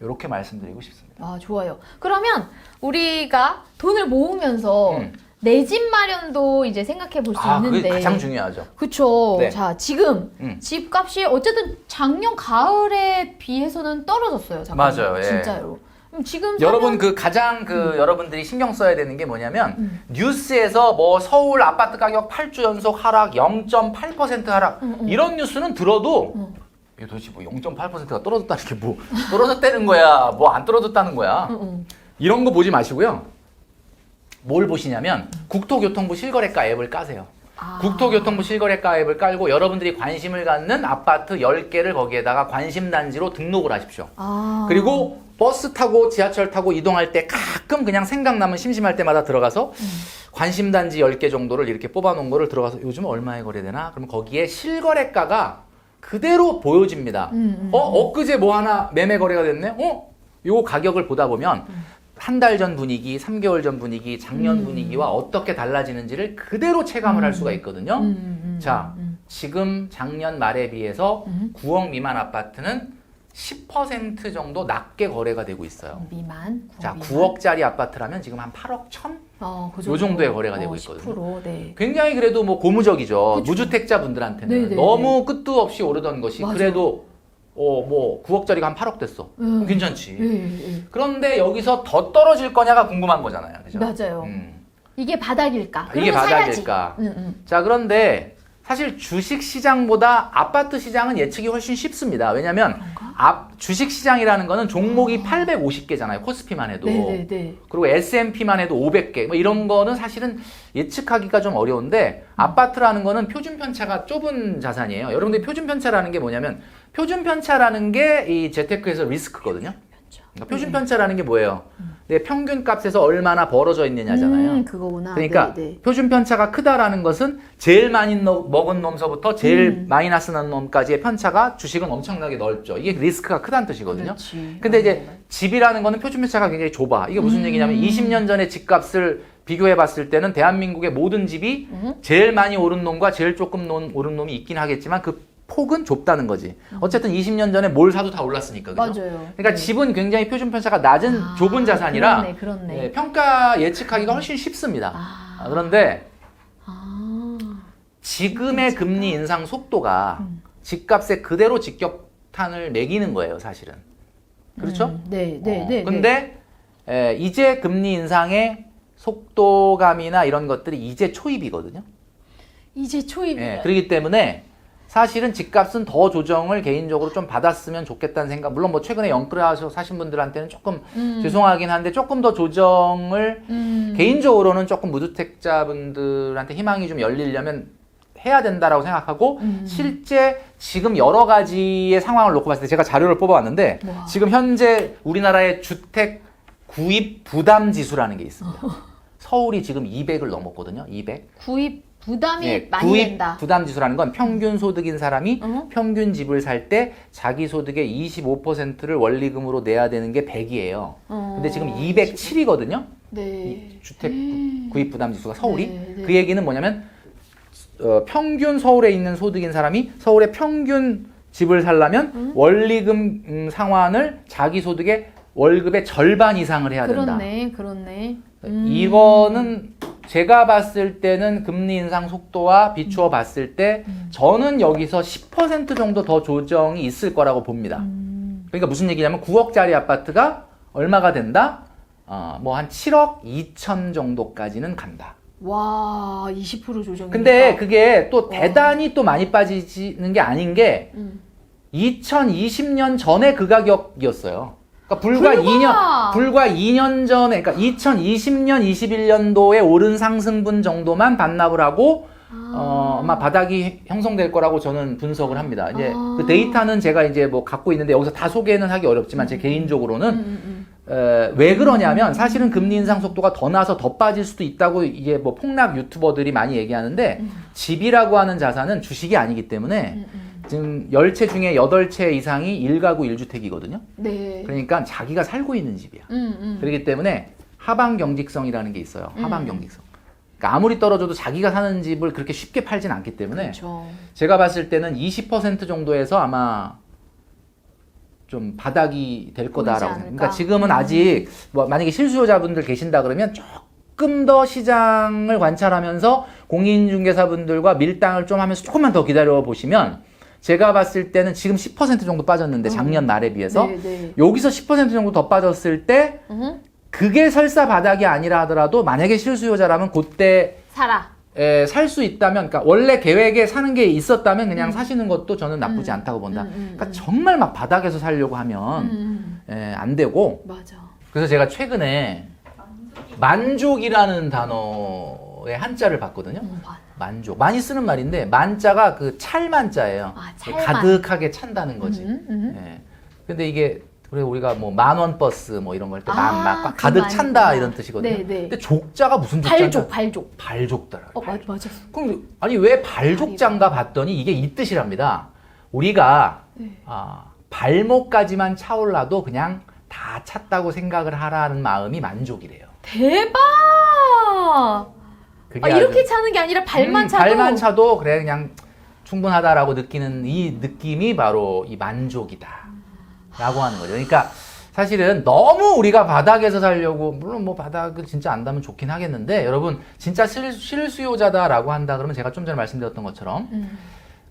이렇게 말씀드리고 싶습니다. 아 좋아요. 그러면 우리가 돈을 모으면서 내 집 마련도 이제 생각해 볼 수 있는데 그게 가장 중요하죠. 그쵸. 네. 자 지금 집값이 어쨌든 작년 가을에 비해서는 떨어졌어요. 잠깐만. 맞아요. 예. 진짜로. 지금 여러분 그 가장 여러분들이 신경 써야 되는 게 뭐냐면 뉴스에서 뭐 서울 아파트 가격 8주 연속 하락, 0.8% 하락 이런 뉴스는 들어도 이게 도대체 뭐 0.8%가 떨어졌다는 게 뭐 떨어졌다는 거야, 뭐 안 떨어졌다는 거야. 이런 거 보지 마시고요. 뭘 보시냐면 국토교통부 실거래가 앱을 까세요. 국토교통부 실거래가 앱을 깔고 여러분들이 관심을 갖는 아파트 10개를 거기에다가 관심단지로 등록을 하십시오. 그리고 버스 타고 지하철 타고 이동할 때 가끔 그냥 생각나면 심심할 때마다 들어가서 관심단지 10개 정도를 이렇게 뽑아놓은 거를 들어가서 요즘 얼마에 거래되나? 그러면 거기에 실거래가가 그대로 보여집니다. 엊그제 뭐 하나 매매 거래가 됐네? 요 가격을 보다 보면 한 달 전 분위기, 3개월 전 분위기, 작년 분위기와 어떻게 달라지는지를 그대로 체감을 할 수가 있거든요. 자, 지금 작년 말에 비해서 9억 미만 아파트는 10% 정도 낮게 거래가 되고 있어요. 미만. 자, 9억짜리 아파트라면 지금 한 8억 1천? 그 요 정도의 거래가 되고 있거든요. 10%, 네. 굉장히 그래도 뭐 고무적이죠. 그쵸. 무주택자 분들한테는 네네네. 너무 끝도 없이 오르던 것이 맞아. 그래도 뭐 9억짜리가 한 8억 됐어. 그럼 괜찮지. 네. 그런데 여기서 더 떨어질 거냐가 궁금한 거잖아요. 그죠? 맞아요. 이게 바닥일까? 이게 그러면 바닥일까? 사야지. 자, 그런데 사실 주식 시장보다 아파트 시장은 예측이 훨씬 쉽습니다. 왜냐면 주식 시장이라는 거는 종목이 850개잖아요. 코스피만 해도. 네네네. 그리고 S&P만 해도 500개. 뭐 이런 거는 사실은 예측하기가 좀 어려운데 아파트라는 거는 표준 편차가 좁은 자산이에요. 여러분들이 표준 편차라는 게 뭐냐면 표준 편차라는 게 이 재테크에서 리스크거든요. 그러니까 표준 편차라는 게 뭐예요? 내 평균 값에서 얼마나 벌어져 있느냐잖아요. 그거구나. 그러니까 네네. 표준 편차가 크다라는 것은 제일 많이 먹은 놈서부터 제일 마이너스 난 놈까지의 편차가 주식은 엄청나게 넓죠. 이게 리스크가 크다는 뜻이거든요. 그렇지. 근데 이제 집이라는 거는 표준 편차가 굉장히 좁아. 이게 무슨 얘기냐면 20년 전에 집값을 비교해 봤을 때는 대한민국의 모든 집이 제일 많이 오른 놈과 제일 조금 오른 놈이 있긴 하겠지만 그 폭은 좁다는 거지. 어쨌든 20년 전에 뭘 사도 다 올랐으니까. 그죠? 맞아요. 그러니까 집은 굉장히 표준 편차가 낮은 좁은 자산이라 그렇네. 네, 평가 예측하기가 훨씬 쉽습니다. 그런데 지금의 금리 인상 속도가 집값에 그대로 직격탄을 매기는 거예요, 사실은. 그렇죠? 네. 근데 이제 금리 인상의 속도감이나 이런 것들이 이제 초입이거든요. 이제 초입. 그렇기 때문에 사실은 집값은 더 조정을 개인적으로 좀 받았으면 좋겠다는 생각. 물론 뭐 최근에 영끌하셔 사신 분들한테는 조금 죄송하긴 한데 조금 더 조정을 개인적으로는 조금 무주택자분들한테 희망이 좀 열리려면 해야 된다라고 생각하고 실제 지금 여러 가지의 상황을 놓고 봤을 때 제가 자료를 뽑아왔는데 지금 현재 우리나라의 주택 구입 부담 지수라는 게 있습니다. 서울이 지금 200을 넘었거든요. 200. 구입 부담이 많이 구입 된다. 부담 지수라는 건 평균 소득인 사람이 평균 집을 살 때 자기 소득의 25%를 원리금으로 내야 되는 게 100이에요. 근데 지금 207이거든요. 네. 주택 구입 부담 지수가 서울이. 네. 그 얘기는 뭐냐면 평균 서울에 있는 소득인 사람이 서울의 평균 집을 살려면 원리금 상환을 자기 소득의 월급의 절반 이상을 해야 된다. 그렇네. 이거는 제가 봤을 때는 금리 인상 속도와 비추어 봤을 때 저는 여기서 10% 정도 더 조정이 있을 거라고 봅니다. 그러니까 무슨 얘기냐면 9억짜리 아파트가 얼마가 된다? 뭐 한 7억 2천 정도까지는 간다. 와, 20% 조정이니까. 근데 그게 또 대단히 또 많이 빠지는 게 아닌 게 2020년 전에 그 가격이었어요. 그러니까 불과 2년 전에, 그러니까 2020년, 21년도에 오른 상승분 정도만 반납을 하고, 아마 바닥이 형성될 거라고 저는 분석을 합니다. 이제 그 데이터는 제가 이제 뭐 갖고 있는데 여기서 다 소개는 하기 어렵지만 제 개인적으로는, 왜 그러냐면 사실은 금리 인상 속도가 더 나서 더 빠질 수도 있다고 이게 뭐 폭락 유튜버들이 많이 얘기하는데 집이라고 하는 자산은 주식이 아니기 때문에 지금 10채 중에 8채 이상이 1가구 1주택이거든요. 네. 그러니까 자기가 살고 있는 집이야. 그렇기 때문에 하방 경직성이라는 게 있어요. 하방 경직성. 그러니까 아무리 떨어져도 자기가 사는 집을 그렇게 쉽게 팔진 않기 때문에 그렇죠. 제가 봤을 때는 20% 정도에서 아마 좀 바닥이 될 거다라고 생각합니다. 그러니까 지금은 아직 뭐 만약에 실수요자분들 계신다 그러면 조금 더 시장을 관찰하면서 공인중개사분들과 밀당을 좀 하면서 조금만 더 기다려 보시면 제가 봤을 때는 지금 10% 정도 빠졌는데 작년 말에 비해서 네. 여기서 10% 정도 더 빠졌을 때 그게 설사 바닥이 아니라 하더라도 만약에 실수요자라면 그때 사라. 살 수 있다면, 그러니까 원래 계획에 사는 게 있었다면 그냥 사시는 것도 저는 나쁘지 않다고 본다. 그러니까 정말 막 바닥에서 살려고 하면 안 되고. 맞아. 그래서 제가 최근에 만족이라는 단어의 한자를 봤거든요. 만족. 많이 쓰는 말인데 만자가 그 찰만자예요. 아, 찰만. 가득하게 찬다는 거지. 예. 근데 이게 그래 우리가 뭐 10,000원 버스 뭐 이런 거 할 때 막 가득 찬다 이런 뜻이거든요. 네. 근데 족자가 무슨 족자인가? 발족. 발족더라. 맞았어. 그럼 아니 왜 발족자인가 봤더니 이게 이 뜻이랍니다. 우리가 발목까지만 차올라도 그냥 다 찼다고 생각을 하라는 마음이 만족이래요. 대박! 그게 이렇게 아주, 차는 게 아니라 발만 차도. 발만 차도 그래 그냥 충분하다라고 느끼는 이 느낌이 바로 이 만족이다. 라고 하는 거죠. 그러니까 사실은 너무 우리가 바닥에서 살려고, 물론 뭐 바닥을 진짜 안다면 좋긴 하겠는데, 여러분, 진짜 실수요자다라고 한다 그러면 제가 좀 전에 말씀드렸던 것처럼,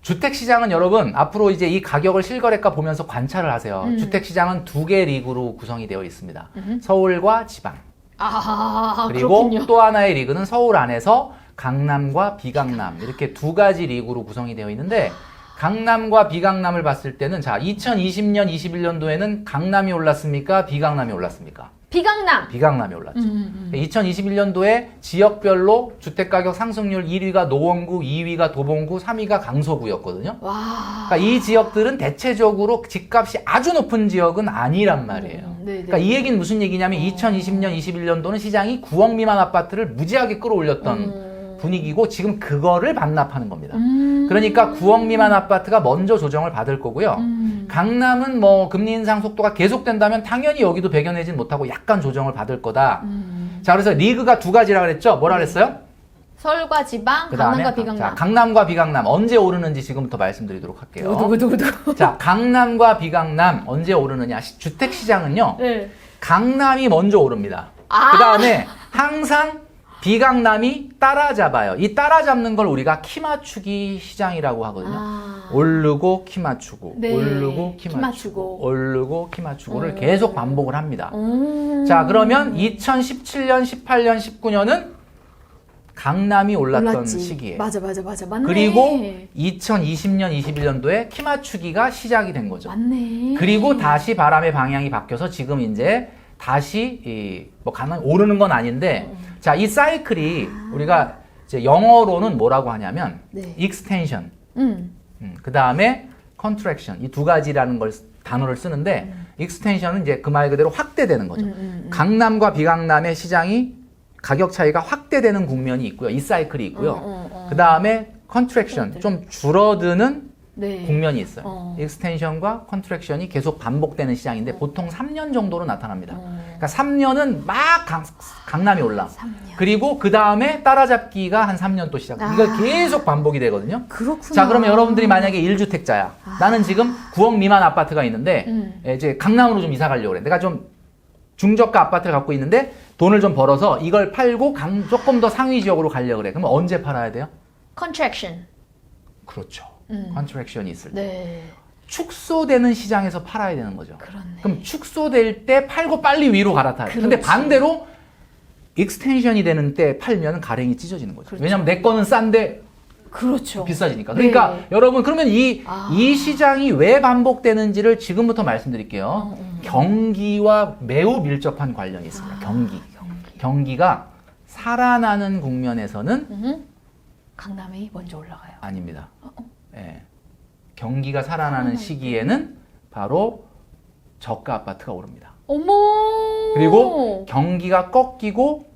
주택시장은 여러분, 앞으로 이제 이 가격을 실거래가 보면서 관찰을 하세요. 주택시장은 2개 리그로 구성이 되어 있습니다. 서울과 지방. 그리고 그렇군요. 또 하나의 리그는 서울 안에서 강남과 비강남. 이렇게 2가지 리그로 구성이 되어 있는데, 강남과 비강남을 봤을 때는 자 2020년, 21년도에는 강남이 올랐습니까? 비강남이 올랐습니까? 비강남. 비강남이 올랐죠. 2021년도에 지역별로 주택가격 상승률 1위가 노원구, 2위가 도봉구, 3위가 강서구였거든요. 와. 그러니까 이 지역들은 대체적으로 집값이 아주 높은 지역은 아니란 말이에요. 그러니까 이 얘기는 무슨 얘기냐면 2020년, 21년도는 시장이 9억 미만 아파트를 무지하게 끌어올렸던 분위기고 지금 그거를 반납하는 겁니다. 그러니까 9억 미만 아파트가 먼저 조정을 받을 거고요. 강남은 뭐 금리 인상 속도가 계속된다면 당연히 여기도 배겨내진 못하고 약간 조정을 받을 거다. 자, 그래서 리그가 2가지라 그랬죠? 뭐라 그랬어요? 서울과 지방, 그다음에 강남과 비강남. 자, 강남과 비강남 언제 오르는지 지금부터 말씀드리도록 할게요. 두구두구두구. 자, 강남과 비강남 언제 오르느냐? 주택 시장은요. 네. 강남이 먼저 오릅니다. 그다음에 항상 비강남이 따라잡아요. 이 따라잡는 걸 우리가 키 맞추기 시장이라고 하거든요. 오르고 키 맞추고, 네. 오르고 키 키 맞추고, 맞추고. 오르고 키 맞추고를 계속 반복을 합니다. 자, 그러면 2017년, 18년, 19년은 강남이 올랐던 올랐지. 시기예요. 맞아. 맞네. 그리고 2020년, 21년도에 키 맞추기가 시작이 된 거죠. 맞네. 그리고 다시 바람의 방향이 바뀌어서 지금 이제 다시 뭐 가능 오르는 건 아닌데 자, 이 사이클이 우리가 이제 영어로는 뭐라고 하냐면 네. extension, 그 다음에 contraction 이 2가지라는 걸 단어를 쓰는데 extension은 이제 그 말 그대로 확대되는 거죠. 강남과 비강남의 시장이 가격 차이가 확대되는 국면이 있고요. 이 사이클이 있고요. 그 다음에 contraction 좀 줄어드는 네. 국면이 있어요. 익스텐션과 컨트랙션이 계속 반복되는 시장인데 보통 3년 정도로 나타납니다. 그러니까 3년은 막 강남이 올라. 3년. 그리고 그 다음에 따라잡기가 한 3년 또 시작. 이거 계속 반복이 되거든요. 그렇구나. 자, 그러면 여러분들이 만약에 1주택자야. 나는 지금 9억 미만 아파트가 있는데 이제 강남으로 좀 이사 가려고 그래. 내가 좀 중저가 아파트를 갖고 있는데 돈을 좀 벌어서 이걸 팔고 조금 더 상위 지역으로 가려고 그래. 그럼 언제 팔아야 돼요? contraction. 그렇죠. 컨트랙션이 있을 때. 네. 축소되는 시장에서 팔아야 되는 거죠. 그렇네. 그럼 축소될 때 팔고 빨리 위로 갈아타요. 근데 반대로 익스텐션이 되는 때 팔면 가랭이 찢어지는 거죠. 그렇죠. 왜냐면 내 거는 싼데 그렇죠. 비싸지니까. 그러니까 네. 여러분 그러면 이 시장이 왜 반복되는지를 지금부터 말씀드릴게요. 경기와 매우 밀접한 관련이 있습니다. 경기가 살아나는 국면에서는 강남이 먼저 올라가요. 아닙니다. 예. 경기가 살아나는 시기에는 바로 저가 아파트가 오릅니다. 어머. 그리고 경기가 꺾이고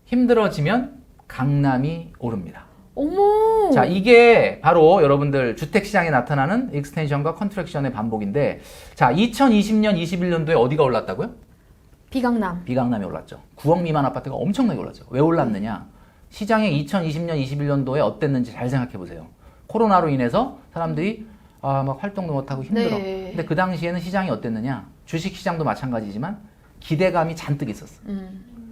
힘들어지면 강남이 오릅니다. 어머. 자, 이게 바로 여러분들 주택시장에 나타나는 익스텐션과 컨트랙션의 반복인데 자, 2020년, 21년도에 어디가 올랐다고요? 비강남. 비강남이 올랐죠. 9억 미만 아파트가 엄청나게 올랐죠. 왜 올랐느냐? 시장이 2020년, 21년도에 어땠는지 잘 생각해 보세요. 코로나로 인해서 사람들이 막 활동도 못하고 힘들어. 네. 근데 그 당시에는 시장이 어땠느냐? 주식시장도 마찬가지지만 기대감이 잔뜩 있었어.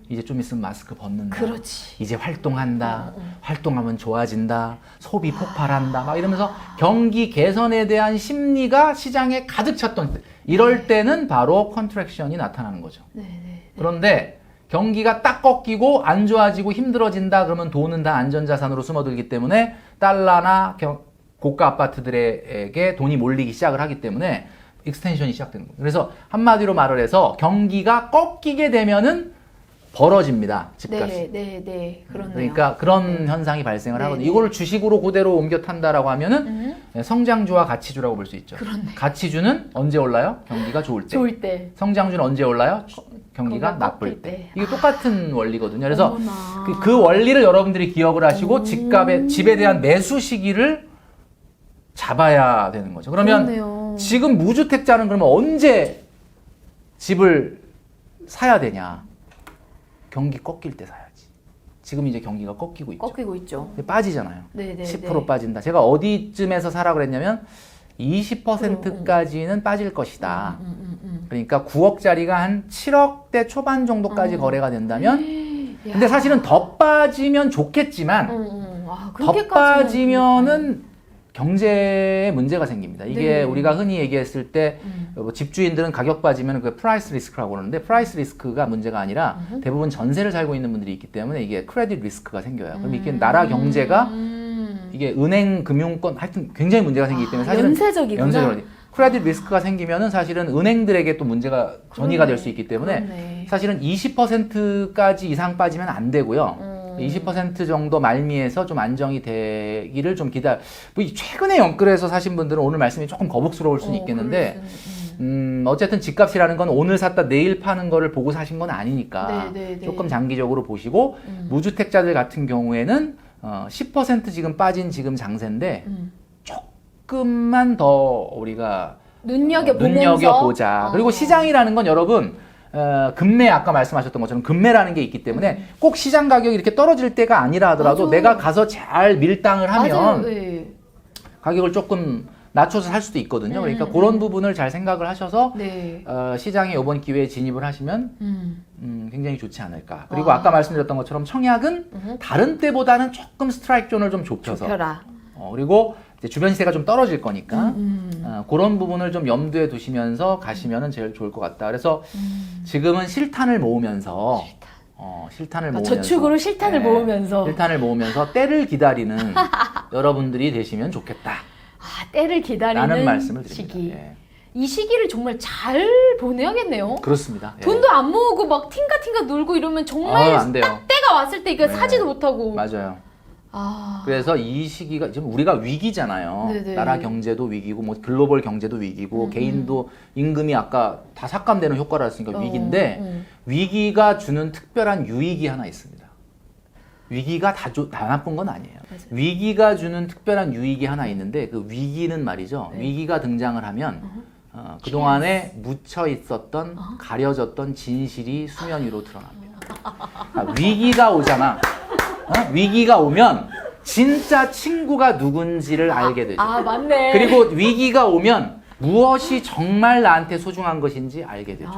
이제 좀 있으면 마스크 벗는다. 그렇지. 이제 활동한다. 활동하면 좋아진다. 소비 폭발한다. 막 이러면서 경기 개선에 대한 심리가 시장에 가득 찼던 때. 이럴 때는 바로 컨트랙션이 나타나는 거죠. 네네. 그런데 경기가 딱 꺾이고 안 좋아지고 힘들어진다 그러면 돈은 다 안전자산으로 숨어들기 때문에 달러나 고가 아파트들에게 돈이 몰리기 시작을 하기 때문에 익스텐션이 시작되는 거예요. 그래서 한마디로 말을 해서 경기가 꺾이게 되면은 벌어집니다. 집값이. 네. 그렇네요. 그러니까 그런 현상이 발생을 네, 하거든요. 네. 이거를 주식으로 그대로 옮겨 탄다라고 하면은 성장주와 가치주라고 볼 수 있죠. 그렇네. 가치주는 언제 올라요? 경기가 좋을 때. 좋을 때. 성장주는 언제 올라요? 경기가 경기가 나쁠 꺾일 때. 때. 이게 똑같은 원리거든요. 그래서 어머나. 그 원리를 여러분들이 기억을 하시고 집에 대한 매수 시기를 잡아야 되는 거죠. 그러면 그렇네요. 지금 무주택자는 그러면 언제 집을 사야 되냐? 경기 꺾일 때 사야지. 지금 이제 경기가 꺾이고 있죠. 꺾이고 있죠. 빠지잖아요. 네네. 10% 빠진다. 제가 어디쯤에서 사라 그랬냐면 20%까지는 빠질 것이다. 그러니까 9억짜리가 한 7억대 초반 정도까지 거래가 된다면 근데 사실은 더 빠지면 좋겠지만 더 그렇게까지는 빠지면은 경제에 문제가 생깁니다. 이게 네. 우리가 흔히 얘기했을 때 뭐 집주인들은 가격 빠지면 그 프라이스 리스크라고 그러는데 프라이스 리스크가 문제가 아니라 대부분 전세를 살고 있는 분들이 있기 때문에 이게 크레딧 리스크가 생겨요. 그럼 이게 나라 경제가 이게 은행 금융권 하여튼 굉장히 문제가 생기기 때문에 사실은 연쇄적이구나. 연쇄적으로 크레딧 리스크가 생기면은 사실은 은행들에게 또 문제가 전이가 될 수 있기 때문에 그렇네. 사실은 20%까지 이상 빠지면 안 되고요. 20% 정도 말미에서 좀 안정이 되기를 좀 뭐 최근에 연끌해서 사신 분들은 오늘 말씀이 조금 거북스러울 수는 있겠는데 어쨌든 집값이라는 건 오늘 샀다 내일 파는 거를 보고 사신 건 아니니까 조금 장기적으로 보시고 무주택자들 같은 경우에는 10% 지금 빠진 지금 장세인데 조금만 더 우리가 눈여겨보자. 그리고 시장이라는 건 여러분 금매 아까 말씀하셨던 것처럼 금매라는 게 있기 때문에 꼭 시장 가격이 이렇게 떨어질 때가 아니라 하더라도 맞아. 내가 가서 잘 밀당을 하면 맞아요. 네. 가격을 조금 낮춰서 살 수도 있거든요. 그러니까 그런 부분을 잘 생각을 하셔서 네. 시장에 이번 기회에 진입을 하시면 굉장히 좋지 않을까. 그리고 아까 말씀드렸던 것처럼 청약은 다른 때보다는 조금 스트라이크 존을 좀 좁혀서 그리고 이제 주변 시세가 좀 떨어질 거니까 그런 부분을 좀 염두에 두시면서 가시면은 제일 좋을 것 같다. 그래서 지금은 실탄을 모으면서 저축으로 실탄을 모으면서 때를 기다리는 여러분들이 되시면 좋겠다. 때를 기다리는 라는 말씀을 드립니다. 시기. 예. 이 시기를 정말 잘 보내야겠네요. 그렇습니다. 예. 돈도 안 모으고 막 팅가팅가 놀고 이러면 정말 안 돼요. 딱 때가 왔을 때 이거 네. 사지도 못하고. 맞아요. 그래서 이 시기가 지금 우리가 위기잖아요. 네네. 나라 경제도 위기고 뭐 글로벌 경제도 위기고 개인도 임금이 아까 다 삭감되는 효과를 했으니까 위기인데 위기가 주는 특별한 유익이 하나 있습니다. 위기가 다 나쁜 건 아니에요. 맞아요. 위기가 주는 특별한 유익이 하나 있는데 그 위기는 말이죠. 위기가 등장을 하면 그동안에 묻혀 있었던 가려졌던 진실이 수면 위로 드러납니다. 위기가 오잖아. 위기가 오면 진짜 친구가 누군지를 알게 되죠. 맞네. 그리고 위기가 오면 무엇이 정말 나한테 소중한 것인지 알게 되죠.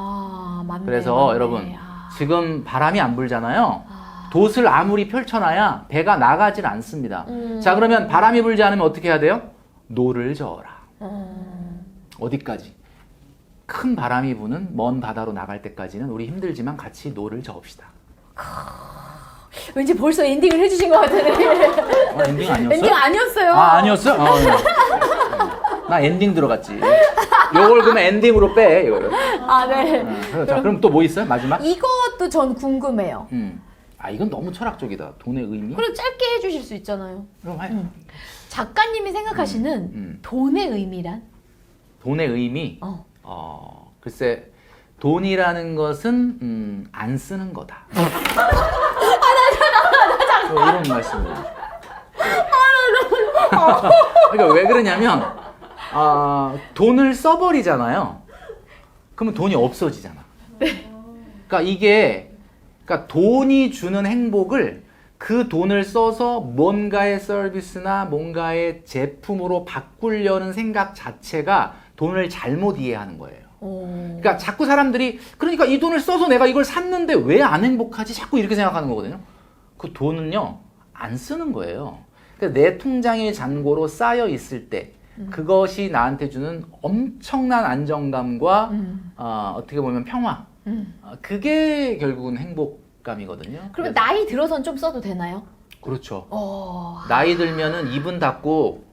맞네. 그래서 여러분 지금 바람이 안 불잖아요. 돛을 아무리 펼쳐놔야 배가 나가질 않습니다. 자, 그러면 바람이 불지 않으면 어떻게 해야 돼요? 노를 저어라. 어디까지? 큰 바람이 부는 먼 바다로 나갈 때까지는 우리 힘들지만 같이 노를 저읍시다. 왠지 벌써 엔딩을 해주신 것 같은데. 엔딩 아니었어요? 엔딩 아니었어요. 아니었어요? 네. 나 엔딩 들어갔지. 요걸 그러면 엔딩으로 빼, 이거를. 네. 자, 그럼 또 뭐 있어요? 마지막? 이것도 전 궁금해요. 이건 너무 철학적이다. 돈의 의미? 그리고 짧게 해주실 수 있잖아요. 그럼 해요. 작가님이 생각하시는 돈의 의미란? 돈의 의미? 글쎄, 돈이라는 것은 안 쓰는 거다. 이런 말씀이에요. 그러니까 왜 그러냐면 돈을 써버리잖아요. 그러면 돈이 없어지잖아. 그러니까 돈이 주는 행복을 그 돈을 써서 뭔가의 서비스나 뭔가의 제품으로 바꾸려는 생각 자체가 돈을 잘못 이해하는 거예요. 그러니까 자꾸 사람들이 그러니까 이 돈을 써서 내가 이걸 샀는데 왜 안 행복하지? 자꾸 이렇게 생각하는 거거든요. 그 돈은요 안 쓰는 거예요. 그러니까 내 통장의 잔고로 쌓여 있을 때 그것이 나한테 주는 엄청난 안정감과 어떻게 보면 평화. 그게 결국은 행복감이거든요. 그러면 나이 들어선 좀 써도 되나요? 그렇죠. 나이 들면은 입은 닫고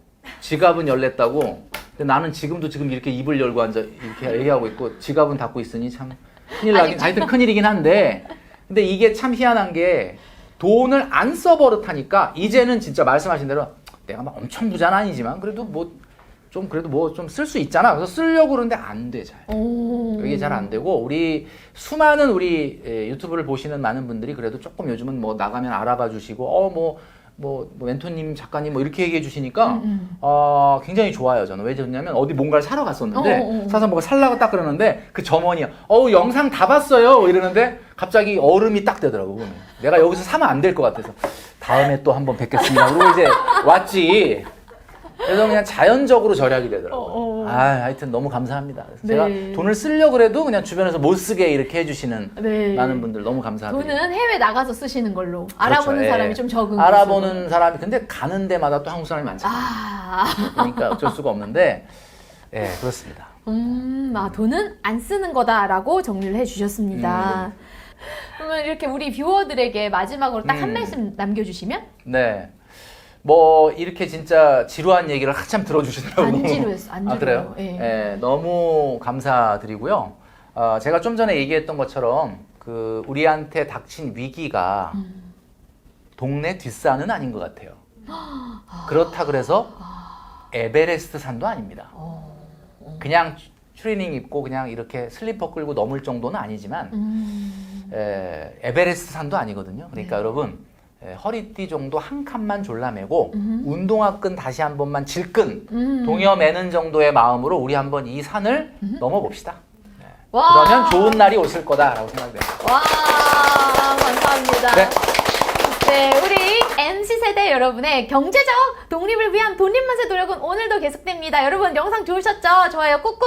지갑은 열렸다고. 근데 나는 지금 이렇게 입을 열고 앉아 이렇게 얘기하고 있고 지갑은 닫고 있으니 참 큰일 나긴 하여튼 큰일이긴 한데 근데 이게 참 희한한 게 돈을 안 써버릇하니까 이제는 진짜 말씀하신 대로 내가 막 엄청 부자는 아니지만 그래도 좀 쓸 수 있잖아. 그래서 쓰려고 그러는데 안 돼 잘. 이게 잘 안 되고 우리 수많은 유튜브를 보시는 많은 분들이 그래도 조금 요즘은 뭐 나가면 알아봐 주시고 뭐 멘토님 작가님 뭐 이렇게 얘기해 주시니까 굉장히 좋아요. 저는 왜 좋냐면 어디 뭔가를 사러 갔었는데 사서 뭐가 살라고 딱 그러는데 그 점원이 영상 다 봤어요 이러는데 갑자기 얼음이 딱 되더라고. 그러면 내가 여기서 사면 안 될 것 같아서 다음에 또 한번 뵙겠습니다. 그리고 이제 왔지. 그래서 그냥 자연적으로 절약이 되더라고요. 하여튼 너무 감사합니다. 그래서 제가 돈을 쓰려고 그래도 그냥 주변에서 못 쓰게 이렇게 해주시는 많은 분들 너무 감사드립니다. 돈은 해외 나가서 쓰시는 걸로 알아보는 그렇죠. 사람이 좀 적은 알아보는 사람이 근데 가는 데마다 또 한국 사람이 많잖아요. 그러니까 어쩔 수가 없는데 그렇습니다. 돈은 안 쓰는 거다라고 정리를 해주셨습니다. 그러면 이렇게 우리 뷰어들에게 마지막으로 딱 한 말씀 남겨주시면? 네. 뭐 이렇게 진짜 지루한 얘기를 한참 들어주신다고 안 지루했어. 안 지루해요. 그래요? 네, 너무 감사드리고요. 제가 좀 전에 얘기했던 것처럼 그 우리한테 닥친 위기가 동네 뒷산은 아닌 것 같아요. 그렇다 그래서 에베레스트 산도 아닙니다. 그냥 트레이닝 입고 그냥 이렇게 슬리퍼 끌고 넘을 정도는 아니지만 에베레스트 산도 아니거든요. 그러니까 여러분 허리띠 정도 한 칸만 졸라매고 운동화 끈 다시 한 번만 질끈 동여 매는 정도의 마음으로 우리 한번 이 산을 넘어봅시다. 그러면 좋은 날이 오실 거다라고 생각됩니다. 와, 감사합니다. 네, 우리 MZ세대 여러분의 경제적 독립을 위한 본인만의 노력은 오늘도 계속됩니다. 여러분 영상 좋으셨죠? 좋아요 꾹꾹.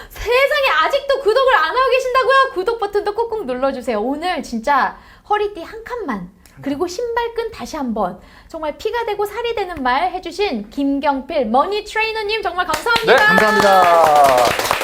세상에 아직도 구독을 안 하고 계신다고요? 구독 버튼도 꾹꾹 눌러주세요. 오늘 진짜 허리띠 한 칸만 그리고 신발끈 다시 한번 정말 피가 되고 살이 되는 말 해주신 김경필 머니 트레이너님 정말 감사합니다. 네, 감사합니다.